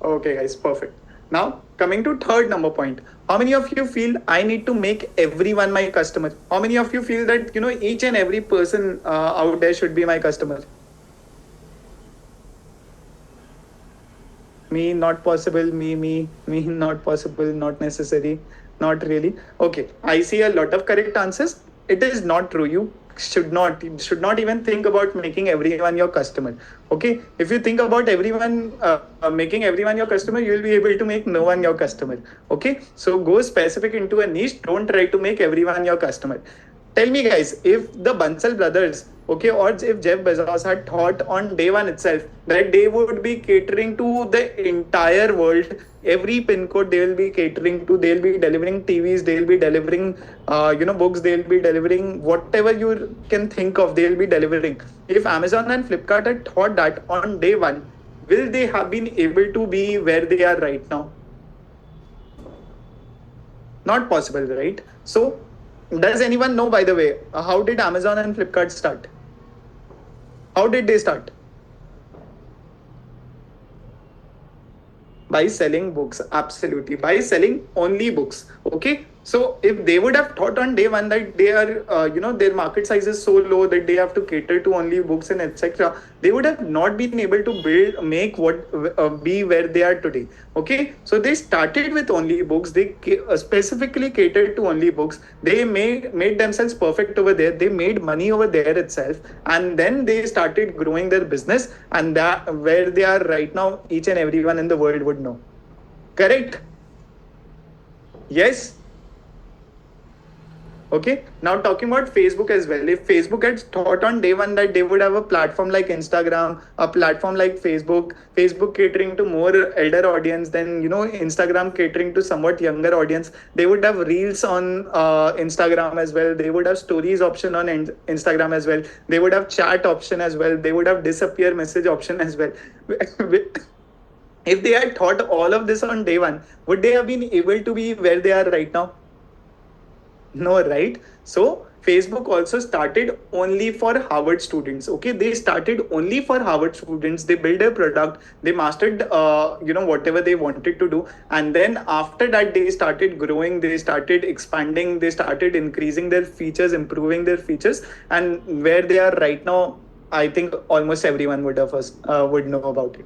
Okay, guys, perfect. Now, coming to third number point. How many of you feel I need to make everyone my customer? How many of you feel that, each and every person out there should be my customer? Me, not possible. Me, not possible, not necessary, not really. Okay, I see a lot of correct answers. It is not true. You should not even think about making everyone your customer. Okay, if you think about everyone making everyone your customer, you will be able to make no one your customer. Okay, so go specific into a niche. Don't try to make everyone your customer. Tell me, guys, if the Bansal brothers, okay, or if Jeff Bezos had thought on day one itself that they would be catering to the entire world, every pin code they will be catering to, they'll be delivering TVs, they'll be delivering, books, they'll be delivering whatever you can think of, they'll be delivering. If Amazon and Flipkart had thought that on day one, will they have been able to be where they are right now? Not possible, right? So, does anyone know, by the way, how did Amazon and Flipkart start? How did they start? By selling books, absolutely, by selling only books. Okay, so if they would have thought on day one that they are their market size is so low that they have to cater to only books and etc., they would have not been able to make what be where they are today. Okay, so they started with only books, they specifically catered to only books, they made themselves perfect over there, they made money over there itself, and then they started growing their business, and that where they are right now, each and everyone in the world would know. Correct? Yes. Okay, now talking about Facebook as well. If Facebook had thought on day one that they would have a platform like Instagram, a platform like Facebook catering to more elder audience than Instagram catering to somewhat younger audience, they would have reels on Instagram as well. They would have stories option on Instagram as well. They would have chat option as well. They would have disappear message option as well. If they had thought all of this on day one, would they have been able to be where they are right now? No, right? So Facebook also started only for Harvard students. Okay, they started only for Harvard students. They built a product. They mastered, whatever they wanted to do, and then after that, they started growing. They started expanding. They started increasing their features, improving their features, and where they are right now, I think almost everyone would know about it.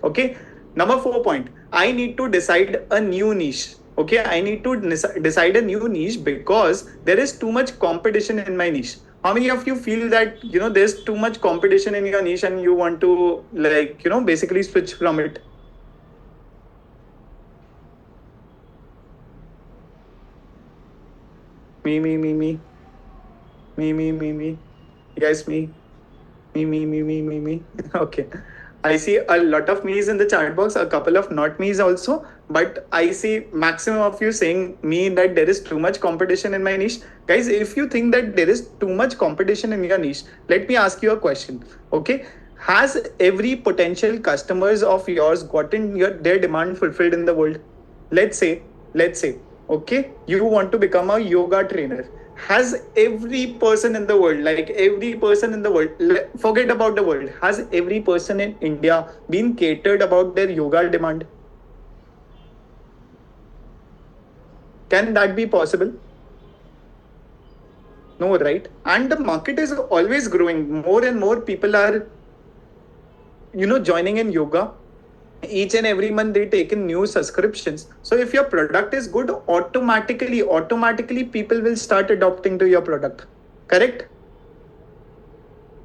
Okay, number 4 point. I need to decide a new niche. Okay, I need to decide a new niche because there is too much competition in my niche. How many of you feel that there's too much competition in your niche and you want to basically switch from it? Me. Yes, me. Me. Okay. I see a lot of me's in the chat box, a couple of not me's also, but I see maximum of you saying me that there is too much competition in my niche. Guys, if you think that there is too much competition in your niche, let me ask you a question. Okay. Has every potential customers of yours gotten their demand fulfilled in the world? Let's say, okay, you want to become a yoga trainer. Has every person in the world, like every person in the world, forget about the world, has every person in India been catered about their yoga demand? Can that be possible? No, right? And the market is always growing. More and more people are joining in yoga. Each and every month they take in new subscriptions. So if your product is good, automatically people will start adopting to your product. Correct?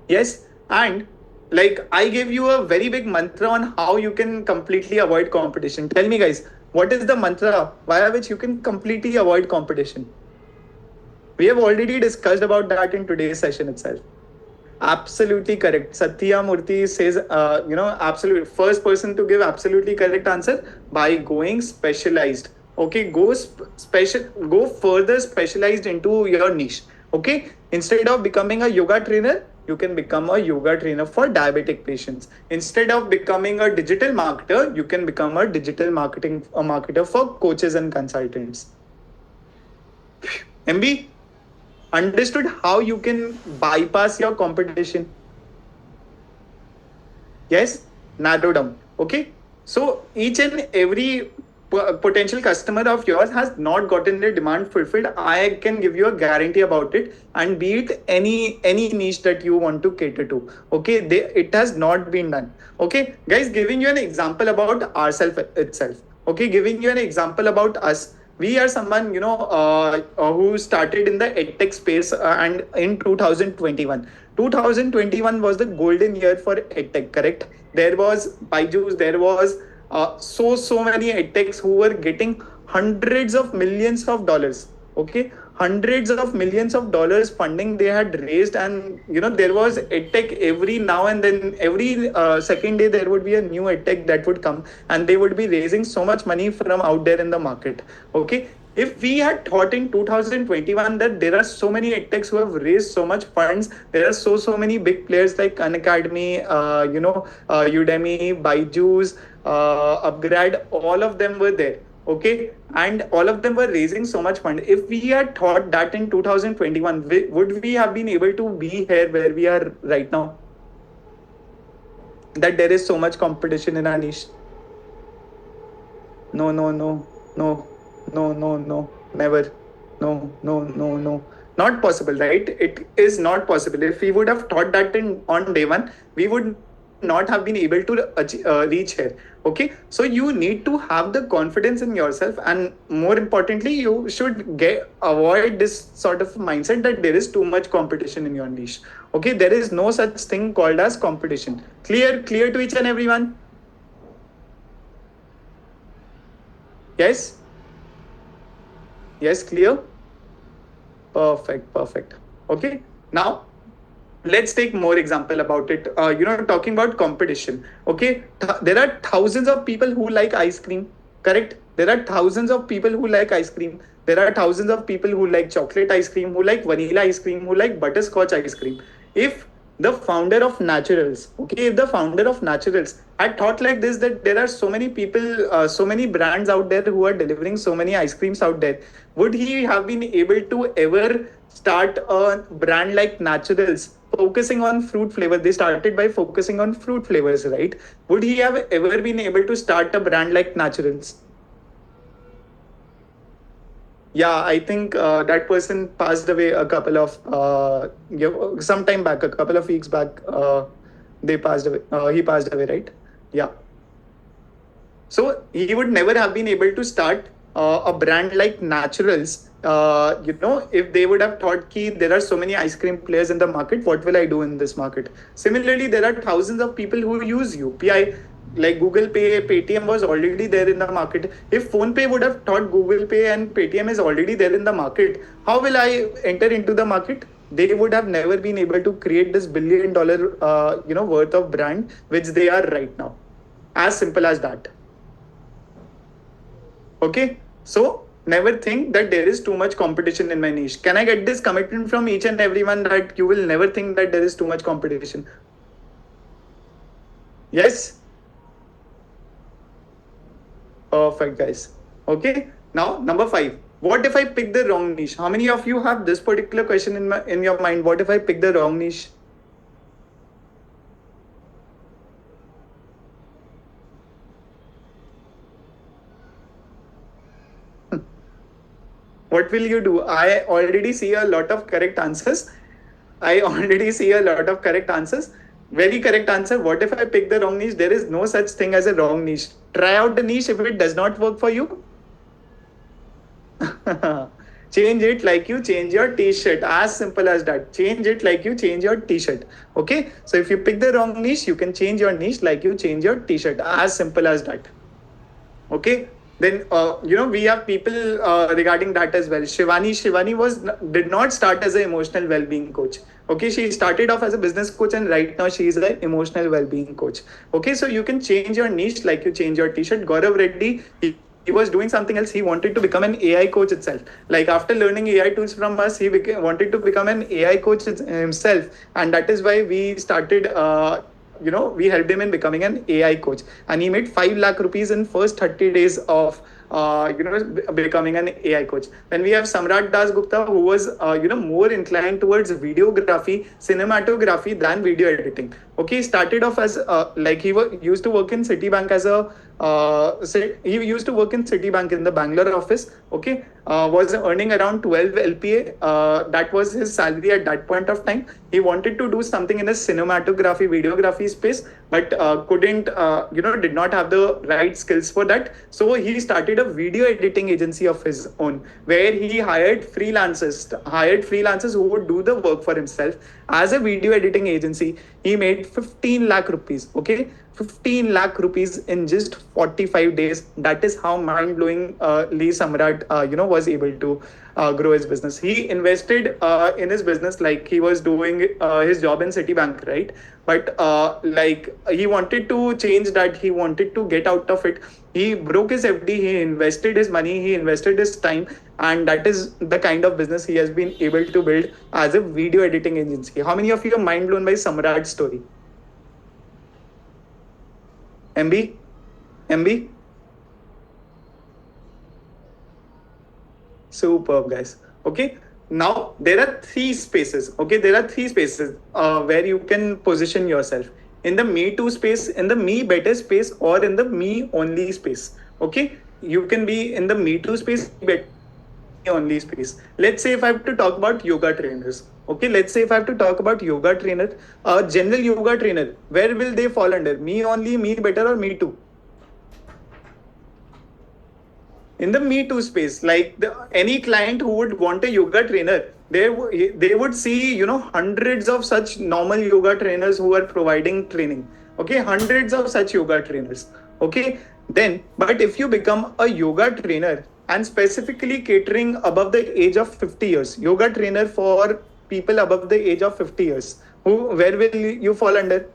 Yes. And like I gave you a very big mantra on how you can completely avoid competition. Tell me, guys, what is the mantra via which you can completely avoid competition? We have already discussed about that in today's session itself. Absolutely correct. Satya Murthy says, absolutely first person to give absolutely correct answer by going specialized. Okay, go further specialized into your niche. Okay, instead of becoming a yoga trainer, you can become a yoga trainer for diabetic patients. Instead of becoming a digital marketer, you can become a marketer for coaches and consultants. MB, understood how you can bypass your competition? Yes, narrow down. Okay, so each and every potential customer of yours has not gotten their demand fulfilled. I can give you a guarantee about it, and be it any niche that you want to cater to. Okay, it has not been done. Okay, guys, giving you an example about ourselves itself. Okay, giving you an example about us. We are someone who started in the edtech space, and in 2021. 2021 was the golden year for edtech. Correct? There was Byju's. There was so many edtechs who were getting hundreds of millions of dollars. Okay, hundreds of millions of dollars funding they had raised, and there was edtech every now and then. Every second day there would be a new edtech that would come, and they would be raising so much money from out there in the market. Okay, if we had thought in 2021 that there are so many edtechs who have raised so much funds, there are so many big players like Unacademy, Udemy, Byju's, Upgrad, all of them were there. Okay, and all of them were raising so much fund. If we had thought that in 2021, would we have been able to be here where we are right now? That there is so much competition in our niche. No, never. No. Not possible, right? It is not possible. If we would have thought that on day one, we would not have been able to reach here. Okay, so you need to have the confidence in yourself, and more importantly, you should avoid this sort of mindset that there is too much competition in your niche. Okay, there is no such thing called as competition. Clear to each and everyone? Yes. Yes, clear. Perfect. Okay. Now let's take more example about it. Talking about competition. Okay. There are thousands of people who like ice cream. Correct. There are thousands of people who like ice cream. There are thousands of people who like chocolate ice cream, who like vanilla ice cream, who like butterscotch ice cream. If the founder of Naturals, okay, if the founder of Naturals had thought like this, that there are so many people, so many brands out there who are delivering so many ice creams out there, would he have been able to ever start a brand like Naturals focusing on fruit flavor? They started by focusing on fruit flavors, right? Would he have ever been able to start a brand like Naturals? Yeah, I think that person passed away a couple of some time back, a couple of weeks back. They passed away. He passed away, right? Yeah. So he would never have been able to start a brand like Naturals. If they would have thought ki there are so many ice cream players in the market, what will I do in this market? Similarly, there are thousands of people who use UPI, like Google Pay, Paytm was already there in the market. If PhonePe would have thought Google Pay and Paytm is already there in the market, how will I enter into the market? They would have never been able to create this $1 billion, worth of brand which they are right now. As simple as that. Okay, so never think that there is too much competition in my niche. Can I get this commitment from each and everyone that you will never think that there is too much competition? Yes. Perfect, guys. Okay. Now, number 5. What if I pick the wrong niche? How many of you have this particular question in your mind? What if I pick the wrong niche? What will you do? I already see a lot of correct answers. I already see a lot of correct answers. Very correct answer. What if I pick the wrong niche? There is no such thing as a wrong niche. Try out the niche. If it does not work for you, change it like you change your t-shirt. As simple as that. Change it like you change your t-shirt. Okay. So if you pick the wrong niche, you can change your niche like you change your t-shirt. As simple as that. Okay. Then we have people regarding that as well. Shivani did not start as an emotional well-being coach. Okay, she started off as a business coach and right now she is an emotional well-being coach. Okay, so you can change your niche like you change your t-shirt. Gaurav Reddy, he was doing something else. He wanted to become an AI coach itself. Like after learning AI tools from us, wanted to become an AI coach himself, and that is why we started. We helped him in becoming an AI coach, and he made 5 lakh rupees in first 30 days of becoming an AI coach. Then we have Samrat Das Gupta, who was more inclined towards videography, cinematography than video editing. Okay, he started off as used to work in Citibank as a he used to work in Citibank in the Bangalore office. Okay, was earning around 12 LPA. That was his salary at that point of time. He wanted to do something in the cinematography, videography space, but couldn't, did not have the right skills for that. So he started a video editing agency of his own, where he hired freelancers who would do the work for himself. As a video editing agency, he made 15 lakh rupees. Okay, 15 lakh rupees in just 45 days. That is how mind-blowing Lee Samrat, was able to grow his business. He invested in his business like he was doing his job in Citibank, right? But he wanted to change that. He wanted to get out of it. He broke his FD. He invested his money. He invested his time, and that is the kind of business he has been able to build as a video editing agency. How many of you are mind blown by Samrat's story? MB? MB? Superb, guys. Okay. Now there are 3 spaces. Okay, there are 3 spaces where you can position yourself: in the Me Too space, in the Me Better space, or in the Me Only space. Okay, you can be in the Me Too space, Me Only space. Let's say if I have to talk about yoga trainers. Okay, let's say if I have to talk about yoga trainer, general yoga trainer, where will they fall under? Me Only, Me Better, or Me Too? In the Me Too space, like any client who would want a yoga trainer, they would see hundreds of such normal yoga trainers who are providing training. Okay, hundreds of such yoga trainers. Okay, then but if you become a yoga trainer and specifically catering above the age of 50 years. Yoga trainer for people above the age of 50 years. Where will you fall under?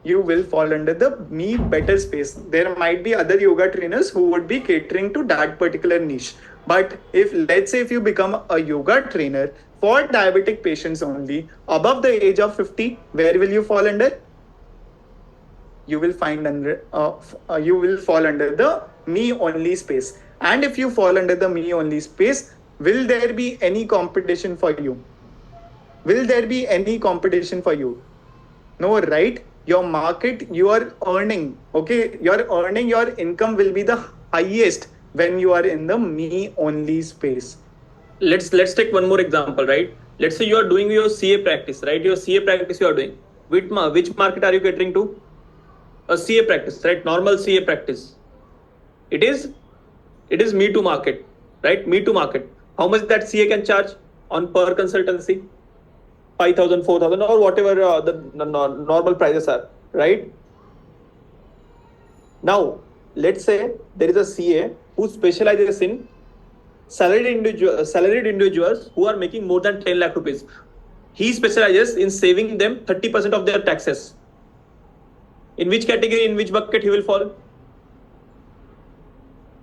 You will fall under the Me Better space. There might be other yoga trainers who would be catering to that particular niche. But if, let's say, if you become a yoga trainer for diabetic patients only above the age of 50, where will you fall under? You will fall under the Me Only space. And if you fall under the Me Only space, will there be any competition for you? Will there be any competition for you? No, right? Your market, you are earning, okay? You're earning, your income will be the highest when you are in the Me Only space. Let's take one more example, right? Let's say you are doing your CA practice, right? Your CA practice you are doing. Which market are you catering to? A CA practice, right? Normal CA practice. It is Me to market, right? Me to market. How much that CA can charge on per consultancy? 5,000, 4,000, or whatever the normal prices are, right? Now, let's say there is a CA who specializes in salaried individuals who are making more than 10 lakh rupees. He specializes in saving them 30% of their taxes. In which category, in which bucket he will fall?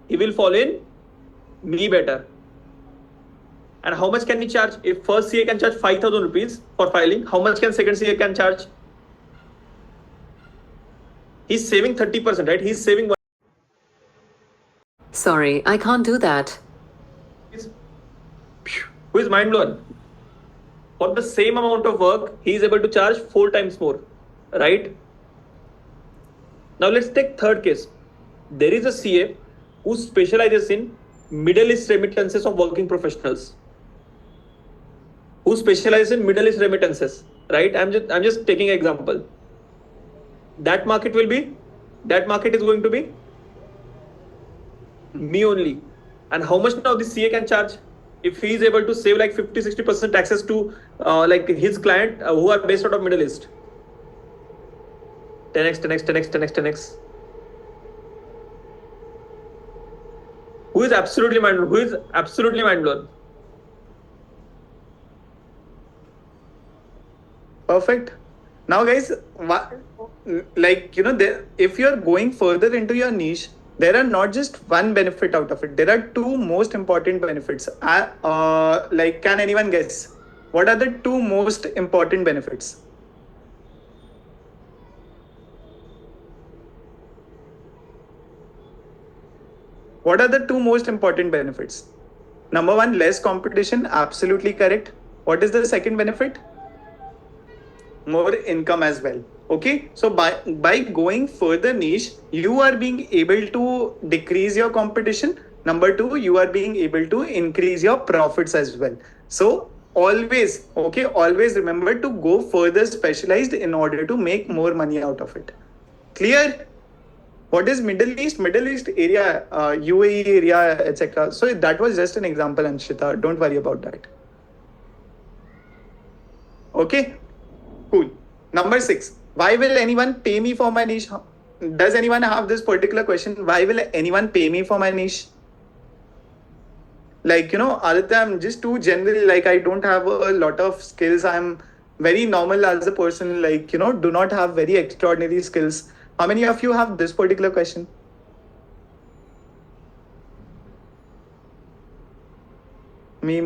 He will fall in Me Better. And how much can he charge? If first CA can charge 5,000 rupees for filing, how much can second CA can charge? He's saving 30%, right? He's saving. Sorry, I can't do that. Who is mind blown? For the same amount of work, he is able to charge 4 times more, right? Now let's take third case. There is a CA who specializes in Middle East remittances of working professionals. Who specializes in Middle East remittances, right? I'm just taking an example. That market is going to be Me Only. And how much now this CA can charge? If he is able to save like 50-60% taxes to like his client who are based out of Middle East. 10x, 10x, 10x, 10x, 10x. Who is absolutely mind blown? Perfect. Now, guys, if you're going further into your niche, there are not just one benefit out of it. There are two most important benefits. Can anyone guess? What are the two most important benefits? What are the two most important benefits? Number one, less competition. Absolutely correct. What is the second benefit? More income as well. Okay, so by going further niche, you are being able to decrease your competition. Number two, you are being able to increase your profits as well. So always remember to go further specialized in order to make more money out of it. Clear? What is Middle East area, UAE area, etc. So that was just an example, Anshita. Don't worry about that. Okay, cool. Number 6. Why will anyone pay me for my niche? Does anyone have this particular question? Why will anyone pay me for my niche? Aditya, I'm just too general. I don't have a lot of skills. I'm very normal as a person. Do not have very extraordinary skills. How many of you have this particular question? Me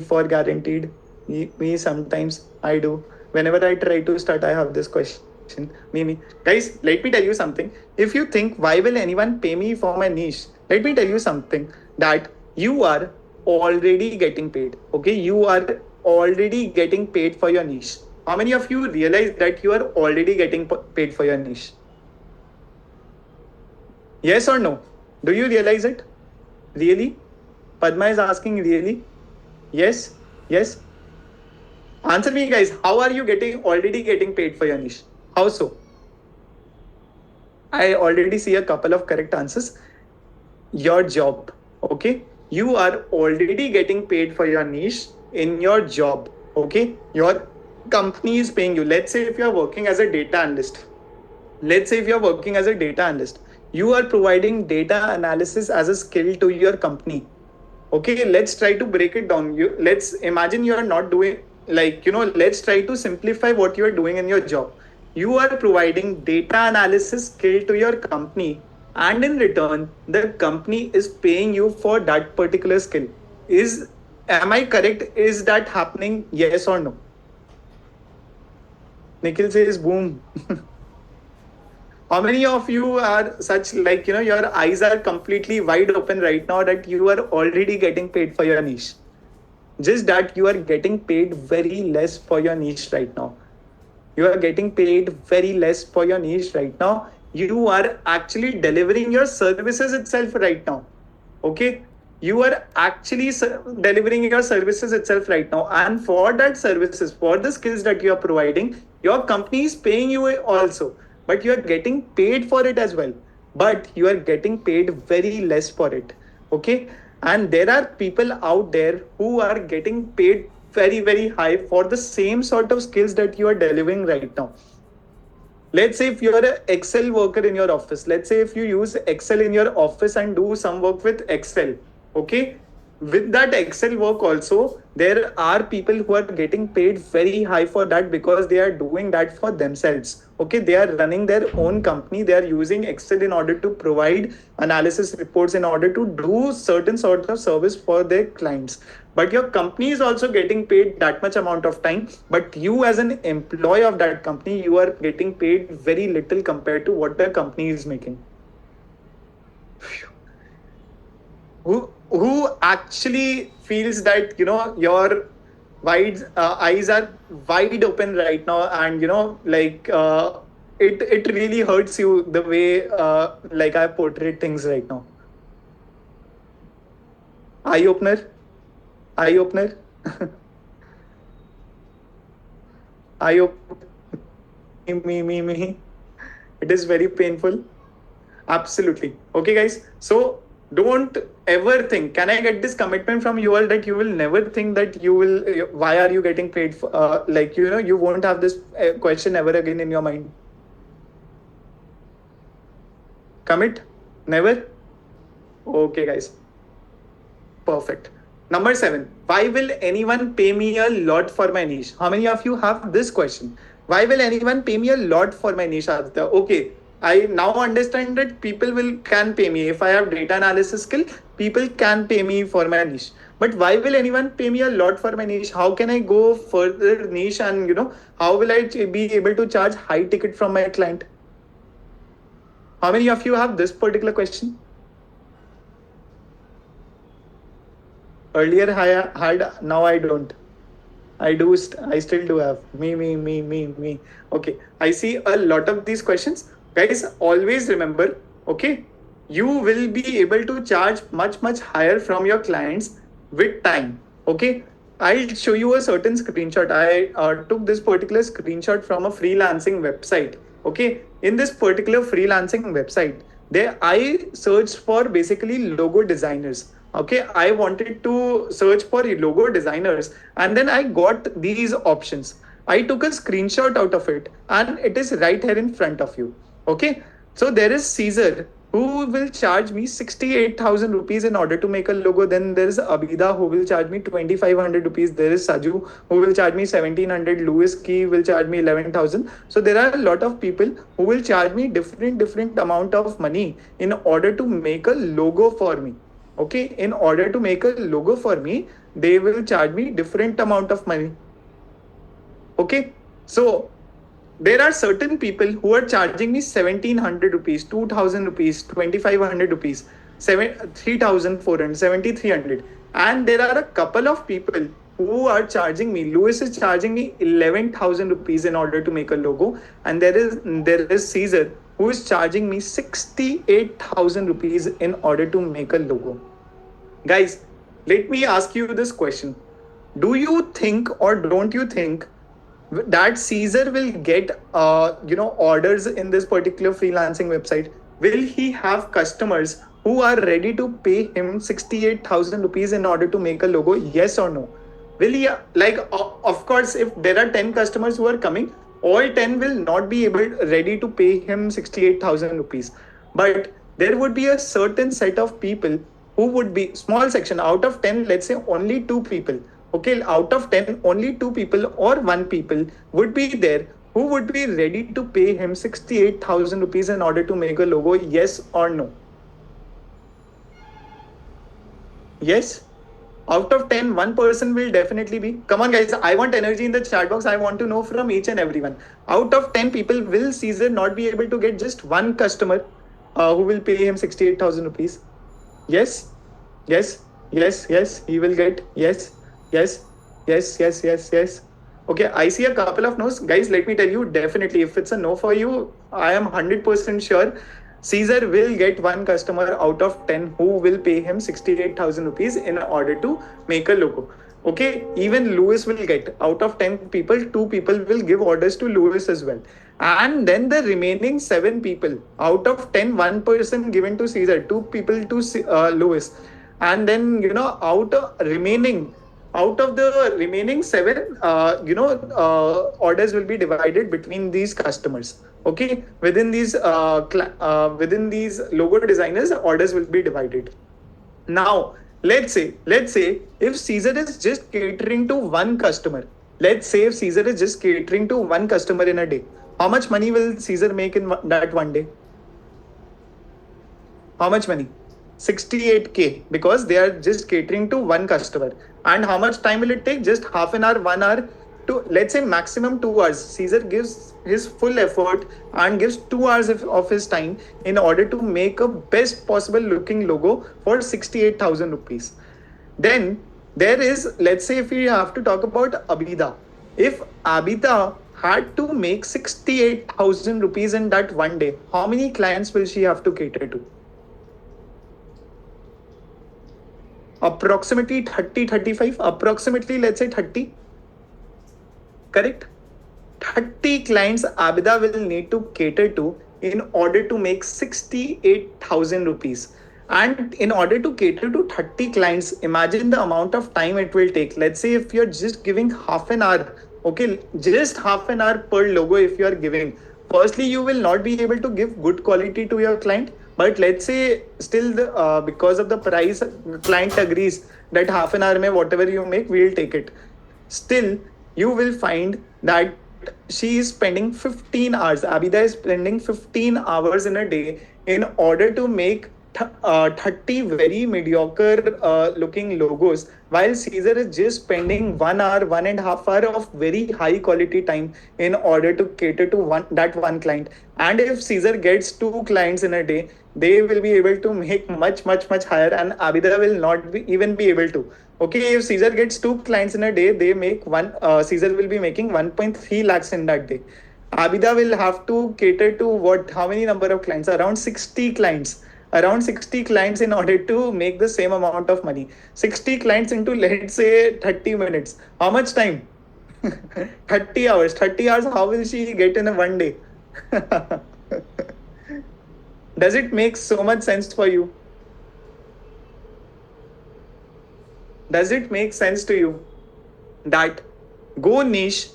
for guaranteed. Me sometimes I do. Whenever I try to start, I have this question. Me. Guys, let me tell you something. If you think, why will anyone pay me for my niche? Let me tell you something, that you are already getting paid. Okay, you are already getting paid for your niche. How many of you realize that you are already getting paid for your niche? Yes or no? Do you realize it? Really? Padma is asking, really? Yes? Yes? Answer me, guys. How are you already getting paid for your niche? How so? I already see a couple of correct answers. Your job. Okay? You are already getting paid for your niche in your job. Okay? Your company is paying you. Let's say if you are working as a data analyst. You are providing data analysis as a skill to your company. Okay, let's try to break it down. Let's imagine you are not doing, like, let's try to simplify what you are doing in your job. You are providing data analysis skill to your company, and in return the company is paying you for that particular skill. Is Am I correct? Is that happening? Yes or no? Nikhil says boom. How many of you are such, like, your eyes are completely wide open right now that you are already getting paid for your niche? Just that you are getting paid very less for your niche right now. You are getting paid very less for your niche right now. You are actually delivering your services itself right now. Okay? You are actually delivering your services itself right now. And for that services, for the skills that you are providing, your company is paying you also. But you are getting paid for it as well. But you are getting paid very less for it. Okay? And there are people out there who are getting paid very, very high for the same sort of skills that you are delivering right now. Let's say if you're an Excel worker in your office, let's say if you use Excel in your office and do some work with Excel, okay? With that Excel work also, there are people who are getting paid very high for that because they are doing that for themselves. Okay, they are running their own company. They are using Excel in order to provide analysis reports, in order to do certain sort of service for their clients. But your company is also getting paid that much amount of time. But you, as an employee of that company, you are getting paid very little compared to what the company is making. Who actually feels that your wide eyes are wide open right now, and like it really hurts you the way like I portrayed things right now. Eye opener, eye opener. Eye opener. Me. It is very painful. Absolutely. Okay, guys. So don't ever think, can I get this commitment from you all that you will never think that you will, why are you getting paid for, like, you won't have this question ever again in your mind. Commit? Never? Okay, guys. Perfect. Number 7. Why will anyone pay me a lot for my niche? How many of you have this question? Why will anyone pay me a lot for my niche, Aditya? Okay, I now understand that people can pay me. If I have data analysis skill, people can pay me for my niche. But why will anyone pay me a lot for my niche? How can I go further niche, and how will I be able to charge high ticket from my client? How many of you have this particular question? Earlier I had, now I don't. I still do have. Me. Okay, I see a lot of these questions. Guys, always remember, okay, you will be able to charge much higher from your clients with time. Okay, I'll show you a certain screenshot. I took this particular screenshot from a freelancing website. Okay, in this particular freelancing website, there I searched for basically logo designers. Okay, I wanted to search for logo designers, and then I got these options. I took a screenshot out of it, and it is right here in front of you. Okay, so there is Caesar who will charge me 68,000 rupees in order to make a logo. Then there is Abida who will charge me 2,500 rupees. There is Saju who will charge me 1,700. Louis Key will charge me 11,000. So there are a lot of people who will charge me different amount of money in order to make a logo for me. Okay, in order to make a logo for me, they will charge me different amount of money. Okay, so there are certain people who are charging me 1,700 rupees, 2,000 rupees, 2,500 rupees, 3,400, 7,300. And there are a couple of people who are charging me. Louis is charging me 11,000 rupees in order to make a logo. And there is Caesar who is charging me 68,000 rupees in order to make a logo. Guys, let me ask you this question. Do you think, or don't you think, that Caesar will get orders in this particular freelancing website? Will he have customers who are ready to pay him 68,000 rupees in order to make a logo? Yes or no? Will he, like, of course, if there are 10 customers who are coming, all 10 will not be ready to pay him 68,000 rupees. But there would be a certain set of people who would be small section out of 10, let's say only 2 people. Okay, out of 10, only 2 people or 1 people would be there who would be ready to pay him 68,000 rupees in order to make a logo. Yes or no? Yes? Out of 10, 1 person will definitely be. Come on, guys. I want energy in the chat box. I want to know from each and everyone. Out of 10 people, will Caesar not be able to get just one customer who will pay him 68,000 rupees? Yes? Yes? Yes? Yes? He will get. Yes? Yes? Yes? Yes? Yes? Yes? Okay, I see a couple of no's. Guys, let me tell you, definitely, if it's a no for you, I am 100% sure Caesar will get one customer out of 10 who will pay him 68,000 rupees in order to make a logo. Okay, even Lewis will get out of 10 people, 2 people will give orders to Lewis as well. And then the remaining 7 people, out of 10, 1 person given to Caesar, 2 people to Lewis. And then, out of the remaining 7, orders will be divided between these customers. Okay, within these logo designers, orders will be divided. Now, let's say if Caesar is just catering to one customer, let's say if Caesar is just catering to one customer in a day, how much money will Caesar make in that one day? How much money? 68K, because they are just catering to one customer. And how much time will it take? Just half an hour, 1 hour, to let's say maximum 2 hours. Caesar gives his full effort and gives 2 hours of his time in order to make a best possible looking logo for 68,000 rupees. Then there is, let's say if we have to talk about Abida. If Abida had to make 68,000 rupees in that one day, how many clients will she have to cater to? Approximately 30, 35, approximately let's say 30. Correct? 30 clients Abida will need to cater to in order to make 68,000 rupees. And in order to cater to 30 clients, imagine the amount of time it will take. Let's say if you're just giving half an hour, okay, just half an hour per logo if you are giving. Firstly, you will not be able to give good quality to your client. But let's say still because of the price, client agrees that half an hour mein whatever you make, we'll take it. Still, you will find that she is spending 15 hours. Abida is spending 15 hours in a day in order to make 30 very mediocre looking logos, while Caesar is just spending 1 hour, 1.5 hour of very high quality time in order to cater to that one client. And if Caesar gets 2 clients in a day, they will be able to make much higher, and Abida will not even be able to. Okay, if Caesar gets 2 clients in a day, they make Caesar will be making 1.3 lakhs in that day. Abida will have to cater to what? How many number of clients? Around 60 clients. Around 60 clients in order to make the same amount of money. 60 clients into, let's say, 30 minutes. How much time? 30 hours. 30 hours, how will she get in a one day? Does it make so much sense for you? Does it make sense to you that go niche,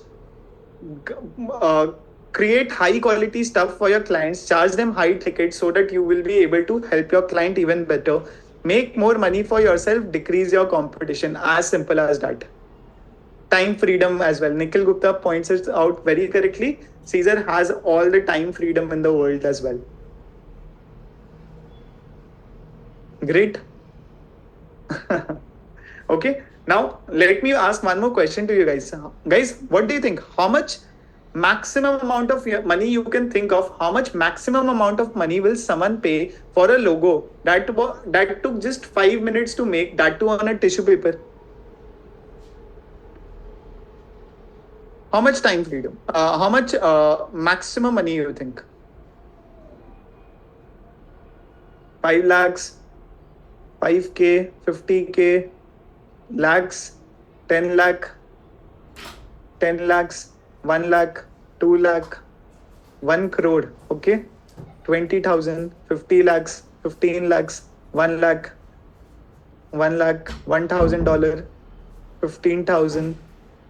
create high quality stuff for your clients, charge them high tickets so that you will be able to help your client even better, make more money for yourself, decrease your competition? As simple as that. Time freedom as well. Nikhil Gupta points it out very correctly. Caesar has all the time freedom in the world as well. Great. Okay, now let me ask one more question to you guys. Guys, what do you think? How much maximum amount of money you can think of? How much maximum amount of money will someone pay for a logo that took just 5 minutes to make, that too on a tissue paper? How much time freedom? How much maximum money you think? 5 lakhs, 5K, 50K, lakhs, 10 lakh, 10 lakhs, 1 lakh, 2 lakh, 1 crore, okay? 20,000, 50 lakhs, 15 lakhs, 1 lakh, 1 lakh, $1,000, 15,000,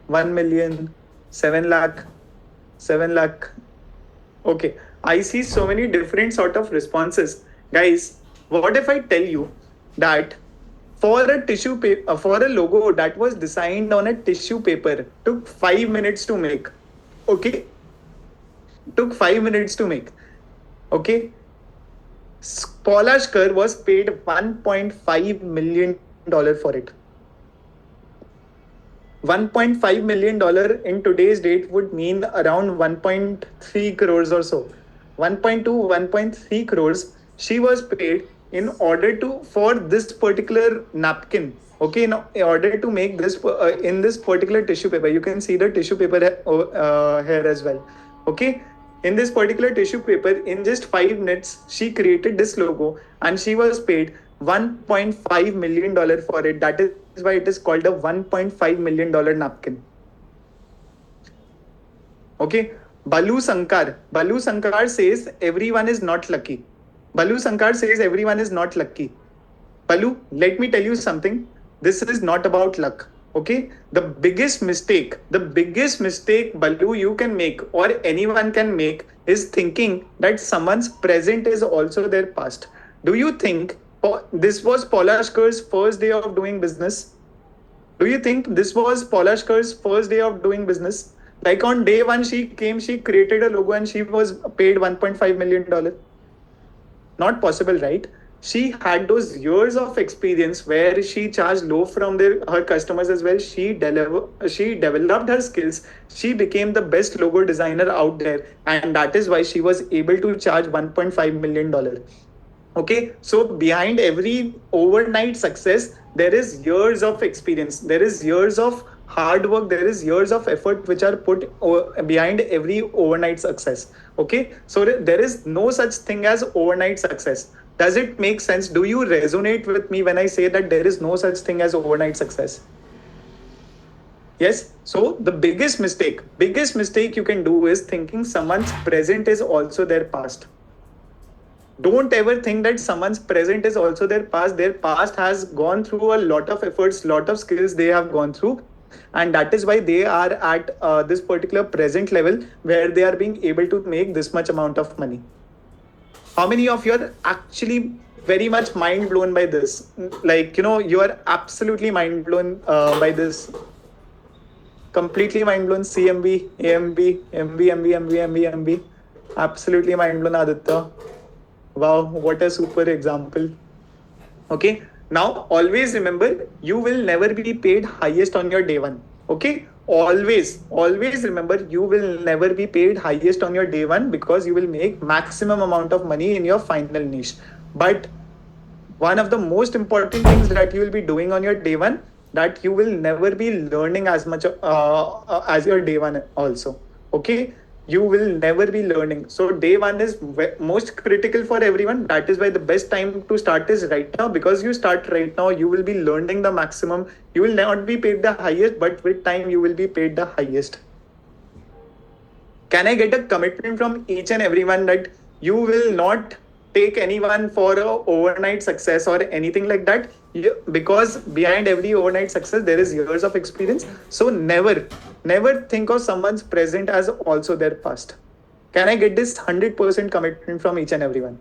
1 million, 7 lakh, 7 lakh. Okay, I see so many different sort of responses. Guys, what if I tell you that for a tissue paper, for a logo that was designed on a tissue paper, took 5 minutes to make. Okay, took 5 minutes to make. Okay, Paul Ashkar was paid $1.5 million for it. $1.5 million in today's date would mean around 1.3 crores or so. 1.2, 1.3 crores she was paid in order to for this particular napkin. Okay, in order to make this in this particular tissue paper, you can see the tissue paper here as well. Okay, in this particular tissue paper, in just 5 minutes, she created this logo and she was paid $1.5 million for it. That is why it is called a $1.5 million napkin. Okay, Balu Sankar. Balu Sankar says everyone is not lucky. Balu Sankar says everyone is not lucky. Balu, let me tell you something. This is not about luck. Okay, the biggest mistake, Balu, you can make or anyone can make is thinking that someone's present is also their past. Do you think this was Paula Ashkar's first day of doing business? Do you think this was Paula Ashkar's first day of doing business? Like on day one, she came, she created a logo and she was paid $1.5 million. Not possible, right? She had those years of experience where she charged low from her customers as well. She developed her skills. She became the best logo designer out there, and that is why she was able to charge $1.5 million. Okay, so behind every overnight success, there is years of experience, there is years of hard work, there is years of effort which are put behind every overnight success. Okay, so there is no such thing as overnight success. Does it make sense? Do you resonate with me when I say that there is no such thing as overnight success? Yes. So the biggest mistake you can do is thinking someone's present is also their past. Don't ever think that someone's present is also their past. Their past has gone through a lot of efforts, lot of skills they have gone through, and that is why they are at this particular present level where they are being able to make this much amount of money. How many of you are actually very much mind blown by this? Like, you are absolutely mind blown by this. Completely mind blown. CMB, AMB, MB, MB, MB, MB, MB. Absolutely mind blown, Aditya. Wow, what a super example. Okay, now always remember, you will never be paid highest on your day one. Okay, always remember, you will never be paid highest on your day one because you will make maximum amount of money in your final niche. But one of the most important things that you will be doing on your day one, that you will never be learning as much as your day one also. Okay, you will never be learning. So day one is most critical for everyone. That is why the best time to start is right now, because you start right now, you will be learning the maximum. You will not be paid the highest, but with time you will be paid the highest. Can I get a commitment from each and everyone that you will not take anyone for a overnight success or anything like that? Because behind every overnight success there is years of experience. So never think of someone's present as also their past. Can I get this 100% commitment from each and everyone?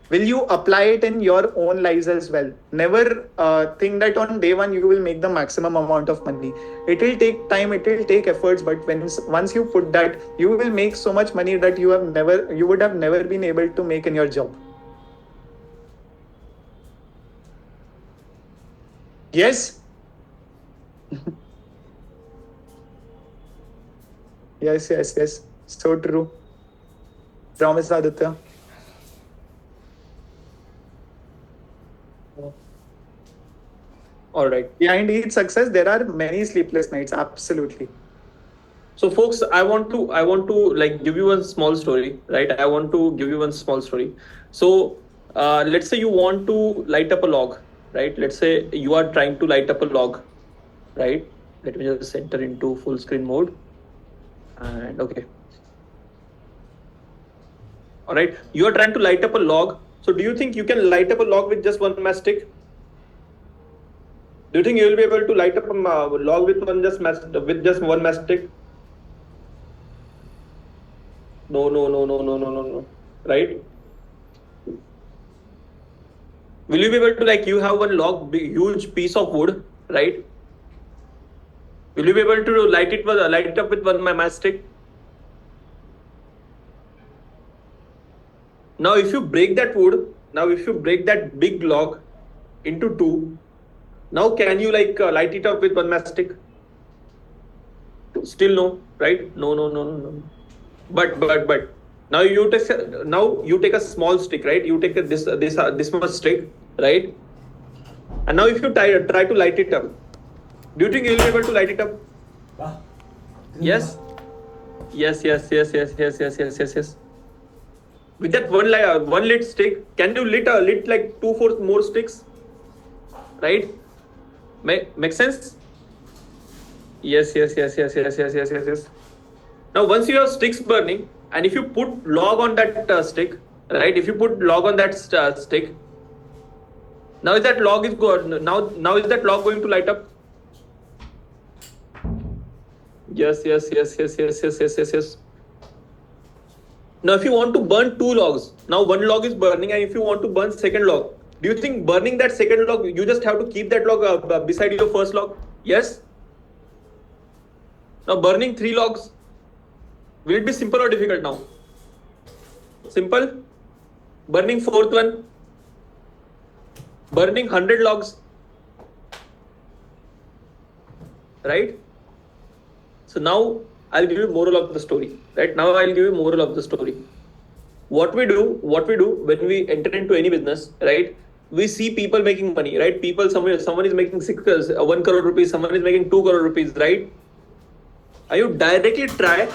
Will you apply it in your own lives as well? Never think that on day one you will make the maximum amount of money. It will take time, it will take efforts, but once you put that, you will make so much money that you would have never been able to make in your job. Yes. Yes. So true. Promise, Aditya. All right. Behind each success, there are many sleepless nights. Absolutely. So, folks, I want to like give you one small story, right? I want to give you one small story. So, let's say you want to light up a log, right? Let's say you are trying to light up a log, right? Let me just enter into full screen mode. And okay. All right. You are trying to light up a log. So, do you think you can light up a log with just one matchstick? Do you think you will be able to light up a log with just one matchstick? No. Right? will you be able to, like, you have one log, big, huge piece of wood, right? Will you be able to light it up with one matchstick? Now, if you break that wood, now if you break that big log into two, now can you like light it up with one matchstick? Still no, right? No. But now you take a small stick, right? You take this much stick, right? And now if you try to light it up, do you think you'll be able to light it up? Yes. Yes. With that one lit stick, can you lit like 2-4 more sticks? Right? Make sense? Yes. Now, once you have sticks burning, and if you put log on that stick, right? If you put log on that stick, now is that log is good? Now is that log going to light up? Yes. Now, if you want to burn 2 logs, now 1 log is burning, and if you want to burn second log, do you think burning that second log, you just have to keep that log beside your first log? Yes. Now, burning 3 logs, will it be simple or difficult now? Simple. Burning 4th one, burning 100 logs, right? So now I'll give you moral of the story, right? Now I'll give you moral of the story. What we do when we enter into any business, right? We see people making money, right? Someone is making 1 crore rupees, someone is making 2 crore rupees, right? And you directly try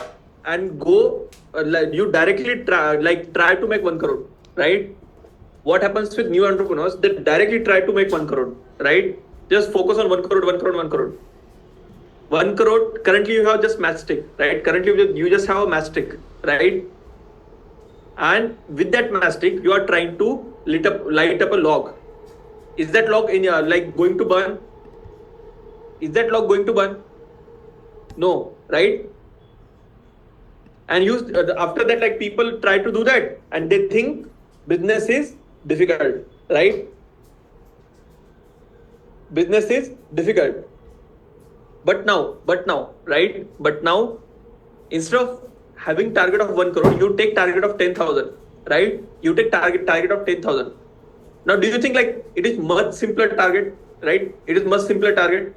and go, try to make 1 crore, right? What happens with new entrepreneurs? They directly try to make 1 crore, right? Just focus on 1 crore. 1 crore, currently you have just matchstick, right? Currently you just have a matchstick, right? And with that matchstick, you are trying to light up a log. Is that log going to burn? Is that log going to burn? No, right? And after that, like, people try to do that, and they think business is difficult, right? Business is difficult. But now, right? But now, instead of having target of 1 crore, you take target of 10,000, right? You take target of 10,000. Now, do you think like it is much simpler target, right? It is much simpler target.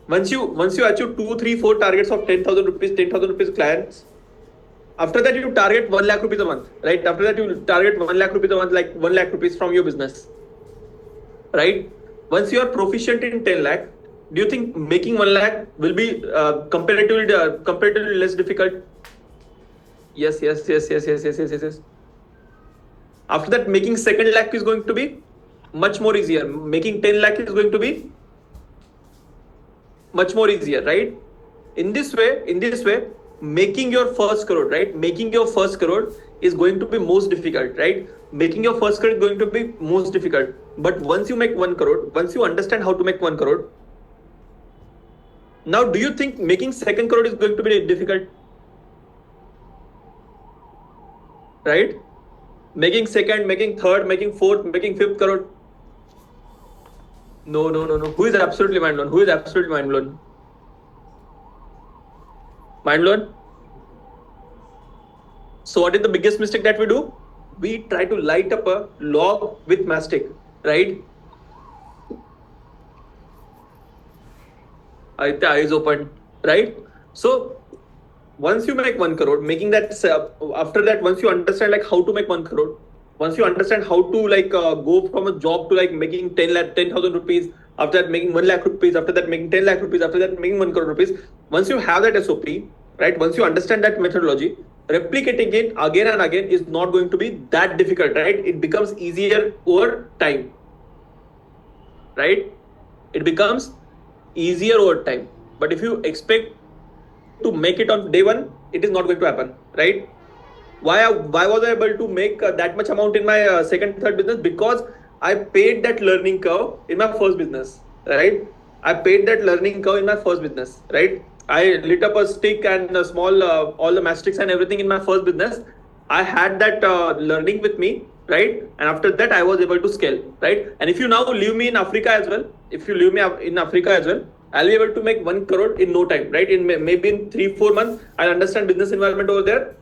Once you achieve 2, 3, 4 targets of 10,000 rupees clients, after that you target 1 lakh rupees a month, right? After that you target 1 lakh rupees a month, like 1 lakh rupees from your business, right? Once you are proficient in 10 lakh, do you think making 1 lakh will be comparatively less difficult? Yes. After that, making 2nd lakh is going to be much more easier. Making 10 lakh is going to be much more easier, right? In this way, making your first crore, right? Making your first crore is going to be most difficult, right? Making your first crore is going to be most difficult. But once you make 1 crore, once you understand how to make 1 crore, now do you think making 2nd crore is going to be difficult? Right? Making 2nd, making 3rd, making 4th, making 5th crore. No. Who is absolutely mind blown? Mind blown? So what is the biggest mistake that we do? We try to light up a log with mastic, right? Eyes open, right? So once you make 1 crore, making that, after that, once you understand like how to make 1 crore, once you understand how to go from a job to like making 10,000 rupees, after that making 1 lakh rupees, after that making 10 lakh rupees, after that making 1 crore rupees, once you have that SOP, right? Once you understand that methodology, replicating it again and again is not going to be that difficult, right? It becomes easier over time, right? It becomes easier over time. But if you expect to make it on day one, it is not going to happen, right? Why was I able to make that much amount in my second, third business? Because I paid that learning curve in my first business, right? I paid that learning curve in my first business, right? I lit up a stick and all the matchsticks and everything in my first business. I had that learning with me, right? And after that, I was able to scale, right? And if you now leave me in Africa as well, I'll be able to make 1 crore in no time, right? In maybe in 3-4 months, I'll understand business environment over there,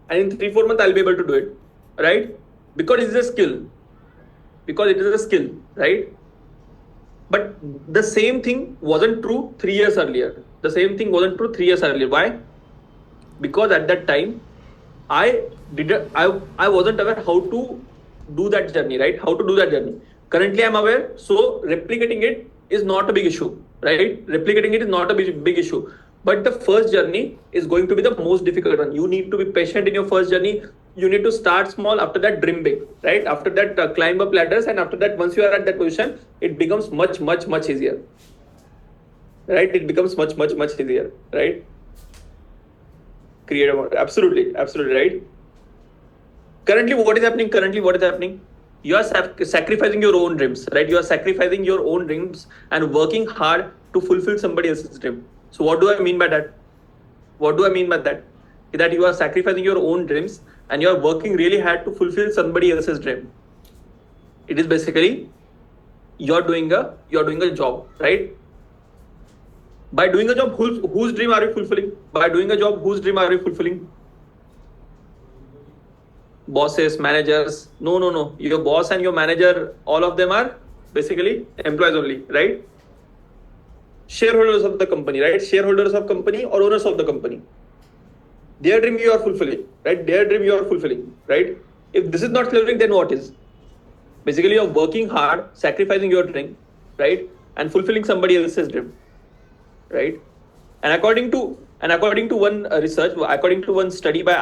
and in 3-4 months, I'll be able to do it, right? Because it is a skill, right? But the same thing wasn't true 3 years earlier. Why? Because at that time, I wasn't aware how to do that journey, right? Currently, I'm aware, so replicating it is not a big issue, right? Big issue. But the first journey is going to be the most difficult one. You need to be patient in your first journey. You need to start small. After that, dream big, right? After that, climb up ladders, and after that, once you are at that position, it becomes much easier, right? Right? Create a absolutely, right? Currently, what is happening? You are sacrificing your own dreams, right? You are sacrificing your own dreams and working hard to fulfill somebody else's dream. So what do I mean by that? That you are sacrificing your own dreams and you are working really hard to fulfill somebody else's dream. It is basically you're doing a job, right? By doing a job, whose dream are you fulfilling? Bosses, managers? No. Your boss and your manager, all of them are basically employees only, right? Shareholders of the company, right? Shareholders of company or owners of the company. Their dream you are fulfilling, right? If this is not fulfilling, then what is? Basically, you're working hard, sacrificing your dream, right? And fulfilling somebody else's dream, right? And according to one study by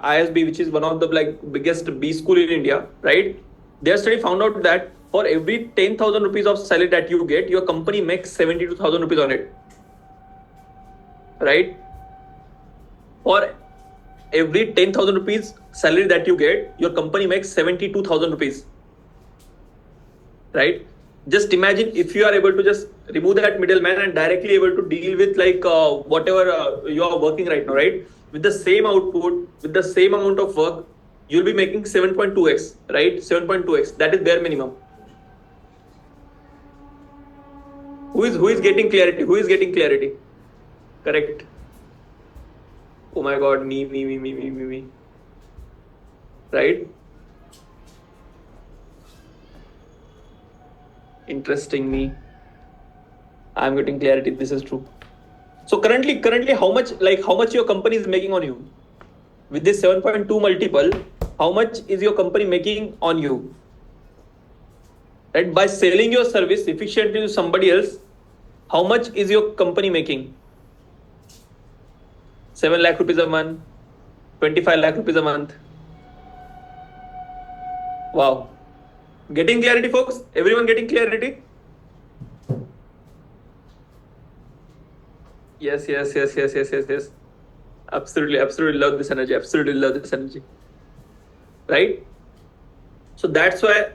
ISB, which is one of the biggest B school in India, right? Their study found out that for every 10,000 rupees of salary that you get, your company makes 72,000 rupees on it, right? For every 10,000 rupees salary that you get, your company makes 72,000 rupees, right? Just imagine if you are able to just remove that middleman and directly able to deal with whatever you are working right now, right? With the same output, with the same amount of work, you'll be making 7.2x, right? 7.2x. That is bare minimum. Who is getting clarity? Correct. Oh my God, me. Right? Interesting, me. I'm getting clarity. This is true. So currently, how much your company is making on you? With this 7.2 multiple, how much is your company making on you? Right? By selling your service efficiently to somebody else, how much is your company making? 7 lakh rupees a month, 25 lakh rupees a month. Wow. Getting clarity, folks? Everyone getting clarity? Yes. Absolutely love this energy. Right? So that's why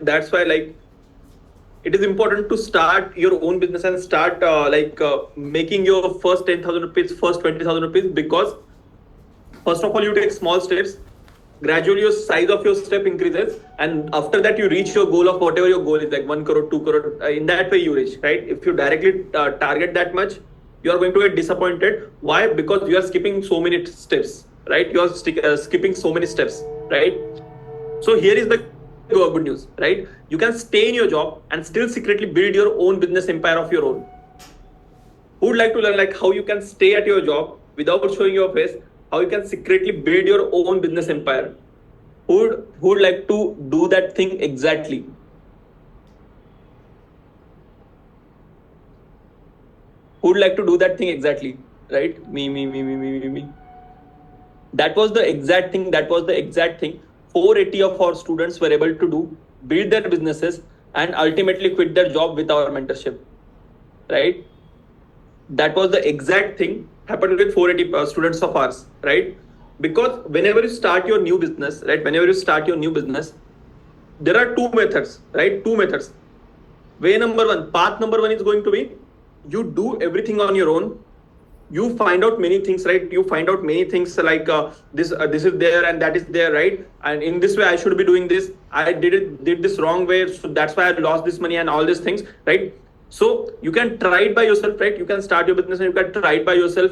it is important to start your own business and start making your first 10,000 rupees, first 20,000 rupees, because first of all, you take small steps. Gradually, your size of your step increases, and after that, you reach your goal of whatever your goal is, like 1 crore, 2 crore. In that way, you reach, right? If you directly target that much, you are going to get disappointed. Why? Because you are skipping so many steps, right? You are skipping so many steps, right? So here is the good news, right? You can stay in your job and still secretly build your own business empire of your own. Who would like to learn how you can stay at your job without showing your face? How you can secretly build your own business empire? Who would like to do that thing exactly? Who would like to do that thing exactly? Right? Me. That was the exact thing. 480 of our students were able to do, build their businesses, and ultimately quit their job with our mentorship. Right? That was the exact thing happened with 480 students of ours, right? Because whenever you start your new business, right? There are two methods, right? Path number one is going to be you do everything on your own. you find out many things, right? You find out many things like this is there and that is there, right? And in this way I should be doing this, I did this wrong way, so that's why I lost this money and all these things, right? So you can try it by yourself, right? You can start your business and you can try it by yourself,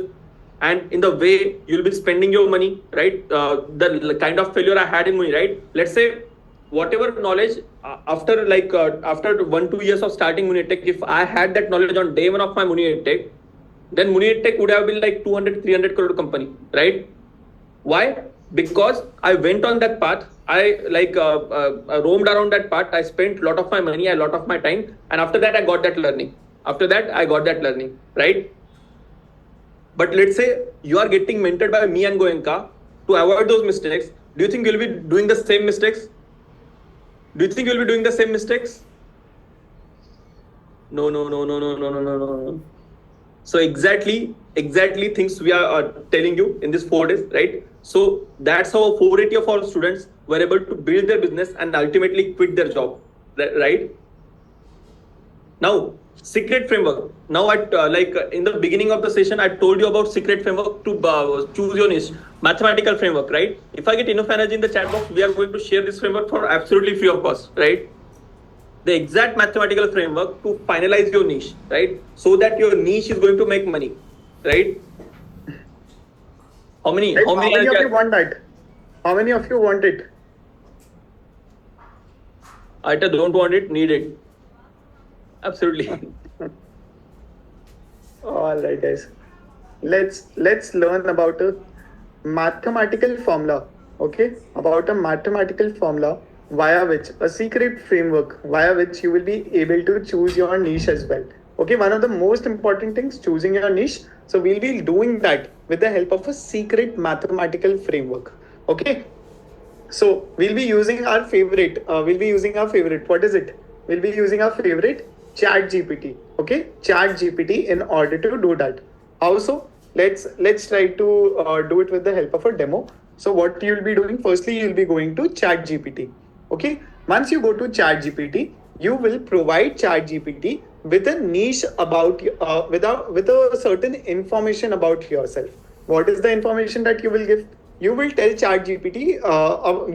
and in the way you'll be spending your money, right? The kind of failure I had in money, right? Let's say whatever knowledge after 1-2 years of starting Munitech, if I had that knowledge on day one of my Munitech, then Munitech would have been like 200-300 crore company, right? Why? Because I went on that path. I roamed around that path. I spent a lot of my money, a lot of my time, and after that I got that learning. Right? But let's say you are getting mentored by me and Goenka to avoid those mistakes. Do you think you'll be doing the same mistakes? No. So exactly things we are telling you in this 4 days, right? So that's how 480 of our students were able to build their business and ultimately quit their job, right? Now, secret framework. Now, in the beginning of the session, I told you about secret framework to choose your niche, mathematical framework, right? If I get enough energy in the chat box, we are going to share this framework for absolutely free of cost, right? The exact mathematical framework to finalize your niche, right? So that your niche is going to make money, right? How many Right? How many of you want that? How many of you want it? I don't want it, need it. Absolutely. All right, guys. Let's learn about a mathematical formula. Okay, about a mathematical formula via which a secret framework via which you will be able to choose your niche as well. Okay, one of the most important things, choosing your niche. So we'll be doing that with the help of a secret mathematical framework. Okay, so we'll be using our favorite. What is it? We'll be using our favorite ChatGPT. Okay, ChatGPT in order to do that. How so? Let's try to do it with the help of a demo. So what you'll be doing? Firstly, you'll be going to ChatGPT. Okay. Once you go to ChatGPT, you will provide ChatGPT with a niche about with a certain information about yourself. What is the information that you will give? You will tell ChatGPT,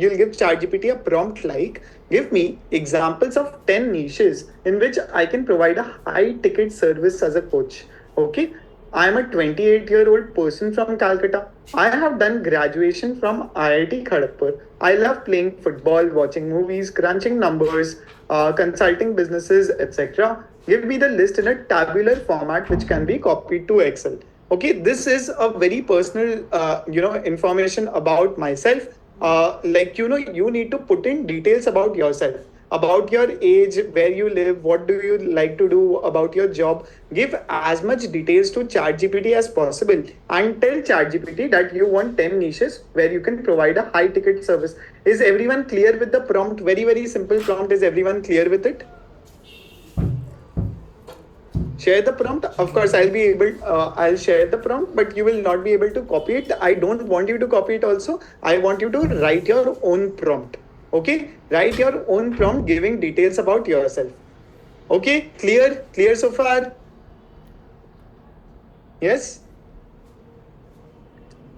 you'll give ChatGPT a prompt like, give me examples of 10 niches in which I can provide a high ticket service as a coach. Okay. I am a 28-year-old person from Calcutta. I have done graduation from IIT Kharagpur. I love playing football, watching movies, crunching numbers, consulting businesses, etc. Give me the list in a tabular format which can be copied to Excel. Okay, this is a very personal, information about myself. You need to put in details about yourself, about your age, where you live, what do you like to do, about your job. Give as much details to ChatGPT as possible and tell ChatGPT that you want 10 niches where you can provide a high ticket service. Is everyone clear with the prompt? Very, very simple prompt. Is everyone clear with it? Share the prompt. Of course, I'll share the prompt, but you will not be able to copy it. I don't want you to copy it also. I want you to write your own prompt. Okay, write your own prompt giving details about yourself. Okay, clear so far? Yes?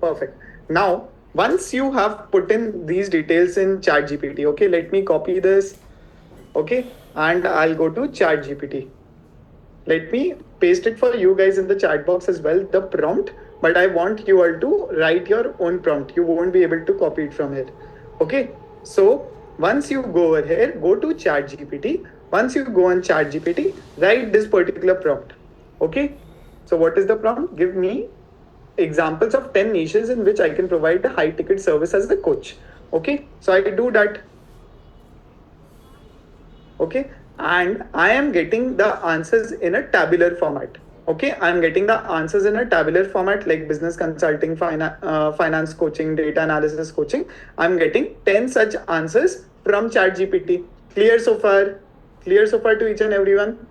Perfect. Now, once you have put in these details in ChatGPT, okay, let me copy this. Okay, and I'll go to ChatGPT. Let me paste it for you guys in the chat box as well, the prompt, but I want you all to write your own prompt. You won't be able to copy it from here. Okay, so once you go over here, go to ChatGPT. Once you go on ChatGPT, write this particular prompt. Okay, so what is the prompt? Give me examples of 10 niches in which I can provide a high ticket service as the coach. Okay, so I do that. Okay, and I am getting the answers in a tabular format. Okay, I'm getting the answers in a tabular format like business consulting, finance coaching, data analysis coaching. I'm getting 10 such answers from ChatGPT. Clear so far? Clear so far to each and everyone?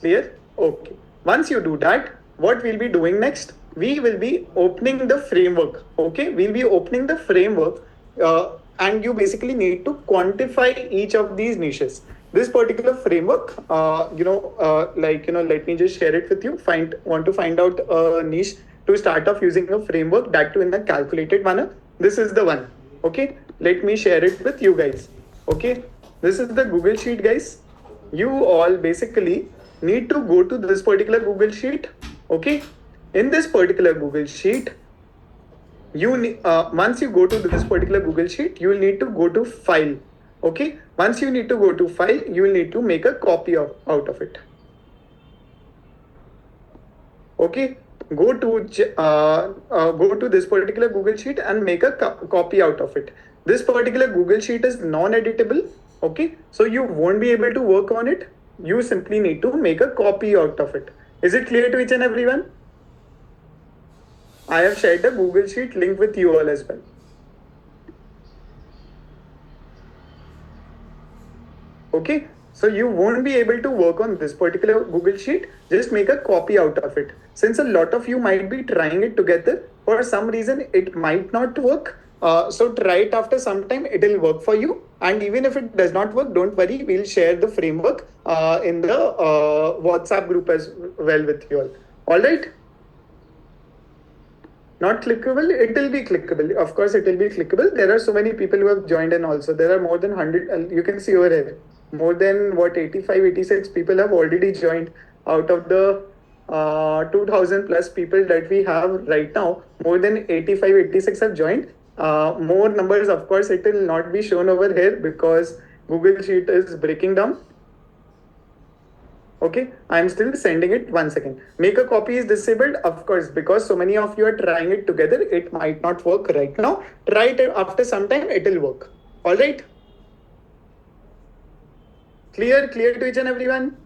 Clear? Okay. Once you do that, what we'll be doing next? We will be opening the framework. Okay, we'll be opening the framework. And you basically need to quantify each of these niches. this particular framework, let me just share it with you. Want to find out a niche to start off using a framework, that too in a calculated manner. This is the one. Okay, let me share it with you guys. Okay, this is the Google Sheet, guys. You all basically need to go to this particular Google Sheet. Okay, in this particular Google Sheet, once you go to this particular Google Sheet, you will need to go to File. Okay, once you need to go to File, you will need to make a copy out of it. Okay, go to this particular Google Sheet and make a copy out of it. This particular Google Sheet is non-editable. Okay, so you won't be able to work on it. You simply need to make a copy out of it. Is it clear to each and everyone? I have shared the Google Sheet link with you all as well. Okay, so you won't be able to work on this particular Google Sheet. Just make a copy out of it. Since a lot of you might be trying it together, for some reason it might not work. So try it after some time, it will work for you. And even if it does not work, don't worry, we'll share the framework in the WhatsApp group as well with you all. All right? Not clickable, it will be clickable. Of course, it will be clickable. There are so many people who have joined in also. There are more than 100, you can see over here. More than 85, 86 people have already joined out of the 2000 plus people that we have right now. More than 85, 86 have joined. More numbers, of course, it will not be shown over here because Google Sheet is breaking down. Okay, I'm still sending it. 1 second. Make a copy is disabled, of course, because so many of you are trying it together. It might not work right now. Try it after some time, it will work. All right. Clear to each and everyone?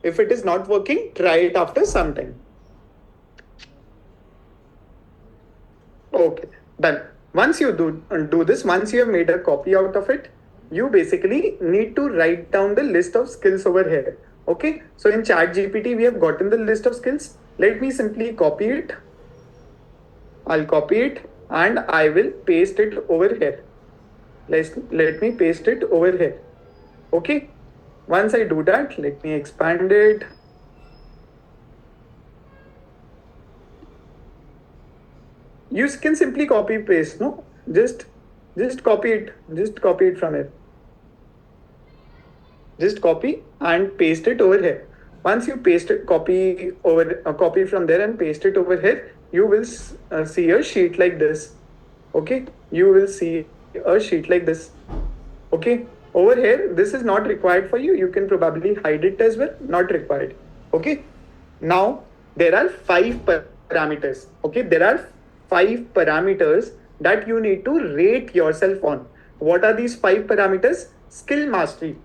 If it is not working, try it after some time. Okay, done. Once you do this, once you have made a copy out of it, you basically need to write down the list of skills over here. Okay, so in ChatGPT, we have gotten the list of skills. Let me simply copy it. I'll copy it and I will paste it over here. Let me paste it over here. Okay, once I do that, let me expand it. You can simply copy paste, no? Just copy it from here. Just copy and paste it over here. Once you paste it, copy from there and paste it over here, you will see a sheet like this. Okay, you will see a sheet like this. Okay, over here, this is not required for you. You can probably hide it as well. Not required. Okay, now there are 5 parameters. Okay, there are 5 parameters that you need to rate yourself on. What are these 5 parameters? Skill mastery.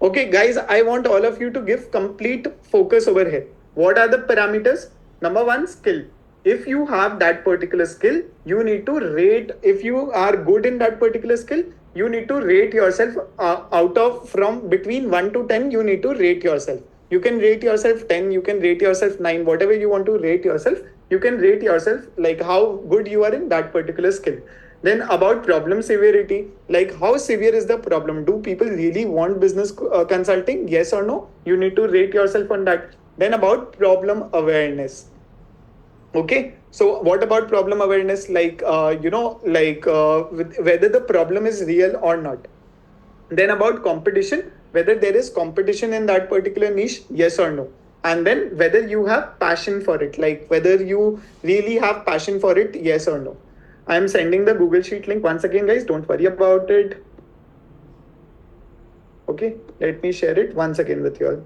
Okay, guys, I want all of you to give complete focus over here. What are the parameters? Number 1, skill. If you have that particular skill, you need to rate. If you are good in that particular skill, you need to rate yourself from between 1 to 10, you need to rate yourself. You can rate yourself 10, you can rate yourself 9, whatever you want to rate yourself, you can rate yourself like how good you are in that particular skill. Then about problem severity, like how severe is the problem? Do people really want business consulting? Yes or no? You need to rate yourself on that. Then about problem awareness. Okay, so what about problem awareness? Like, whether the problem is real or not. Then about competition, whether there is competition in that particular niche, yes or no. And then whether you have passion for it, like whether you really have passion for it, yes or no. I am sending the Google Sheet link once again, guys. Don't worry about it. Okay, let me share it once again with you all.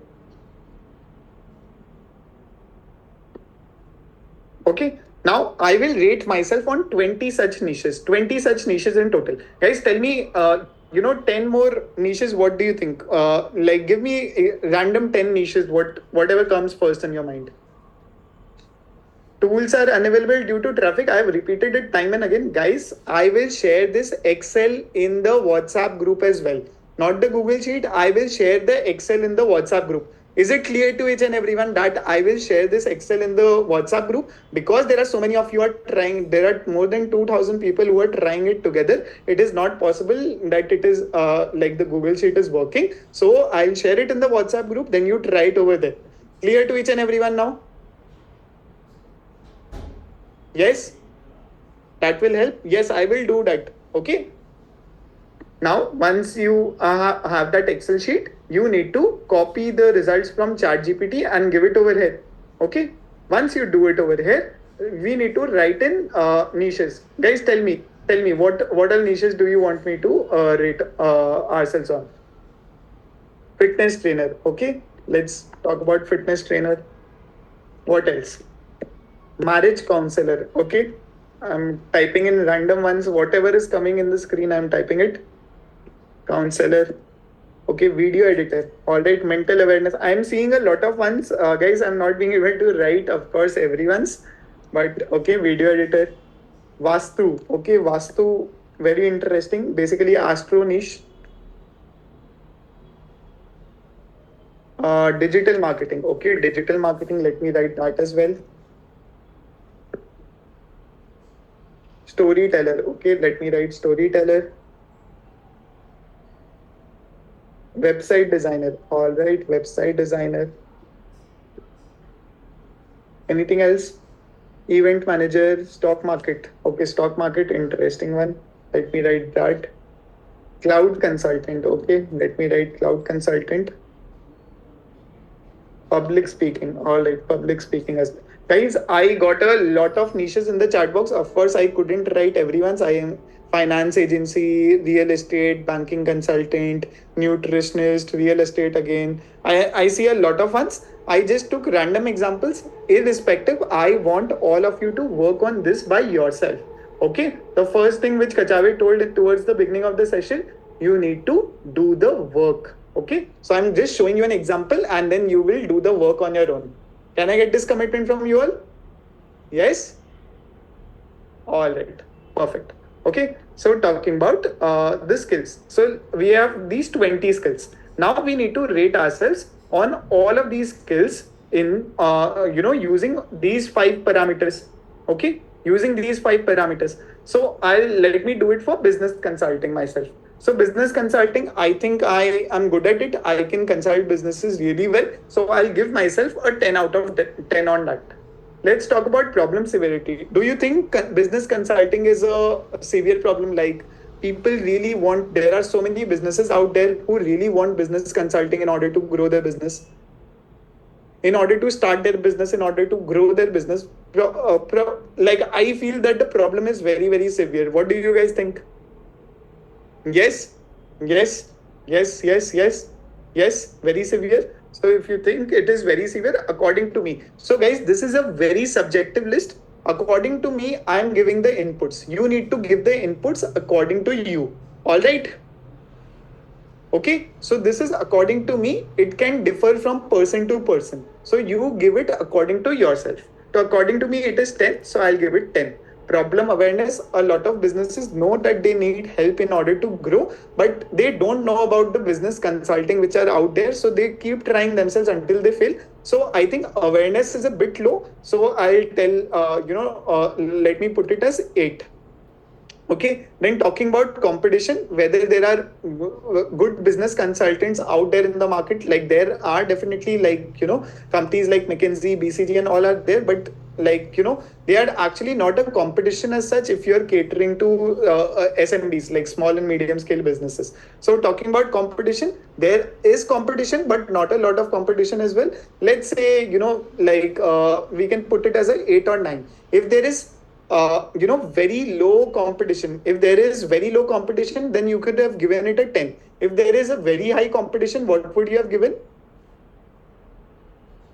Okay, now I will rate myself on 20 such niches in total. Guys, tell me, 10 more niches. What do you think? Give me a random 10 niches, whatever comes first in your mind. Tools are unavailable due to traffic. I have repeated it time and again. Guys, I will share this Excel in the WhatsApp group as well. Not the Google Sheet. I will share the Excel in the WhatsApp group. Is it clear to each and everyone that I will share this Excel in the WhatsApp group? Because there are so many of you are trying, there are more than 2000 people who are trying it together. It is not possible that it is like the Google Sheet is working. So I'll share it in the WhatsApp group, then you try it over there. Clear to each and everyone now? Yes? That will help? Yes, I will do that. Okay? Now, once you have that Excel sheet, you need to copy the results from ChatGPT and give it over here. Okay? Once you do it over here, we need to write in niches. Guys, tell me, what all niches do you want me to rate ourselves on? Fitness trainer. Okay? Let's talk about fitness trainer. What else? Marriage counselor. Okay? I'm typing in random ones. Whatever is coming in the screen, I'm typing it. Counselor. Okay, video editor. All right, mental awareness. I'm seeing a lot of ones. Guys, I'm not being able to write, of course, everyone's. But okay, video editor. Vastu. Okay, Vastu. Very interesting. Basically, astro niche. Digital marketing. Okay, digital marketing. Let me write that as well. Storyteller. Okay, let me write storyteller. Website designer. All right, website designer. Anything else? Event manager, stock market. Okay, stock market, interesting one. Let me write that. Cloud consultant. Okay, let me write cloud consultant. Public speaking. All right, public speaking as well. Guys, I got a lot of niches in the chat box. Of course, I couldn't write everyone's. I am finance agency, real estate, banking consultant, nutritionist, real estate again. I see a lot of ones. I just took random examples. Irrespective, I want all of you to work on this by yourself. Okay? The first thing which Kachave told towards the beginning of the session, you need to do the work. Okay? So I'm just showing you an example and then you will do the work on your own. Can I get this commitment from you all? Yes? All right. Perfect. Okay, so talking about the skills. So we have these 20 skills. Now we need to rate ourselves on all of these skills in using these 5 parameters. Okay, using these 5 parameters. So let me do it for business consulting myself. So business consulting, I think I am good at it. I can consult businesses really well. So I'll give myself a 10 out of 10 on that. Let's talk about problem severity. Do you think business consulting is a severe problem? Like people really want, there are so many businesses out there who really want business consulting in order to grow their business, in order to start their business, in order to grow their business. Like I feel that the problem is very, very severe. What do you guys think? Yes, yes, yes, yes, yes, yes, very severe. So if you think it is very severe, according to me. So guys, this is a very subjective list. According to me, I am giving the inputs. You need to give the inputs according to you. All right. Okay. So this is according to me. It can differ from person to person. So you give it according to yourself. So according to me, it is 10. So I'll give it 10. Problem awareness, a lot of businesses know that they need help in order to grow, but they don't know about the business consulting which are out there, so they keep trying themselves until they fail. So I think awareness is a bit low, so I'll tell let me put it as 8. Okay, then talking about competition, whether there are good business consultants out there in the market, like there are definitely, like, companies like McKinsey, BCG and all are there, but like, they are actually not a competition as such if you're catering to SMBs, like small and medium scale businesses. So talking about competition, there is competition, but not a lot of competition as well. Let's say, we can put it as a 8 or 9. If there is very low competition. If there is very low competition, then you could have given it a 10. If there is a very high competition, what would you have given?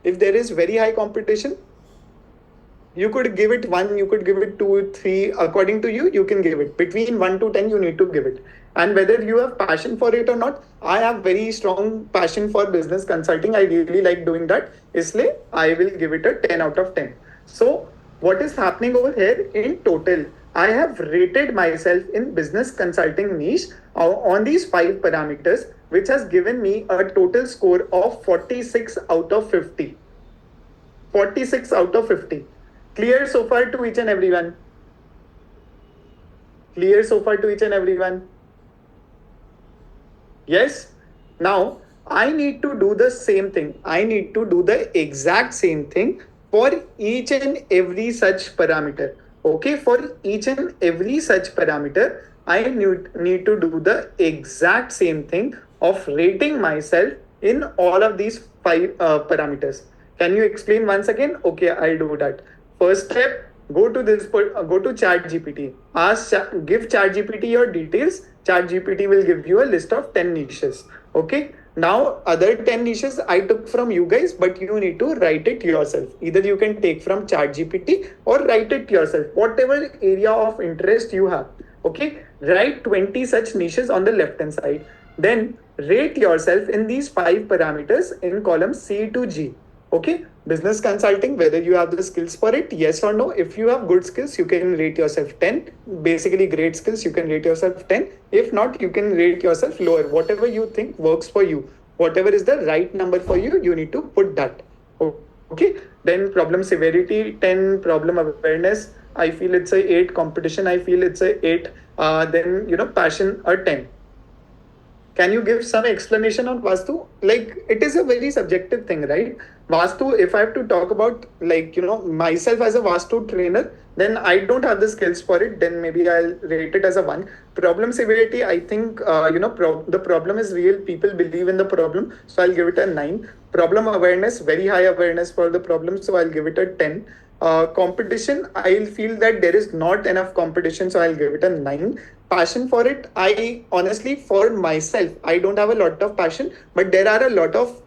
If there is very high competition, you could give it 1, you could give it 2, 3. According to you, you can give it. Between 1 to 10, you need to give it. And whether you have passion for it or not, I have very strong passion for business consulting. I really like doing that. Isliye, I will give it a 10 out of 10. So what is happening over here in total? I have rated myself in business consulting niche on these 5 parameters, which has given me a total score of 46 out of 50. 46 out of 50. Clear so far to each and everyone? Clear so far to each and everyone? Yes? Now, I need to do the same thing. I need to do the exact same thing for each and every such parameter. Okay, for each and every such parameter, I need to do the exact same thing of rating myself in all of these 5 parameters. Can you explain once again? Okay, I'll do that. First step, go to ChatGPT. Give ChatGPT your details. ChatGPT will give you a list of 10 niches. Okay. Now, other 10 niches I took from you guys, but you need to write it yourself. Either you can take from ChatGPT or write it yourself, whatever area of interest you have. Okay. Write 20 such niches on the left hand side. Then rate yourself in these 5 parameters in column C to G. Okay, business consulting, whether you have the skills for it, yes or no. If you have good skills, you can rate yourself 10. Basically, great skills, you can rate yourself 10. If not, you can rate yourself lower. Whatever you think works for you, whatever is the right number for you, you need to put that. Okay, then problem severity 10, problem awareness, I feel it's a 8, competition, I feel it's a 8. Then, passion, a 10. Can you give some explanation on Vastu? Like, it is a very subjective thing, right? Vastu, if I have to talk about, myself as a Vastu trainer, then I don't have the skills for it. Then maybe I'll rate it as a 1. Problem severity, I think, the problem is real. People believe in the problem. So I'll give it a 9. Problem awareness, very high awareness for the problem. So I'll give it a 10. Competition, I'll feel that there is not enough competition. So I'll give it a 9. Passion for it, I honestly, for myself, I don't have a lot of passion, but there are a lot of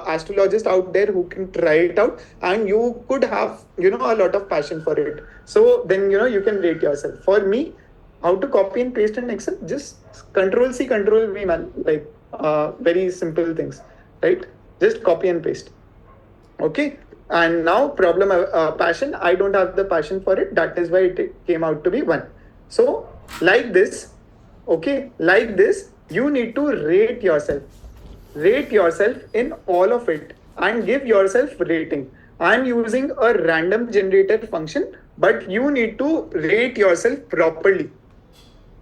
astrologists out there who can try it out, and you could have a lot of passion for it. So then you can rate yourself. For me, how to copy and paste in Excel? Just Control C, Control V, man. Like very simple things, right? Just copy and paste. Okay. And now problem passion, I don't have the passion for it. That is why it came out to be 1. So like this, okay, like this, you need to rate yourself in all of it and give yourself rating. I'm using a random generator function, but you need to rate yourself properly.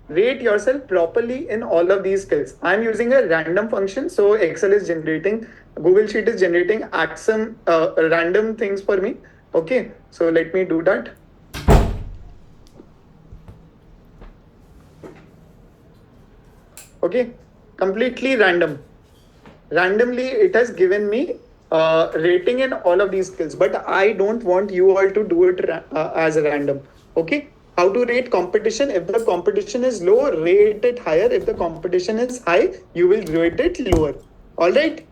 Rate yourself properly in all of these skills. I'm using a random function, so Excel is generating, Google Sheet is generating some random things for me. Okay, so let me do that. Okay, completely randomly it has given me rating in all of these skills, but I don't want you all to do it as random. Okay, how to rate competition? If the competition is low, rate it higher. If the competition is high, you will rate it lower. All right,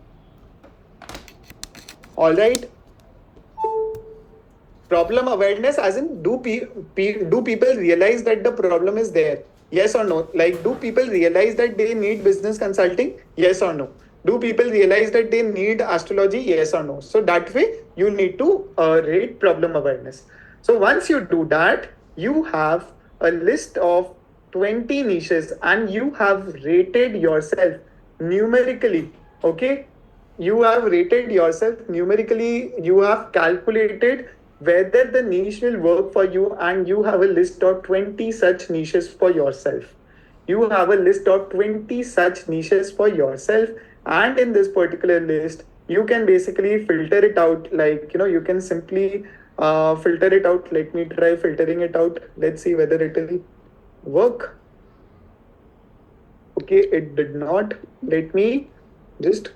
problem awareness, as in do people realize that the problem is there? Yes or no? Like, do people realize that they need business consulting? Yes or no? Do people realize that they need astrology? Yes or no? So that way you need to rate problem awareness. So once you do that, you have a list of 20 niches and you have rated yourself numerically. Okay, you have rated yourself numerically. You have calculated whether the niche will work for you, and you have a list of 20 such niches for yourself. You have a list of 20 such niches for yourself, and in this particular list, you can basically filter it out. Like, you can simply filter it out. Let me try filtering it out. Let's see whether it will work. Okay, it did not. Let me just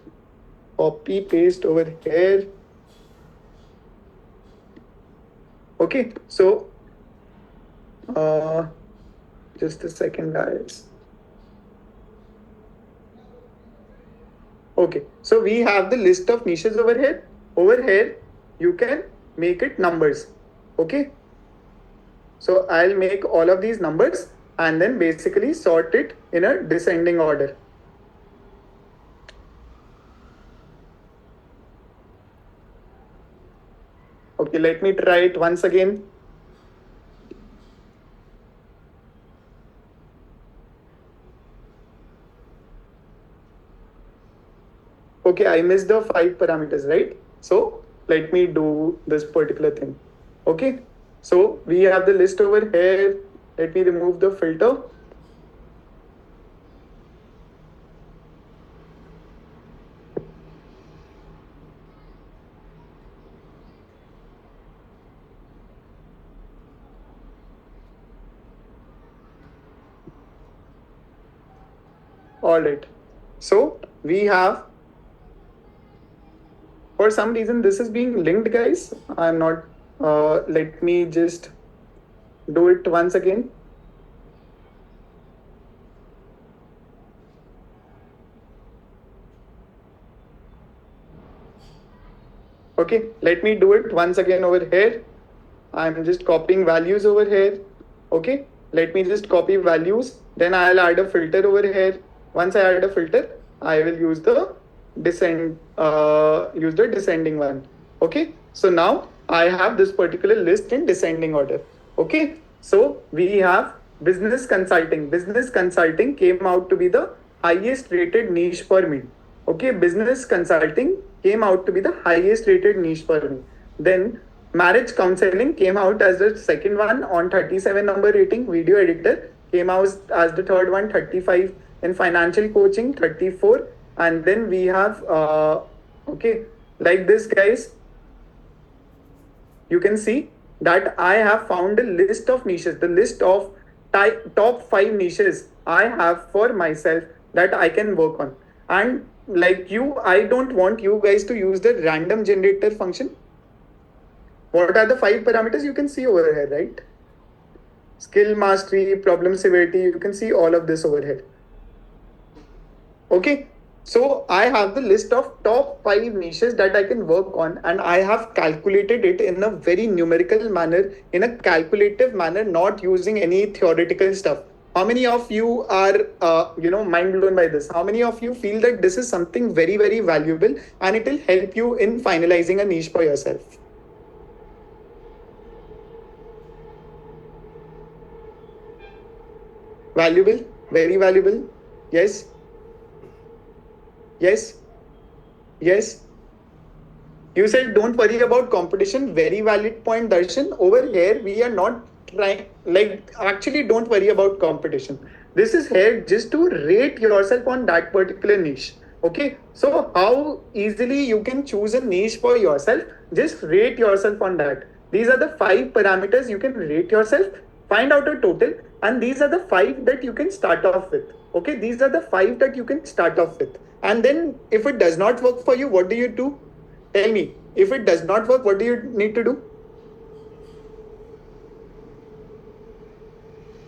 copy paste over here. Okay, so just a second, guys. Okay, so we have the list of niches over here. Over here, you can make it numbers. Okay, so I'll make all of these numbers and then basically sort it in a descending order. Okay, let me try it once again. Okay, I missed the 5 parameters, right? So let me do this particular thing. Okay, so we have the list over here. Let me remove the filter. All right. So we have, for some reason, this is being linked, guys. I'm not, let me just do it once again. Okay, let me do it once again over here. I'm just copying values over here. Okay, let me just copy values. Then I'll add a filter over here. Once I add a filter, I will use the descending one. Okay, so now I have this particular list in descending order. Okay, so we have business consulting. Business consulting came out to be the highest rated niche for me. Okay, business consulting came out to be the highest rated niche for me. Then marriage counseling came out as the second one on 37 number rating. Video editor came out as the third one, 35. In financial coaching, 34. And then we have, okay, like this, guys. You can see that I have found a list of niches, the list of top 5 niches I have for myself that I can work on. And like you, I don't want you guys to use the random generator function. What are the 5 parameters? You can see over here, right? Skill mastery, problem severity, you can see all of this over here. Okay, so I have the list of top 5 niches that I can work on, and I have calculated it in a very numerical manner, in a calculative manner, not using any theoretical stuff. How many of you are, mind blown by this? How many of you feel that this is something very, very valuable and it will help you in finalizing a niche for yourself? Valuable? Very valuable? Yes? Yes? Yes? You said don't worry about competition. Very valid point, Darshan. Over here, we are not trying, actually, don't worry about competition. This is here just to rate yourself on that particular niche. Okay, so how easily you can choose a niche for yourself, just rate yourself on that. These are the 5 parameters you can rate yourself, find out a total, and these are the 5 that you can start off with. Okay, these are the 5 that you can start off with. And then if it does not work for you, what do you do? Tell me, if it does not work, what do you need to do?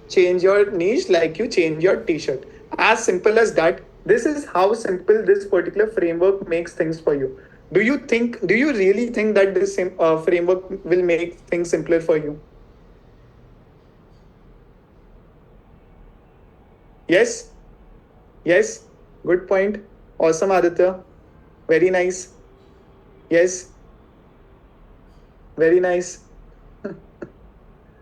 Change your niche like you change your t-shirt. As simple as that. This is how simple this particular framework makes things for you. Do you really think that this framework will make things simpler for you? Yes? Yes? Good point. Awesome, Aditya. Very nice. Yes? Very nice.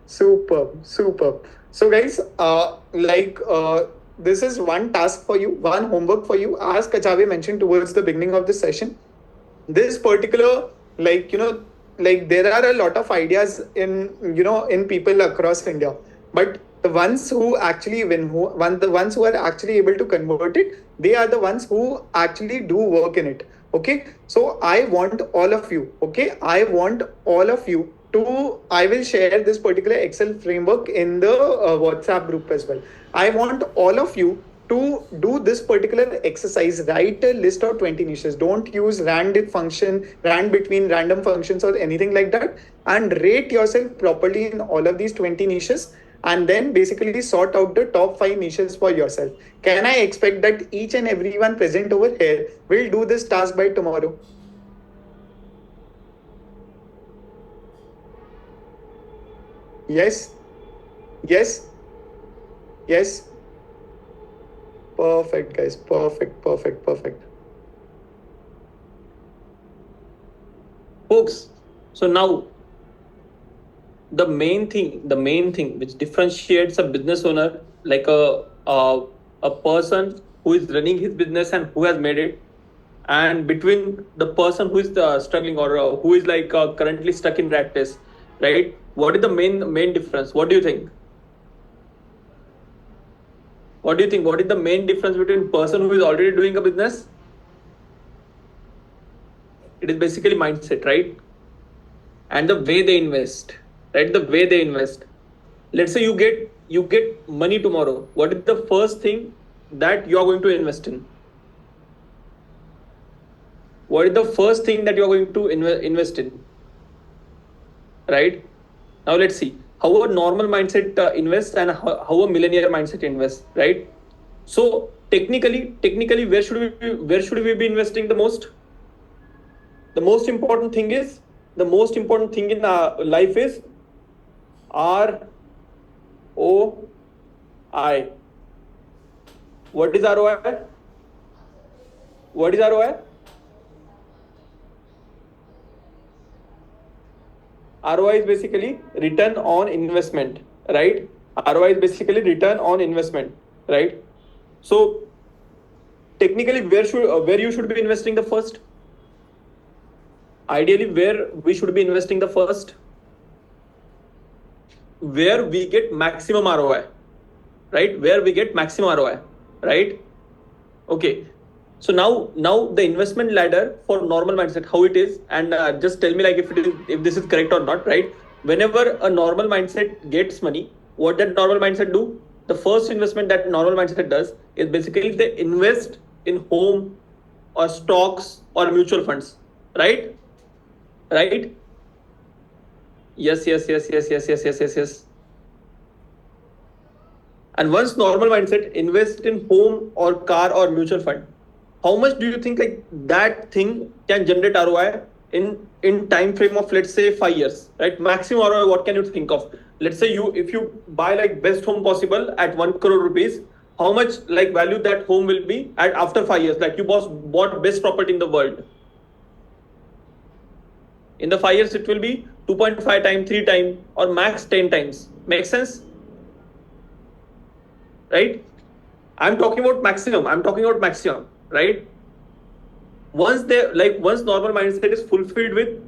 Superb. So guys, this is one task for you, one homework for you. As Kachabe mentioned towards the beginning of the session, this particular, there are a lot of ideas in people across India, but the ones who actually win, the ones who are actually able to convert it, they are the ones who actually do work in it. Okay, so I want all of you. Okay, I want all of you to, I will share this particular Excel framework in the WhatsApp group as well. I want all of you to do this particular exercise. Write a list of 20 niches. Don't use rand between random functions or anything like that, and rate yourself properly in all of these 20 niches, and then basically sort out the top 5 niches for yourself. Can I expect that each and everyone present over here will do this task by tomorrow? Yes? Yes? Yes? Perfect, guys. Perfect. Folks, so now the main thing which differentiates a business owner, like a person who is running his business and who has made it, and between the person who is struggling or who is like currently stuck in rat race, right? What is the main difference? What do you think? What do you think? What is the main difference between person who is already doing a business? It is basically mindset, right? And the way they invest, right? The way they invest. Let's say you get money tomorrow. What is the first thing that you are going to invest in? What is the first thing that you are going to invest in? Right? Now let's see how a normal mindset invests and how a millionaire mindset invests, right? So technically, where should we be investing the most? The most important thing in our life is ROI. What is ROI? What is ROI? ROI is basically return on investment, right? ROI is basically return on investment, right? So technically, where you should be investing the first? Ideally, where we should be investing the first? Where we get maximum ROI, right? Where we get maximum ROI, right? Okay. So now the investment ladder for normal mindset, how it is, and just tell me like if this is correct or not, right? Whenever a normal mindset gets money, what that normal mindset do? The first investment that normal mindset does is basically they invest in home or stocks or mutual funds, right? Right? Yes. And once normal mindset invest in home or car or mutual fund, how much do you think like that thing can generate ROI in time frame of let's say 5 years, right? Maximum ROI, what can you think of? Let's say if you buy like best home possible at 1 crore rupees, how much like value that home will be at after 5 years? Like you bought best property in the world. In the 5 years, it will be 2.5 times, 3 times, or max 10 times. Make sense? Right? I'm talking about maximum, right? Once normal mindset is fulfilled with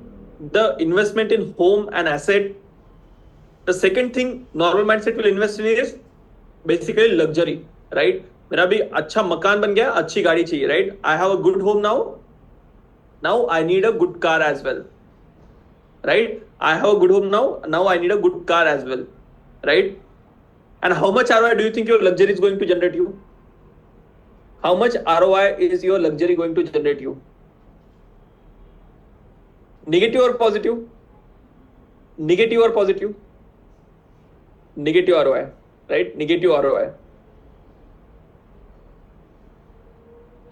the investment in home and asset, the second thing normal mindset will invest in is basically luxury, right? मेरा भी अच्छा मकान बन गया, अच्छी गाड़ी चाहिए, right? I have a good home now. Now I need a good car as well. Right? I have a good home now. Now I need a good car as well. Right? And how much ROI do you think your luxury is going to generate you? How much ROI is your luxury going to generate you? Negative or positive? Negative or positive? Negative ROI. Right? Negative ROI.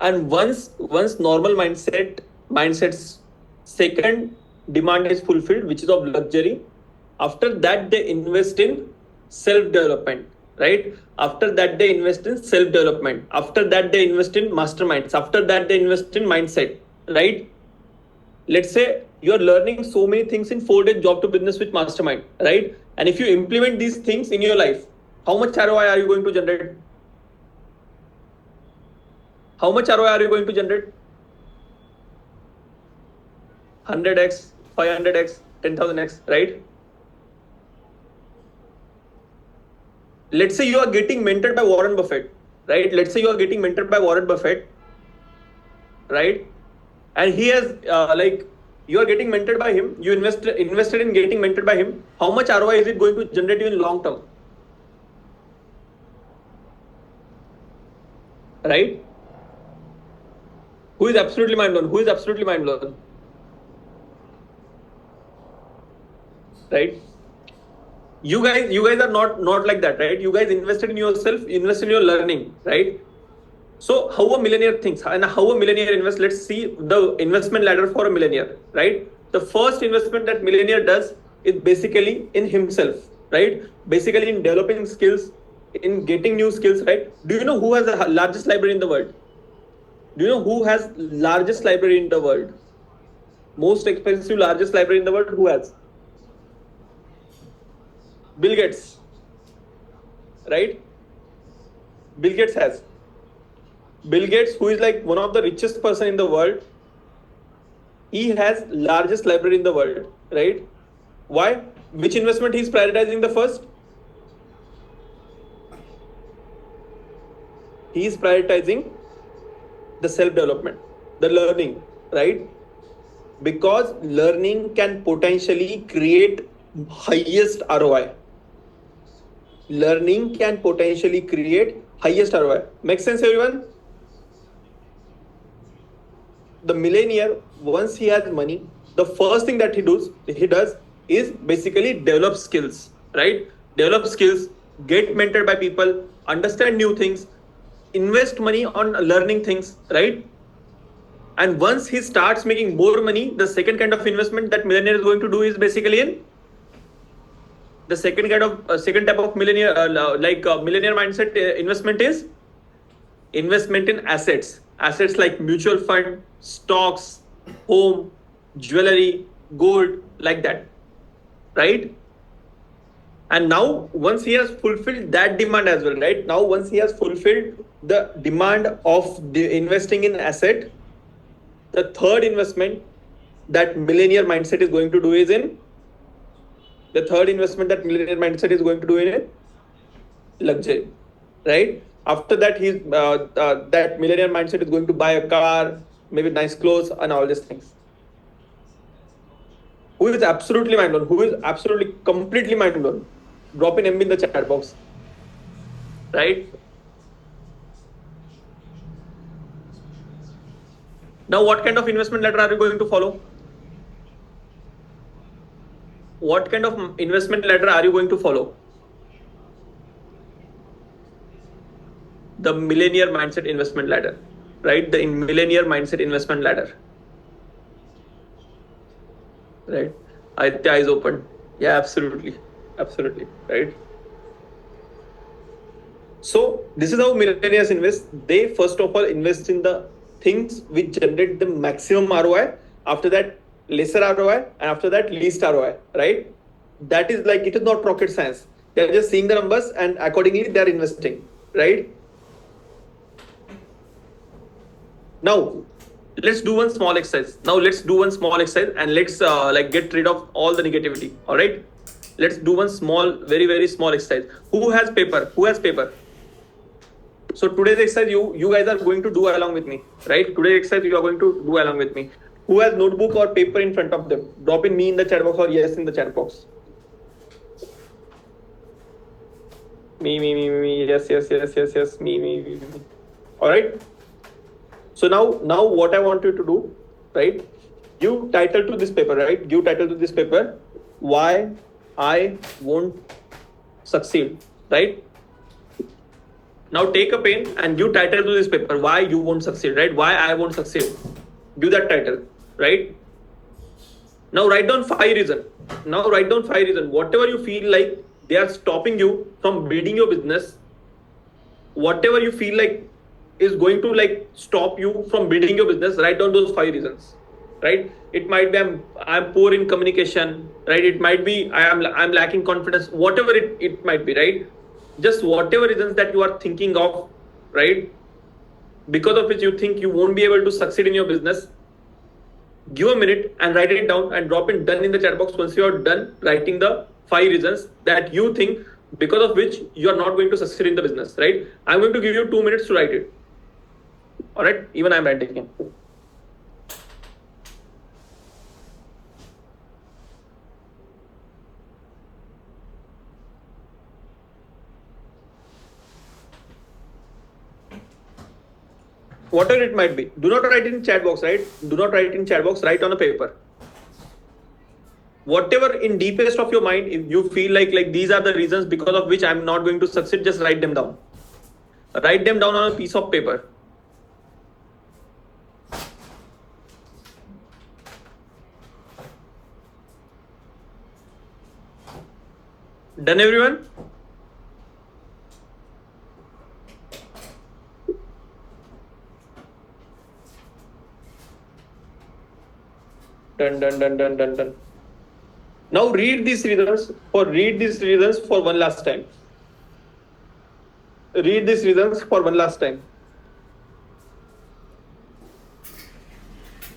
And once normal mindset's second demand is fulfilled, which is of luxury, after that they invest in self-development, right? After that they invest in self-development. After that they invest in masterminds. After that they invest in mindset, right? Let's say you're learning so many things in 4 days job to business with mastermind, right? And if you implement these things in your life, how much ROI are you going to generate? How much ROI are you going to generate? 100x, 500x, 10,000x, right? Let's say you are getting mentored by Warren Buffett, right? Let's say you are getting mentored by Warren Buffett, right? And he has you are getting mentored by him. You invested in getting mentored by him. How much ROI is it going to generate you in long term? Right? Who is absolutely mind blown? Who is absolutely mind blown? Right? You guys are not like that, right? You guys invested in yourself, invest in your learning, right? So how a millionaire thinks and how a millionaire invests, let's see the investment ladder for a millionaire, right? The first investment that millionaire does is basically in himself, right? Basically in developing skills, in getting new skills, right? Do you know who has the largest library in the world? Do you know who has largest library in the world? Most expensive, largest library in the world, who has? Bill Gates, right? Bill Gates has. Bill Gates, who is like one of the richest person in the world, he has largest library in the world, right? Why? Which investment he's prioritizing the first? He is prioritizing the self-development, the learning, right? Because learning can potentially create highest ROI. Learning can potentially create highest ROI. Makes sense, everyone? The millionaire, once he has money, the first thing that he does is basically develop skills, right? Develop skills, get mentored by people, understand new things, invest money on learning things, right? And once he starts making more money, the second kind of investment that millionaire is going to do is basically in the second type of millionaire millionaire mindset investment is investment in assets like mutual fund, stocks, home, jewelry, gold, like that, right? And now once he has fulfilled that demand as well, right? Now once he has fulfilled the demand of investing in asset, the third investment that millionaire mindset is going to do is in luxury, right? After that, that millionaire mindset is going to buy a car, maybe nice clothes, and all these things. Who is absolutely mind blown? Who is absolutely completely mind blown? Drop in MB in the chat box, right? Now, what kind of investment ladder are you going to follow? What kind of investment ladder are you going to follow? The millionaire mindset investment ladder, right? The millionaire mindset investment ladder, right? Aditya eyes open. Yeah, absolutely, right? So this is how millionaires invest. They first of all invest in the things which generate the maximum ROI. After that, lesser ROI, and after that, least ROI, right? That is like, it is not rocket science. They're just seeing the numbers and accordingly they're investing, right? Now, let's do one small exercise. And let's get rid of all the negativity. All right. Let's do one small, very, very small exercise. Who has paper? So today's exercise, you guys are going to do along with me, right? Today's exercise, you are going to do along with me. Who has notebook or paper in front of them? Drop in me in the chat box or yes in the chat box. Me. Yes. Me. All right. So now what I want you to do, right? Give title to this paper, right? Give title to this paper. Why I won't succeed, right? Now take a pen and give title to this paper. Why you won't succeed, right? Why I won't succeed. Give that title, right? Now write down 5 reasons. Whatever you feel like they are stopping you from building your business, whatever you feel like is going to stop you from building your business, write down those 5 reasons, right? It might be I'm poor in communication, right? It might be I'm lacking confidence, whatever it might be, right? Just whatever reasons that you are thinking of, right? Because of which you think you won't be able to succeed in your business, give a minute and write it down and drop it done in the chat box. Once you are done writing the 5 reasons that you think because of which you are not going to succeed in the business, right? I'm going to give you 2 minutes to write it. All right, even I'm writing it. Whatever it might be, do not write in chat box, right? Write on a paper. Whatever in deepest of your mind, if you feel like these are the reasons because of which I'm not going to succeed, just write them down. Write them down on a piece of paper. Done, everyone? Done. Now read these reasons for one last time.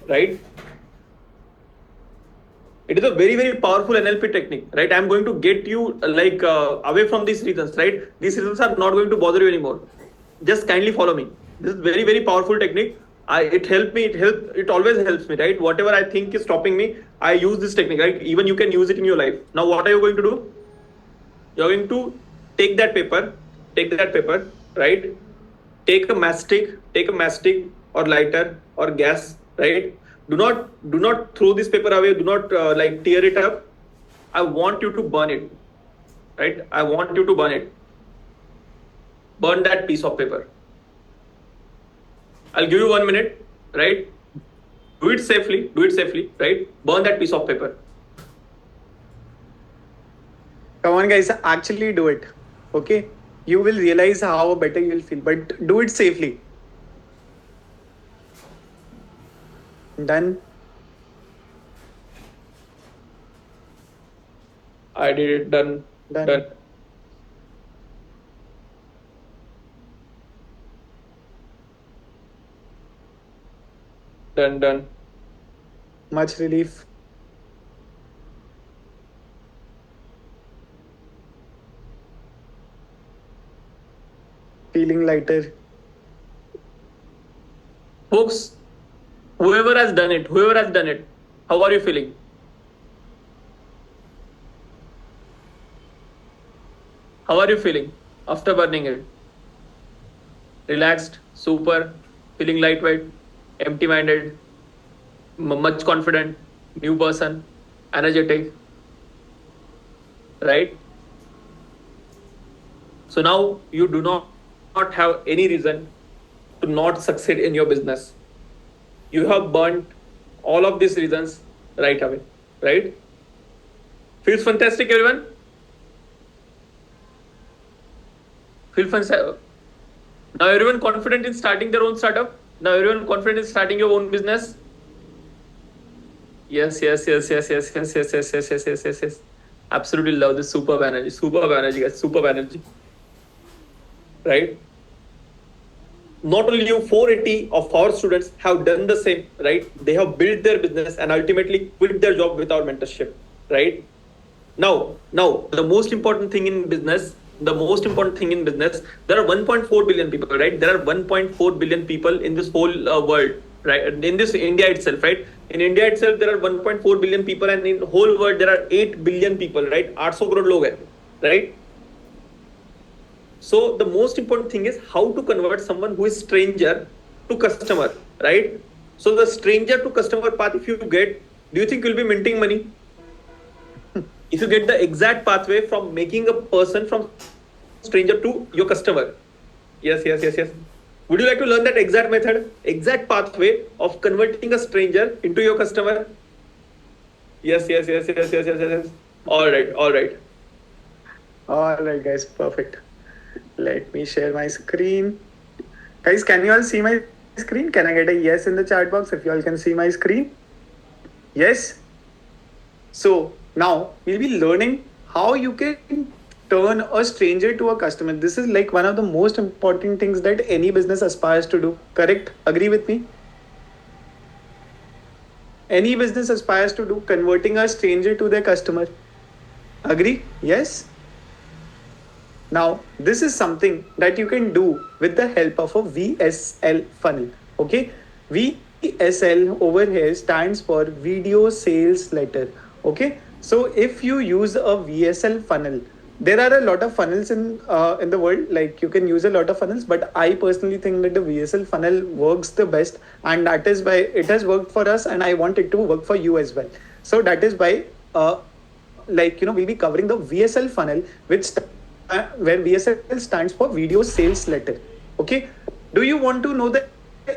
right? It is a very, very powerful NLP technique, right? I'm going to get you away from these reasons, right? These reasons are not going to bother you anymore. Just kindly follow me. This is very, very powerful technique. It helped me. It always helps me, right? Whatever I think is stopping me, I use this technique, right? Even you can use it in your life. Now, what are you going to do? You're going to take that paper, right? Take a mastic or lighter or gas, right? Do not throw this paper away. Do not tear it up. I want you to burn it, right? I want you to burn it. Burn that piece of paper. I'll give you 1 minute, right? Do it safely, right? Burn that piece of paper. Come on, guys, actually do it. Okay? You will realize how better you will feel, but do it safely. Done. I did it. Done. Done. Done. Much relief. Feeling lighter. Folks, whoever has done it, how are you feeling? How are you feeling after burning it? Relaxed, super, feeling lightweight, empty-minded, much confident, new person, energetic, right? So now you do not have any reason to not succeed in your business. You have burnt all of these reasons right away, right? Feels fantastic, everyone? Feel fantastic. Now everyone confident in starting their own startup? Now everyone confident in starting your own business? Yes. Absolutely love this superb energy, guys, superb energy. Right? Not only you, 480 of our students have done the same, right? They have built their business and ultimately quit their job without mentorship, right? Now, the most important thing in business, there are 1.4 billion people, right? There are 1.4 billion people in this whole world, right? In this India itself, right? In India itself, there are 1.4 billion people, and in the whole world, there are 8 billion people, right? 800 crore log hai, right? So the most important thing is how to convert someone who is stranger to customer, right? So the stranger to customer path, if you get, do you think you'll be minting money? If you get the exact pathway from making a person from stranger to your customer. Yes. Would you like to learn that exact method, exact pathway of converting a stranger into your customer? Yes. All right. All right, guys, perfect. Let me share my screen. Guys, can you all see my screen? Can I get a yes in the chat box if you all can see my screen? Yes? So now we'll be learning how you can turn a stranger to a customer. This is like one of the most important things that any business aspires to do. Correct? Agree with me? Any business aspires to do converting a stranger to their customer. Agree? Yes? Now, this is something that you can do with the help of a VSL funnel. Okay? VSL over here stands for Video Sales Letter. Okay? So if you use a VSL funnel, there are a lot of funnels in the world. Like you can use a lot of funnels, but I personally think that the VSL funnel works the best, and that is why it has worked for us, and I want it to work for you as well. So that is why, we'll be covering the VSL funnel, which where VSL stands for Video Sales Letter. Okay, do you want to know the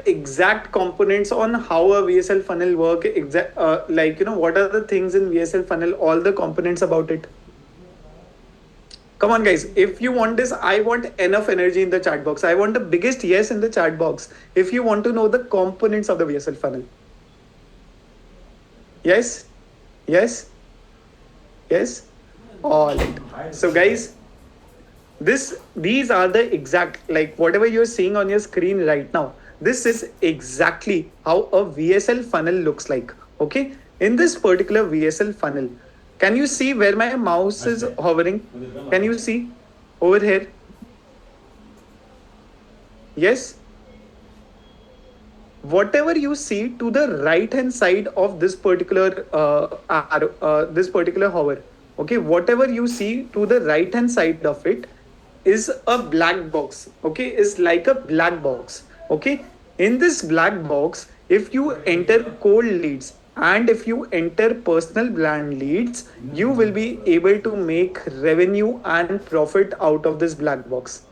exact components on how a VSL funnel work? What are the things in VSL funnel? All the components about it. Come on, guys. If you want this, I want enough energy in the chat box. I want the biggest yes in the chat box. If you want to know the components of the VSL funnel. Yes. All right. So, guys, these are the exact, like whatever you're seeing on your screen right now, this is exactly how a VSL funnel looks like. Okay, in this particular VSL funnel, can you see where my mouse is hovering? Can you see over here? Yes. Whatever you see to the right hand side of this particular arrow, this particular hover, okay, whatever you see to the right hand side of it is a black box, okay, is like a black box. Okay, in this black box, if you enter cold leads and if you enter personal brand leads, you will be able to make revenue and profit out of this black box.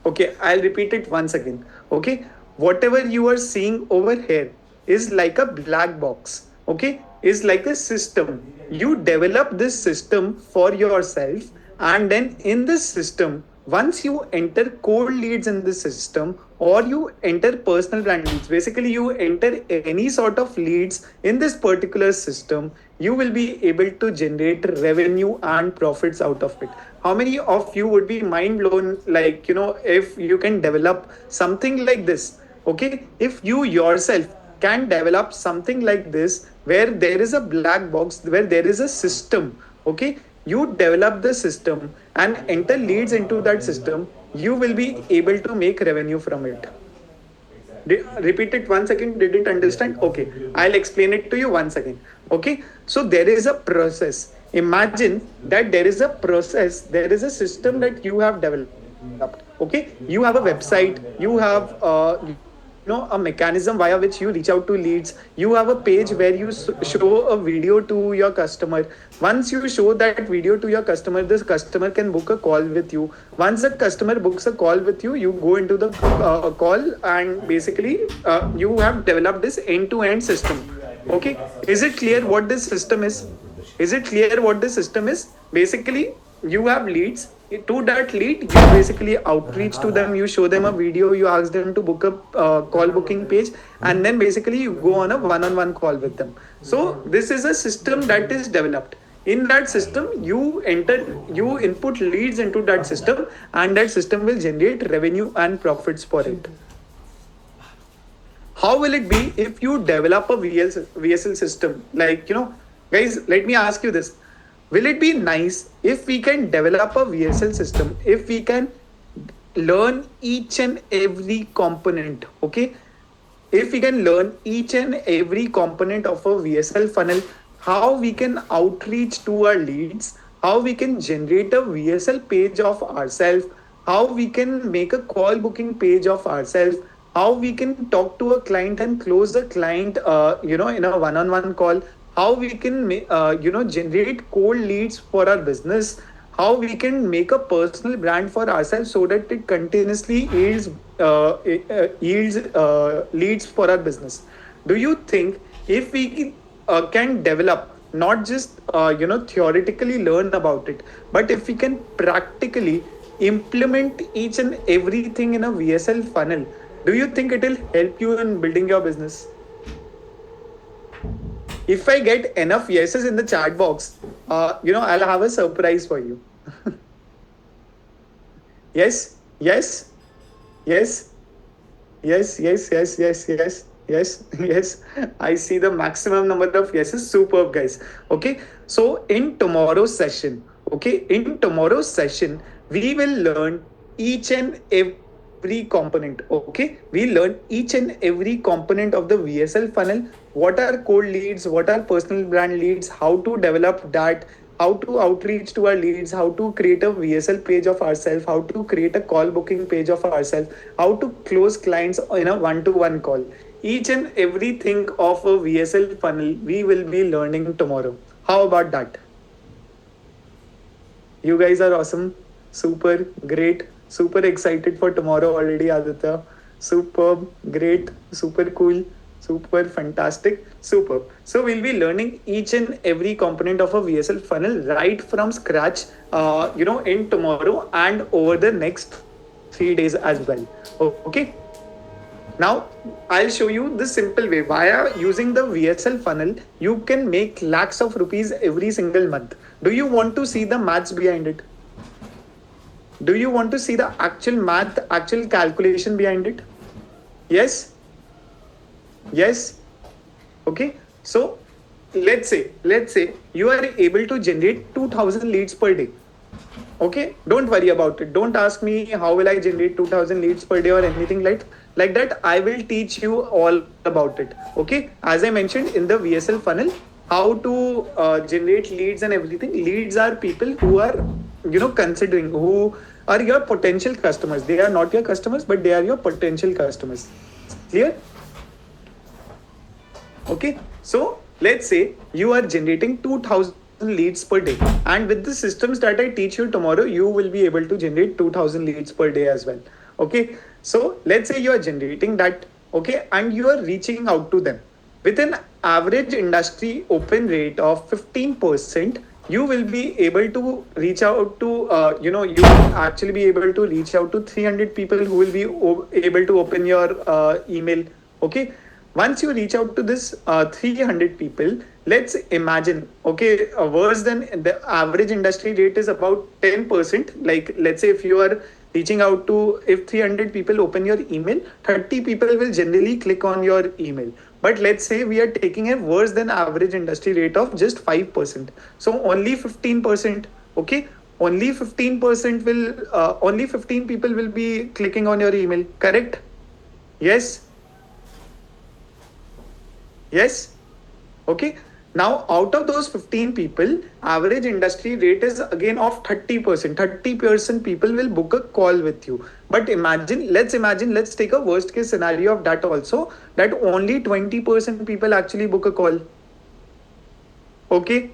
Okay, I'll repeat it once again. Okay, whatever you are seeing over here is like a black box. Okay, is like a system. You develop this system for yourself, and then in this system, once you enter cold leads in this system or you enter personal brand leads, basically you enter any sort of leads in this particular system, you will be able to generate revenue and profits out of it. How many of you would be mind blown, like, if you can develop something like this? Okay, if you yourself can develop something like this where there is a black box, where there is a system, okay, you develop the system and enter leads into that system, you will be able to make revenue from it. Repeat it once again. Didn't understand? Okay, I'll explain it to you once again. Okay, so there is a process. Imagine that there is a process, there is a system that you have developed. Okay, you have a website, you have a mechanism via which you reach out to leads. You have a page where you show a video to your customer. Once you show that video to your customer, this customer can book a call with you. Once the customer books a call with you, you go into the call, and basically you have developed this end-to-end system. Okay, is it clear what this system is? Is it clear what this system is? Basically, you have leads. To that lead, you basically outreach to them, you show them a video, you ask them to book a call booking page, and then basically you go on a one-on-one call with them. So this is a system that is developed. In that system, you input leads into that system, and that system will generate revenue and profits for it. How will it be if you develop a VSL system? Like, guys, let me ask you this. Will it be nice if we can develop a VSL system, if we can learn each and every component, okay? If we can learn each and every component of a VSL funnel, how we can outreach to our leads, how we can generate a VSL page of ourselves, how we can make a call booking page of ourselves, how we can talk to a client and close the client, in a one-on-one call, how we can generate cold leads for our business, how we can make a personal brand for ourselves so that it continuously yields leads for our business. Do you think if we can develop, not just theoretically learn about it, but if we can practically implement each and everything in a VSL funnel, do you think it will help you in building your business? If I get enough yeses in the chat box, I'll have a surprise for you. Yes, yes, yes, yes, yes, yes, yes, yes, yes, yes. I see the maximum number of yeses. Superb, guys. Okay, so in tomorrow's session, we will learn each and every component. Okay, we learn each and every component of the VSL funnel. What are cold leads, what are personal brand leads, how to develop that, how to outreach to our leads, how to create a VSL page of ourselves, how to create a call booking page of ourselves, how to close clients in a one-to-one call. Each and everything of a VSL funnel we will be learning tomorrow. How about that? You guys are awesome, super great, super excited for tomorrow already, Aditya. Superb, great, super cool, super fantastic, superb. So we'll be learning each and every component of a VSL funnel right from scratch, in tomorrow and over the next 3 days as well. Okay. Now I'll show you the simple way. Via using the VSL funnel, you can make lakhs of rupees every single month. Do you want to see the maths behind it? Do you want to see the actual math, actual calculation behind it? Yes? Yes? Okay. So let's say you are able to generate 2000 leads per day. Okay, don't worry about it. Don't ask me how will I generate 2000 leads per day or anything like that. I will teach you all about it. Okay, as I mentioned in the VSL funnel, how to generate leads and everything. Leads are people who are considering, who are your potential customers. They are not your customers, but they are your potential customers. Clear? Okay, so let's say you are generating 2000 leads per day, and with the systems that I teach you tomorrow, you will be able to generate 2000 leads per day as well. Okay, so let's say you are generating that, okay, and you are reaching out to them with an average industry open rate of 15%. You will be able to reach out to you will actually be able to reach out to 300 people who will be able to open your email. Okay, once you reach out to this 300 people, let's imagine, okay, worse than the average industry rate is about 10%. Like, let's say if you are reaching out to, if 300 people open your email, 30 people will generally click on your email. But let's say we are taking a worse than average industry rate of just 5%. So only 15%, okay, only 15% will, only 15 people will be clicking on your email, correct? Yes? Yes? Okay. Now, out of those 15 people, average industry rate is again of 30%. 30% people will book a call with you. But imagine, let's take a worst case scenario of that also, that only 20% people actually book a call. Okay.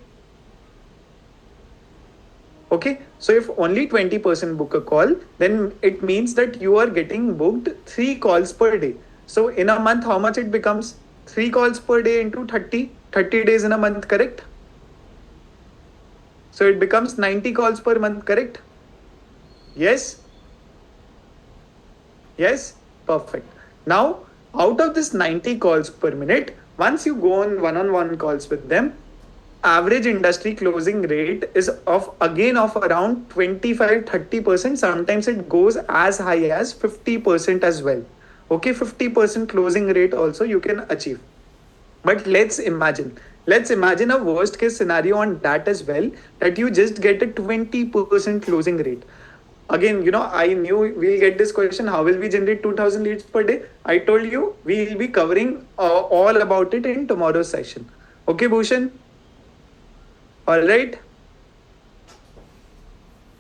Okay, so if only 20% book a call, then it means that you are getting booked 3 calls per day. So in a month, how much it becomes? 3 calls per day into 30 days in a month, correct? So it becomes 90 calls per month, correct? Yes? Yes? Perfect. Now, out of this 90 calls per minute, once you go on one-on-one calls with them, average industry closing rate is of around 25-30%. Sometimes it goes as high as 50% as well. Okay, 50% closing rate also you can achieve. But let's imagine a worst case scenario on that as well, that you just get a 20% closing rate. Again, I knew we'll get this question, how will we generate 2000 leads per day? I told you we'll be covering all about it in tomorrow's session. Okay, Bhushan? All right.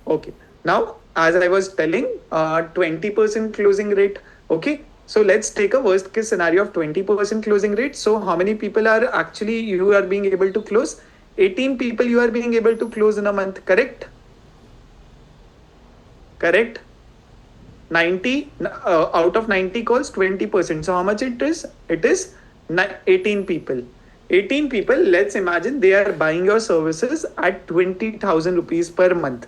Okay. Now, as I was telling, 20% closing rate. Okay. So let's take a worst case scenario of 20% closing rate. So how many people are actually you are being able to close? 18 people you are being able to close in a month, correct? Correct? 90 out of 90 calls, 20%. So how much it is? It is 18 people. 18 people, let's imagine they are buying your services at 20,000 rupees per month.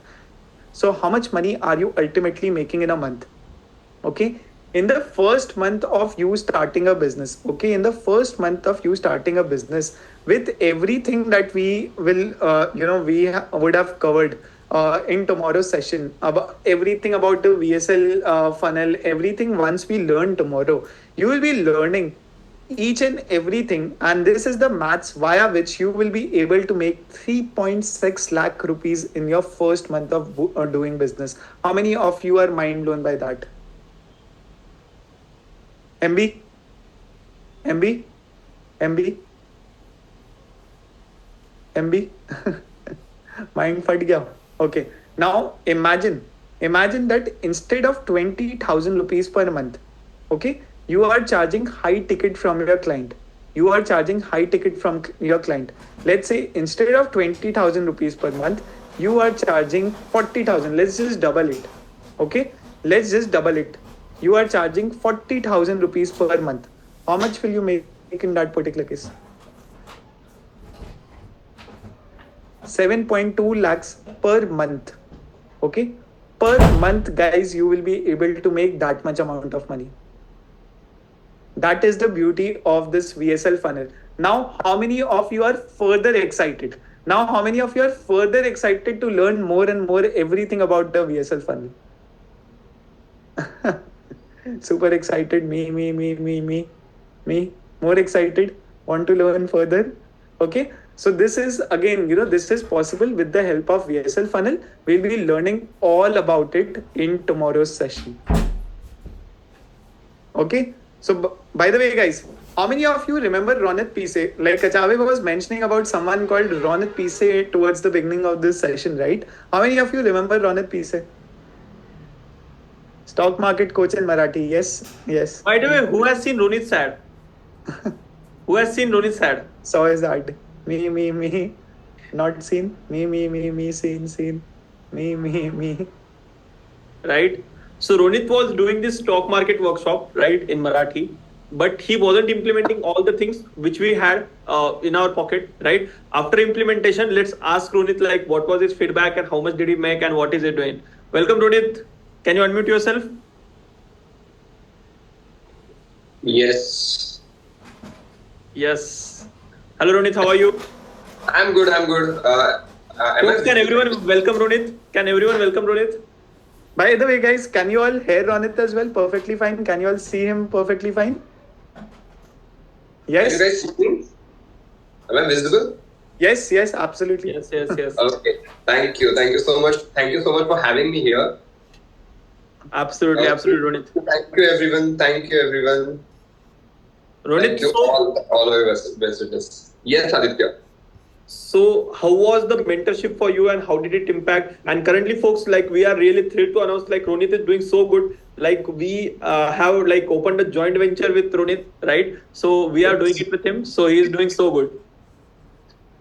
So how much money are you ultimately making in a month? Okay, in the first month of you starting a business, okay, in the first month of you starting a business, with everything that we will would have covered in tomorrow's session, about everything about the VSL funnel, everything, once we learn tomorrow, you will be learning each and everything, and this is the maths via which you will be able to make 3.6 lakh rupees in your first month of doing business. How many of you are mind blown by that? MB? MB? MB? MB? Mind फट गया. Okay, now imagine that instead of 20,000 rupees per month, okay, you are charging high ticket from your client. Let's say instead of 20,000 rupees per month, you are charging 40,000. Let's just double it. Okay, let's just double it. You are charging 40,000 rupees per month. How much will you make in that particular case? 7.2 lakhs per month. Okay, per month, guys, you will be able to make that much amount of money. That is the beauty of this VSL funnel. Now, how many of you are further excited? To learn more and more everything about the VSL funnel? Super excited. Me. More excited. Want to learn further. Okay. So this is again, this is possible with the help of VSL funnel. We'll be learning all about it in tomorrow's session. Okay. So by the way, guys, how many of you remember Ronit Pise? Like Achave was mentioning about someone called Ronit Pise towards the beginning of this session, right? How many of you remember Ronit Pise? Stock market coach in Marathi. Yes. By the way, who has seen Ronit's ad? Who has seen Ronit's ad? Saw his ad. Me. Not seen. Me. Seen. Me. Right? So Ronit was doing this stock market workshop, right, in Marathi, but he wasn't implementing all the things which we had in our pocket, right? After implementation, let's ask Ronit like what was his feedback and how much did he make and what is he doing. Welcome, Ronit. Can you unmute yourself? Yes, Yes. Hello, Ronit. How are you? I'm good. Folks, can everyone welcome Ronit? Can everyone welcome Ronit? By the way, guys, can you all hear Ronit as well? Perfectly fine. Can you all see him perfectly fine? Can Yes. you guys see me? Am I visible? Yes. Absolutely. Yes. Okay. Thank you so much. Thank you so much for having me here. Absolutely, Ronit. Thank you, everyone. Ronit, Thank you all our visitors. Yes, Aditya. so how was the mentorship for you and how did it impact? And currently, folks, like we are really thrilled to announce like Ronit is doing so good. Like we have like opened a joint venture with Ronit, right? So we are doing it with him. So he is doing so good.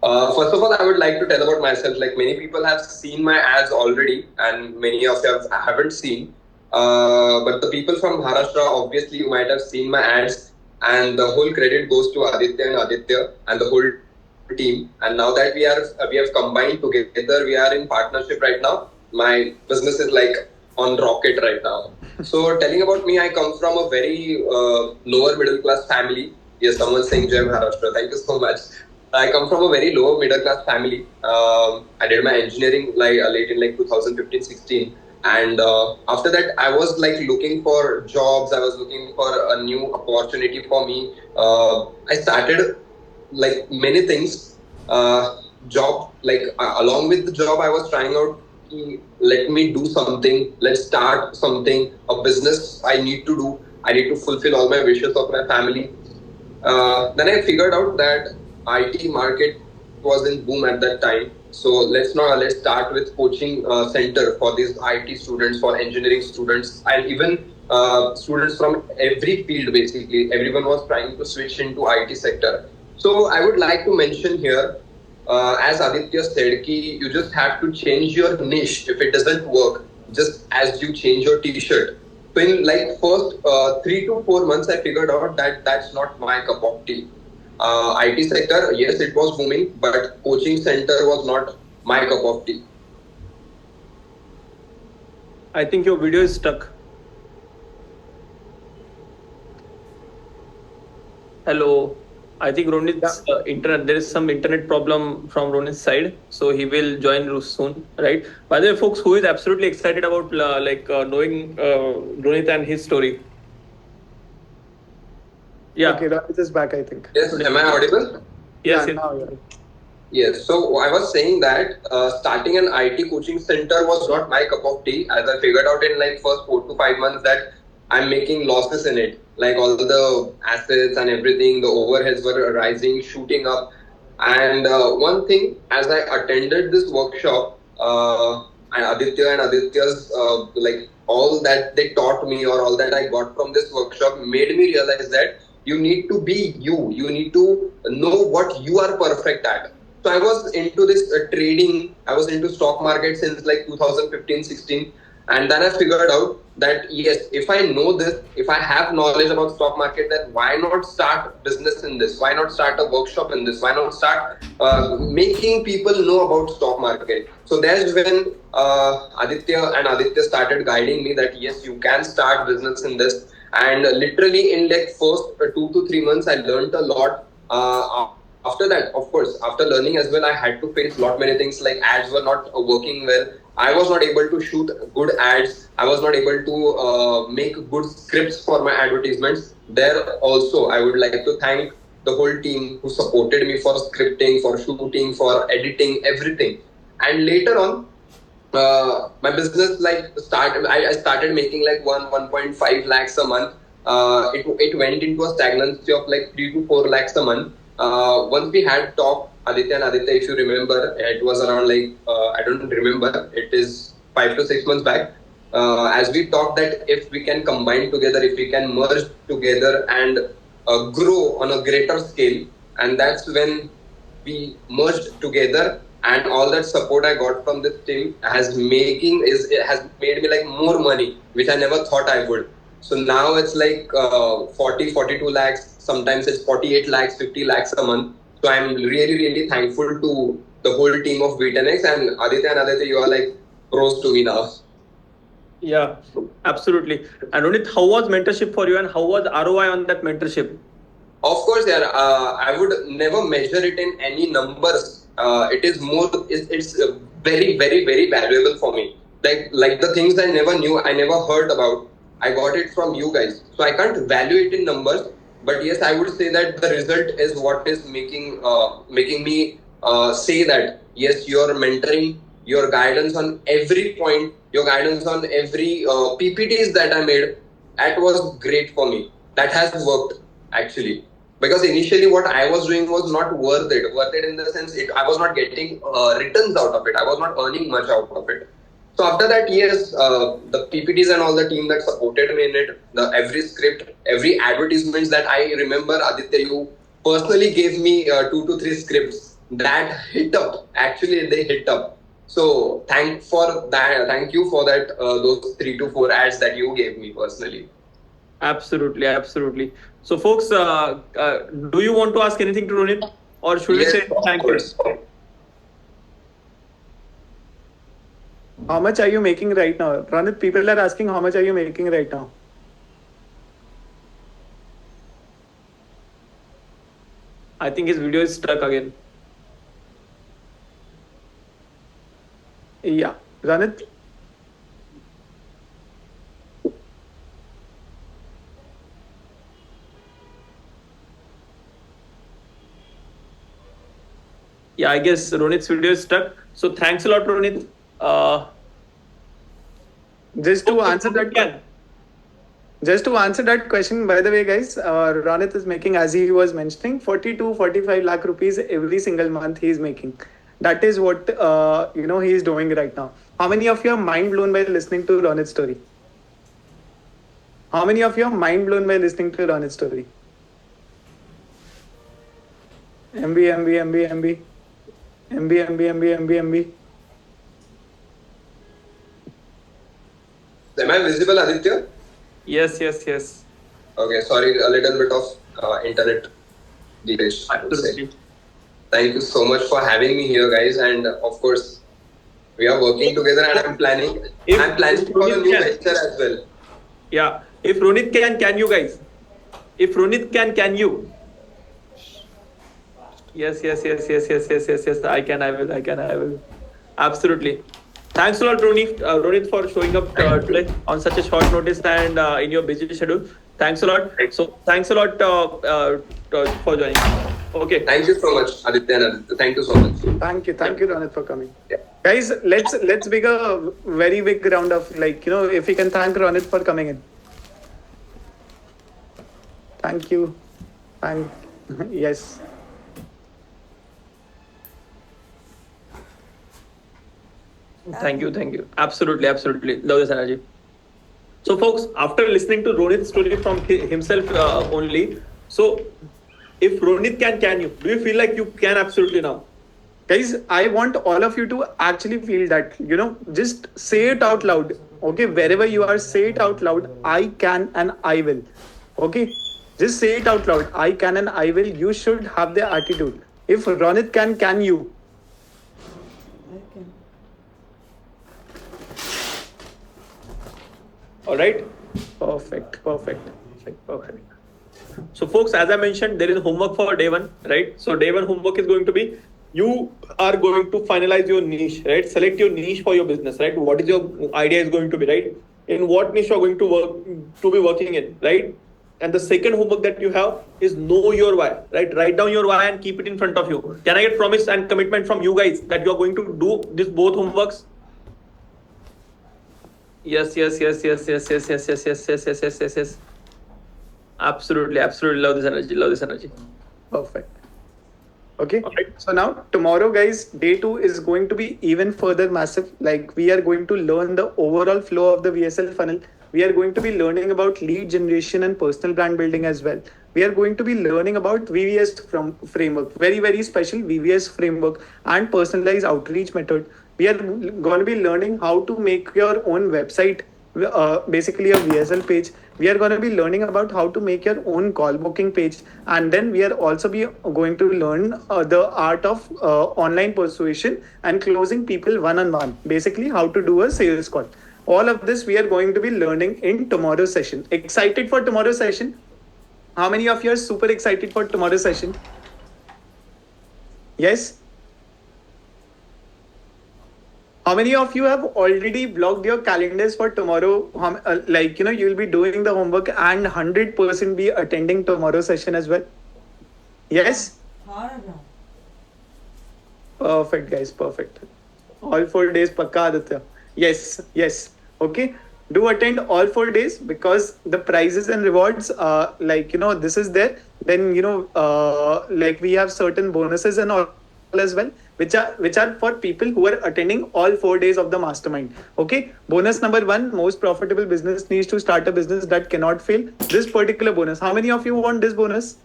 First of all, I would like to tell about myself. Like many people have seen my ads already, and many of you haven't seen. But the people from Maharashtra, obviously, you might have seen my ads, and the whole credit goes to Aditya and the whole team. And now that we have combined together, we are in partnership right now. My business is like on rocket right now. So telling about me, I come from a very lower middle class family. Yes, someone saying Jai Maharashtra. Thank you so much. I come from a very lower middle class family. I did my engineering late in 2015-16. And after that, I was like looking for jobs. I was looking for a new opportunity for me. I started like many things. Job, along with the job, I was trying out. Let me do something. Let's start something. A business I need to do. I need to fulfill all my wishes of my family. Then I figured out that IT market was in boom at that time. So let's start with coaching center for these IT students, for engineering students, and even students from every field. Basically, everyone was trying to switch into IT sector. So I would like to mention here, as Aditya said, ki you just have to change your niche if it doesn't work. Just as you change your T-shirt. So in first 3 to 4 months, I figured out that that's not my cup of tea. IT sector, yes, it was booming, but coaching center was not my cup of tea. I think your video is stuck. Hello. I think Ronit's internet, there is some internet problem from Ronit's side, so he will join soon, right? By the way, folks, who is absolutely excited about knowing Ronit and his story? Yeah. Okay, Ronit is back, I think. Yes, am I audible? Yes. Now you're right. Yes, so I was saying that starting an IT coaching center was not my cup of tea, as I figured out in first 4 to 5 months that I'm making losses in it. Like all the assets and everything, the overheads were rising, shooting up. And one thing, as I attended this workshop, and Aditya's all that they taught me or all that I got from this workshop made me realize that you need to be you. You need to know what you are perfect at. So I was into this trading. I was into stock market since 2015-16. And then I figured out that yes, if I know this, if I have knowledge about stock market, then why not start business in this? Why not start a workshop in this? Why not start making people know about stock market? So that's when Aditya started guiding me that yes, you can start business in this. And literally in first 2 to 3 months, I learned a lot. After that, of course, after learning as well, I had to face many things like ads were not working well. I was not able to shoot good ads. I was not able to make good scripts for my advertisements. There also, I would like to thank the whole team who supported me for scripting, for shooting, for editing, everything. And later on, my business I started making like 1.5 lakhs a month. It went into a stagnancy of like 3 to 4 lakhs a month. Once we had talked, Aditya, if you remember, it was around like I don't remember, it is 5 to 6 months back. As we talked that if we can combine together, if we can merge together and grow on a greater scale, and that's when we merged together, and all that support I got from this team has made me like more money, which I never thought I would. So now it's like 42 lakhs, sometimes it's 48 lakhs, 50 lakhs a month. So I'm really thankful to the whole team of V10X, and Aditya, you are like pros to me now. Yeah, absolutely. And Ronit, how was mentorship for you, and how was ROI on that mentorship? Of course, yeah. I would never measure it in any numbers. It is more. It's very valuable for me. Like the things I never knew, I never heard about. I got it from you guys. So I can't value it in numbers. But yes, I would say that the result is what is making me say that yes, your mentoring, your guidance on every point, your guidance on every PPTs that I made, that was great for me. That has worked actually. Because initially what I was doing was not worth it. Worth it in the sense I was not getting returns out of it. I was not earning much out of it. So after that, yes, the PPTs and all the team that supported me in it, every script, every advertisements that I remember, Aditya, you personally gave me 2 to 3 scripts that hit up. Actually, they hit up. So thank you for that. Those 3 to 4 ads that you gave me personally. Absolutely. So, folks, do you want to ask anything to Ronit, or should we Yes, say of thank course. you? How much are you making right now? Ronit, people are asking how much are you making right now? I think his video is stuck again. Yeah. Ronit? Yeah, I guess Ronit's video is stuck. So thanks a lot, Ronit. Just to answer that Just to answer that question, by the way, guys, Ronit is making, as he was mentioning, 40 to 45 lakh rupees every single month he is making. That is what, he is doing right now. How many of you are mind blown by listening to Ronit's story? How many of you are mind blown by listening to Ronit's story? MB. Am I visible, Aditya? Yes. Okay, sorry, a little bit of internet glitch. I would say. Absolutely. Thank you so much for having me here, guys. And of course, we are working together, and I'm planning for a new venture as well. Yeah. If Ronit can you guys? If Ronit can you? Yes. I will. Absolutely. Thanks a lot, Ronit, for showing up today on such a short notice and in your busy schedule. Thanks a lot. So thanks a lot for joining. Okay. Thank you so much, Aditya. Thank you so much. Thank you, Ronit, for coming. Yeah. Guys, let's make a very big round of if we can thank Ronit for coming in. Thank you. Yes. Thank you. Absolutely. Love this energy. So, folks, after listening to Ronit's story from himself only, so if Ronit can you? Do you feel like you can absolutely now? Guys, I want all of you to actually feel that, just say it out loud. Okay, wherever you are, say it out loud. I can and I will. Okay, just say it out loud. I can and I will. You should have the attitude. If Ronit can you? All right. Perfect. So, folks, as I mentioned, there is homework for day one, right? So, day one homework is going to be you are going to finalize your niche, right? Select your niche for your business, right? What is your idea is going to be, right? In what niche you are going to be working in, right? And the second homework that you have is know your why, right? Write down your why and keep it in front of you. Can I get promise and commitment from you guys that you are going to do this both homeworks? Yes. Absolutely. Love this energy. Perfect. Okay. Alright. So now tomorrow, guys, day 2 is going to be even further massive. Like we are going to learn the overall flow of the VSL funnel. We are going to be learning about lead generation and personal brand building as well. We are going to be learning about VVS framework, very special VVS framework and personalized outreach method. We are going to be learning how to make your own website, basically a VSL page. We are going to be learning about how to make your own call booking page, and then we are also be going to learn the art of online persuasion and closing people one-on-one. Basically, how to do a sales call. All of this we are going to be learning in tomorrow's session. Excited for tomorrow's session? How many of you are super excited for tomorrow's session? Yes? How many of you have already blocked your calendars for tomorrow? You'll be doing the homework and 100% be attending tomorrow's session as well. Yes? Perfect, guys. Perfect. All 4 days, pakka Aditya. Yes. Okay. Do attend all 4 days because the prizes and rewards, this is there. Then, we have certain bonuses and all as well, which are for people who are attending all 4 days of the mastermind. Okay. Bonus number 1, most profitable business needs to start a business that cannot fail. This particular bonus. How many of you want this bonus?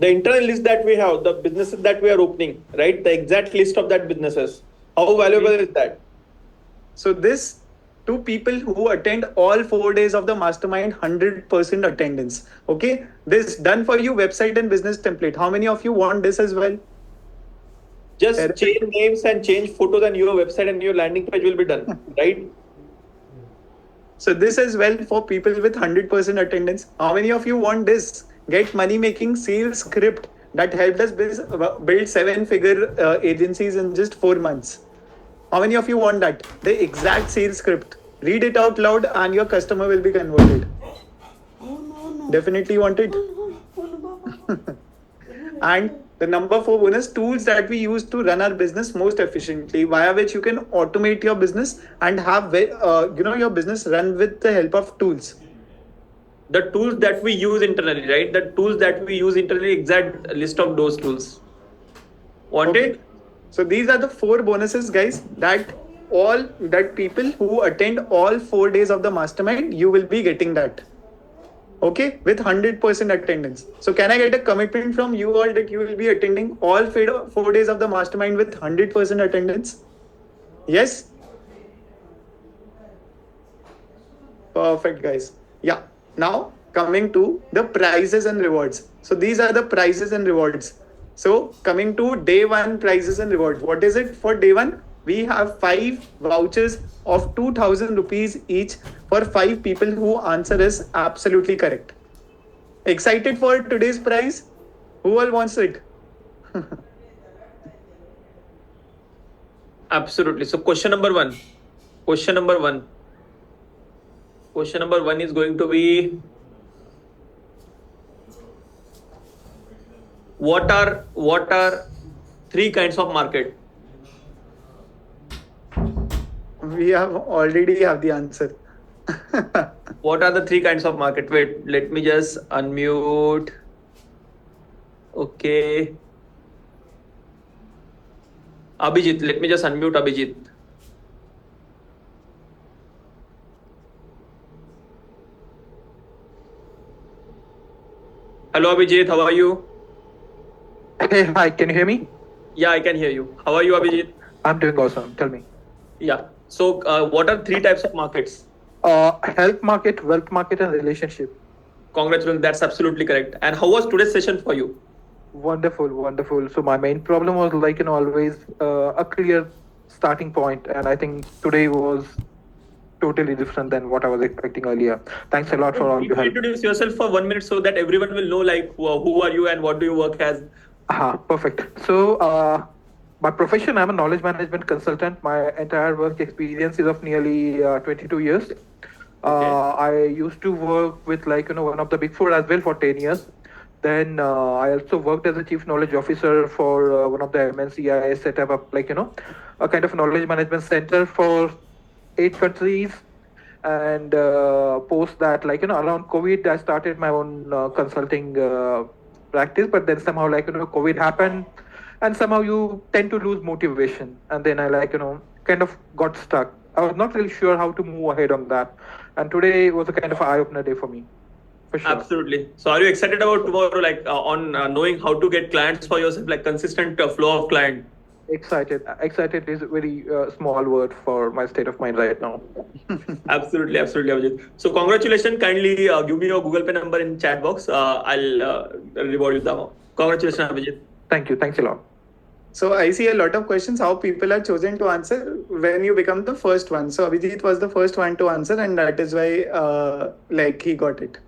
The internal list that we have, the businesses that we are opening, right? The exact list of that businesses. How valuable is that? So this to people who attend all 4 days of the mastermind, 100% attendance. Okay. This done for you website and business template. How many of you want this as well? Just change names and change photos and your website and your landing page will be done, right? So this as well for people with 100% attendance. How many of you want this? Get money making sales script that helped us build 7-figure agencies in just 4 months. How many of you want that? The exact sales script. Read it out loud and your customer will be converted. Definitely want it. And the number 4 bonus, tools that we use to run our business most efficiently, via which you can automate your business and have your business run with the help of tools. The tools that we use internally, right? The tools that we use internally, exact list of those tools. Want it? So these are the 4 bonuses, guys, that people who attend all 4 days of the mastermind, you will be getting that. Okay, with 100% attendance. So can I get a commitment from you all that you will be attending all 4 days of the mastermind with 100% attendance? Yes? Perfect, guys. Yeah. Now coming to the prizes and rewards. So these are the prizes and rewards. So coming to day 1 prizes and rewards. What is it for day 1? We have 5 vouchers of 2,000 rupees each for 5 people who answer is absolutely correct. Excited for today's prize? Who all wants it? Absolutely. So question number one is going to be, what are 3 kinds of market? We already have the answer. What are the 3 kinds of market? Wait, let me just unmute. Okay. Abhijit, let me just unmute Abhijit. Hello Abhijit, how are you? Hey, hi, can you hear me? Yeah, I can hear you. How are you, Abhijit? I'm doing awesome. Tell me. Yeah. So, what are 3 types of markets? Health market, wealth market, and relationship. Congratulations, that's absolutely correct. And how was today's session for you? Wonderful. So my main problem was always a clear starting point, and I think today was totally different than what I was expecting earlier. Thanks a lot for all You the can help. introduce yourself for 1 minute so that everyone will know who are you and what do you work as? Perfect. So, by profession, I'm a knowledge management consultant. My entire work experience is of nearly 22 years. I used to work with one of the big four as well for 10 years. Then I also worked as a chief knowledge officer for one of the MNC. I set up a kind of knowledge management center for 8 countries. And post that, around COVID, I started my own consulting practice. But then somehow, COVID happened, and somehow you tend to lose motivation. And then I kind of got stuck. I was not really sure how to move ahead on that. And today was a kind of eye-opener day for me, for sure. Absolutely. So are you excited about tomorrow, on knowing how to get clients for yourself, like consistent flow of client? Excited. Excited is a very small word for my state of mind right now. Absolutely, Abhijit. So congratulations. Kindly give me your Google Pay number in chat box. I'll reward you the amount. Congratulations, Abhijit. Thank you. Thanks a lot. So I see a lot of questions how people are chosen to answer when you become the first one. So Abhijit was the first one to answer, and that is why he got it.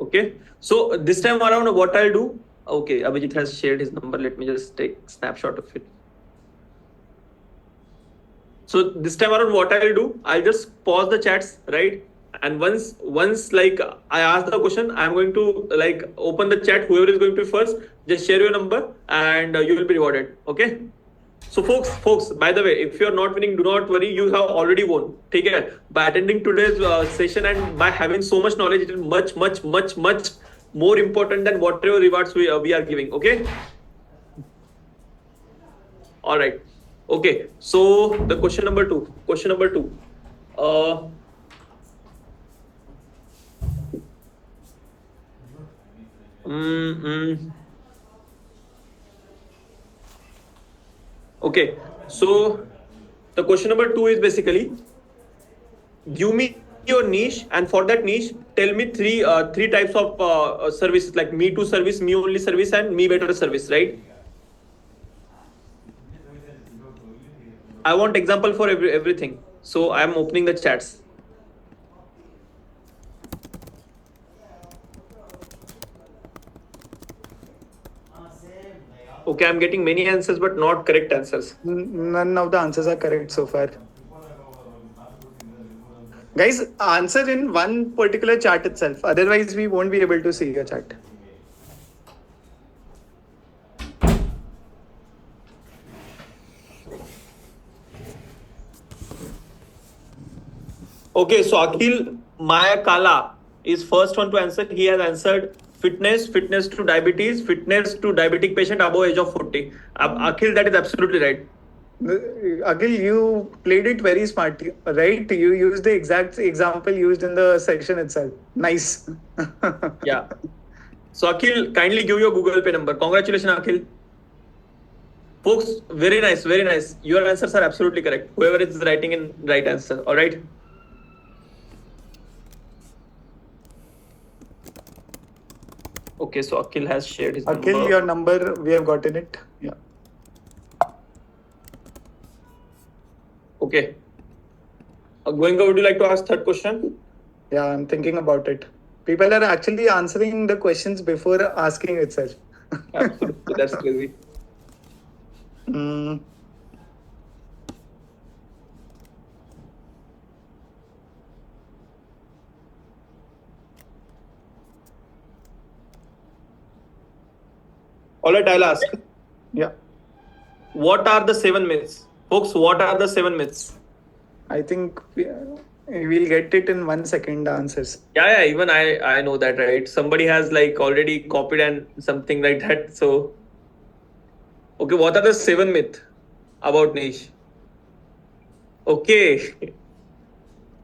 Okay. So this time around, what I'll do? Okay, Abhijit has shared his number. Let me just take a snapshot of it. So this time around, what I'll do? I'll just pause the chats, right? And once I ask the question, I'm going to open the chat. Whoever is going to first, just share your number, and you will be rewarded. Okay. So folks, by the way, if you're not winning, do not worry. You have already won. Take care. By attending today's session and by having so much knowledge, it is much more important than whatever rewards we are giving. Okay. All right. Okay. So the question number two. Okay, so the question number 2 is basically, give me your niche, and for that niche, tell me three types of services, like me to service, me only service, and me better service, right? I want example for everything. So I am opening the chats. Okay, I'm getting many answers, but not correct answers. None of the answers are correct so far. Guys, answer in one particular chat itself. Otherwise, we won't be able to see your chat. Okay, so Akhil Mayakala is first one to answer. He has answered fitness to diabetes, fitness to diabetic patient above age of 40. Akhil, that is absolutely right. Akhil, you played it very smart, right? You used the exact example used in the section itself. Nice. Yeah. So Akhil, kindly give your Google Pay number. Congratulations, Akhil. Folks, very nice. Your answers are absolutely correct. Whoever is writing in right answer. All right. Okay, so Akhil has shared his number. Akhil, your number, we have gotten it. Yeah. Okay. Goenka, would you like to ask third question? Yeah, I'm thinking about it. People are actually answering the questions before asking itself. Absolutely, that's crazy. All right, I'll ask. Yeah. What are the 7 myths? Folks, what are the 7 myths? I think we'll get it in 1 second, the answers. Yeah, even I know that, right? Somebody has already copied and something like that. So, okay, what are the 7 myths about niche? Okay.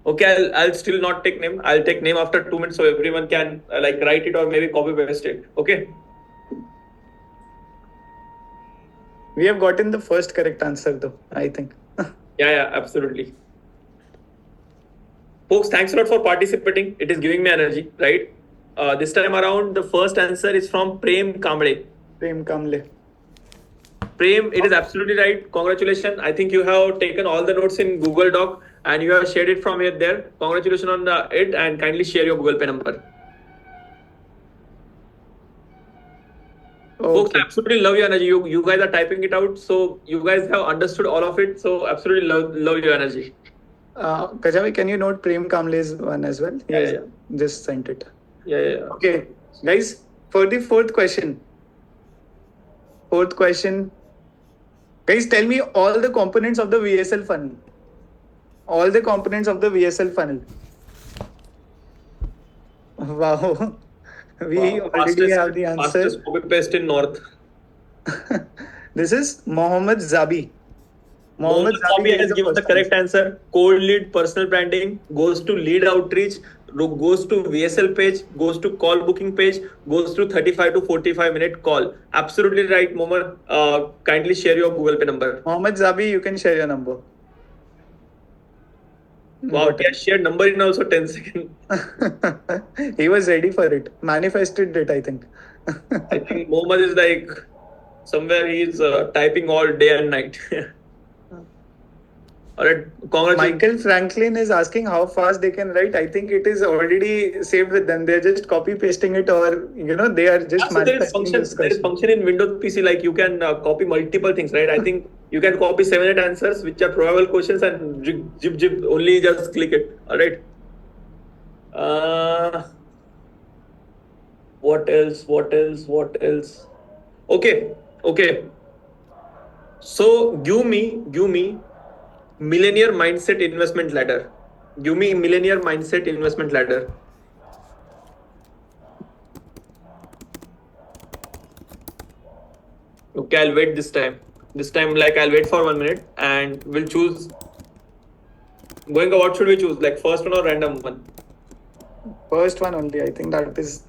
Okay, I'll still not take name. I'll take name after 2 minutes so everyone can write it or maybe copy paste it. Okay. We have gotten the first correct answer though, I think. Yeah, absolutely. Folks, thanks a lot for participating. It is giving me energy, right? This time around, the first answer is from Prem Kamble. Prem Kamble. Prem, it is absolutely right. Congratulations. I think you have taken all the notes in Google Doc and you have shared it from here there. Congratulations on it, and kindly share your Google Pay number. Folks, Okay. I absolutely love your energy. You guys are typing it out, so you guys have understood all of it. So absolutely love your energy. Kajavi, can you note Prem Kamle's one as well? He Yeah, has yeah. just sent it. Yeah. Okay, guys, for the fourth question. Fourth question. Guys, tell me all the components of the VSL funnel. All the components of the VSL funnel. Wow. We already have the answer. Fastest copy paste in North. This is Mohammed Zabi. Mohammed Sabi gave has the given the first correct answer. answer. Cold lead personal branding goes to lead outreach, goes to VSL page, goes to call booking page, goes to 35 to 45-minute call. Absolutely right, Mohammed. Kindly share your Google Pay number. Mohammed Zabi, you can share your number. Wow, What he has shared number in also 10 seconds. He was ready for it. Manifested it, I think. I think Mohammed is like somewhere he's typing all day and night. Alright, congratulations. Michael Franklin is asking how fast they can write. I think it is already saved with them. They're just copy pasting it, or they are just So there is manifesting function. this There is question. function in Windows PC like you can copy multiple things, right? I think you can copy 7-8 answers which are probable questions and zip only just click it. All right. What else? Okay. So give me Millionaire Mindset Investment Ladder. Give me Millionaire Mindset Investment Ladder. Okay, I'll wait this time. This time, like, I'll wait for 1 minute and we'll choose. Goenka, what should we choose? Like, first one or random one? First one only. I think that is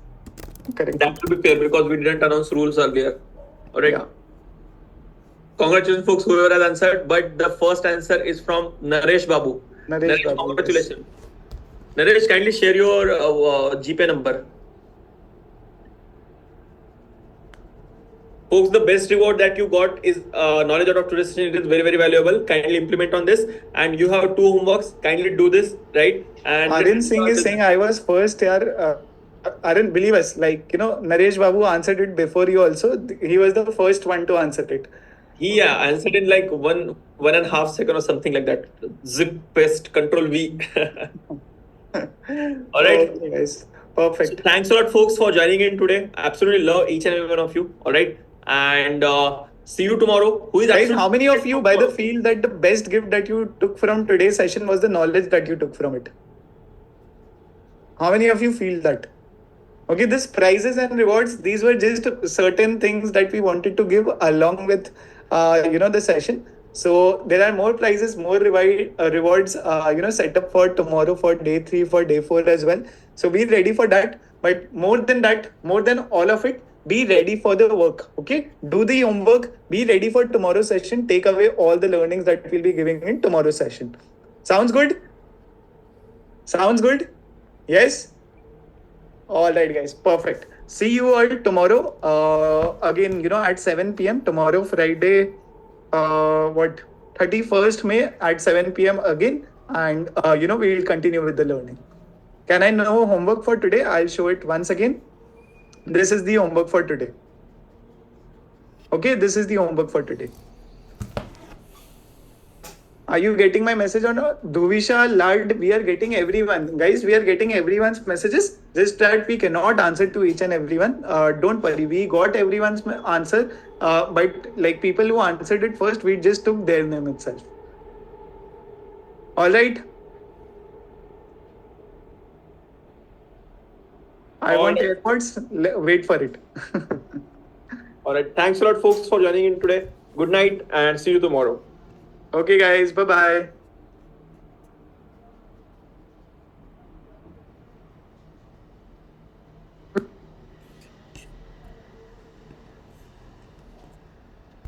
correct. That will be fair because we didn't announce rules earlier. Alright. Yeah. Congratulations, folks, whoever has answered. But the first answer is from Naresh Babu. Naresh Babu, congratulations. Naresh, kindly share your GPay number. Folks, the best reward that you got is knowledge out of today's session. It is very, very valuable. Kindly implement on this. And you have 2 homeworks. Kindly do this, right? And Aryan Singh is saying I was first here. Aryan, believe us, Naresh Babu answered it before you also. He was the first one to answer it. He answered in like 1.5 seconds or something like that. Zip paste Control V. All right. Okay, guys. Perfect. So thanks a lot, folks, for joining in today. Absolutely love each and every one of you. All right. And see you tomorrow. Who is Guys, actually how many of you, by the feel that the best gift that you took from today's session was the knowledge that you took from it? How many of you feel that? Okay, this prizes and rewards, these were just certain things that we wanted to give along with, the session. So there are more prizes, more rewards, set up for tomorrow, for day 3, for day 4 as well. So be ready for that. But more than that, more than all of it, be ready for the work. Okay, do the homework. Be ready for tomorrow's session. Take away all the learnings that we'll be giving in tomorrow's session. Sounds good? Sounds good? Yes. All right, guys. Perfect. See you all tomorrow. Again, at 7 p.m. tomorrow, Friday. 31st May at 7 p.m. again, and we will continue with the learning. Can I know homework for today? I'll show it once again. This is the homework for today. Okay, this is the homework for today. Are you getting my message or not? Dhuvisha, Lard, we are getting everyone. Guys, we are getting everyone's messages. Just that we cannot answer to each and everyone. Don't worry, we got everyone's answer. But like people who answered it first, we just took their name itself. All right. I want airports. Wait for it. All right. Thanks a lot, folks, for joining in today. Good night and see you tomorrow. Okay, guys. Bye-bye.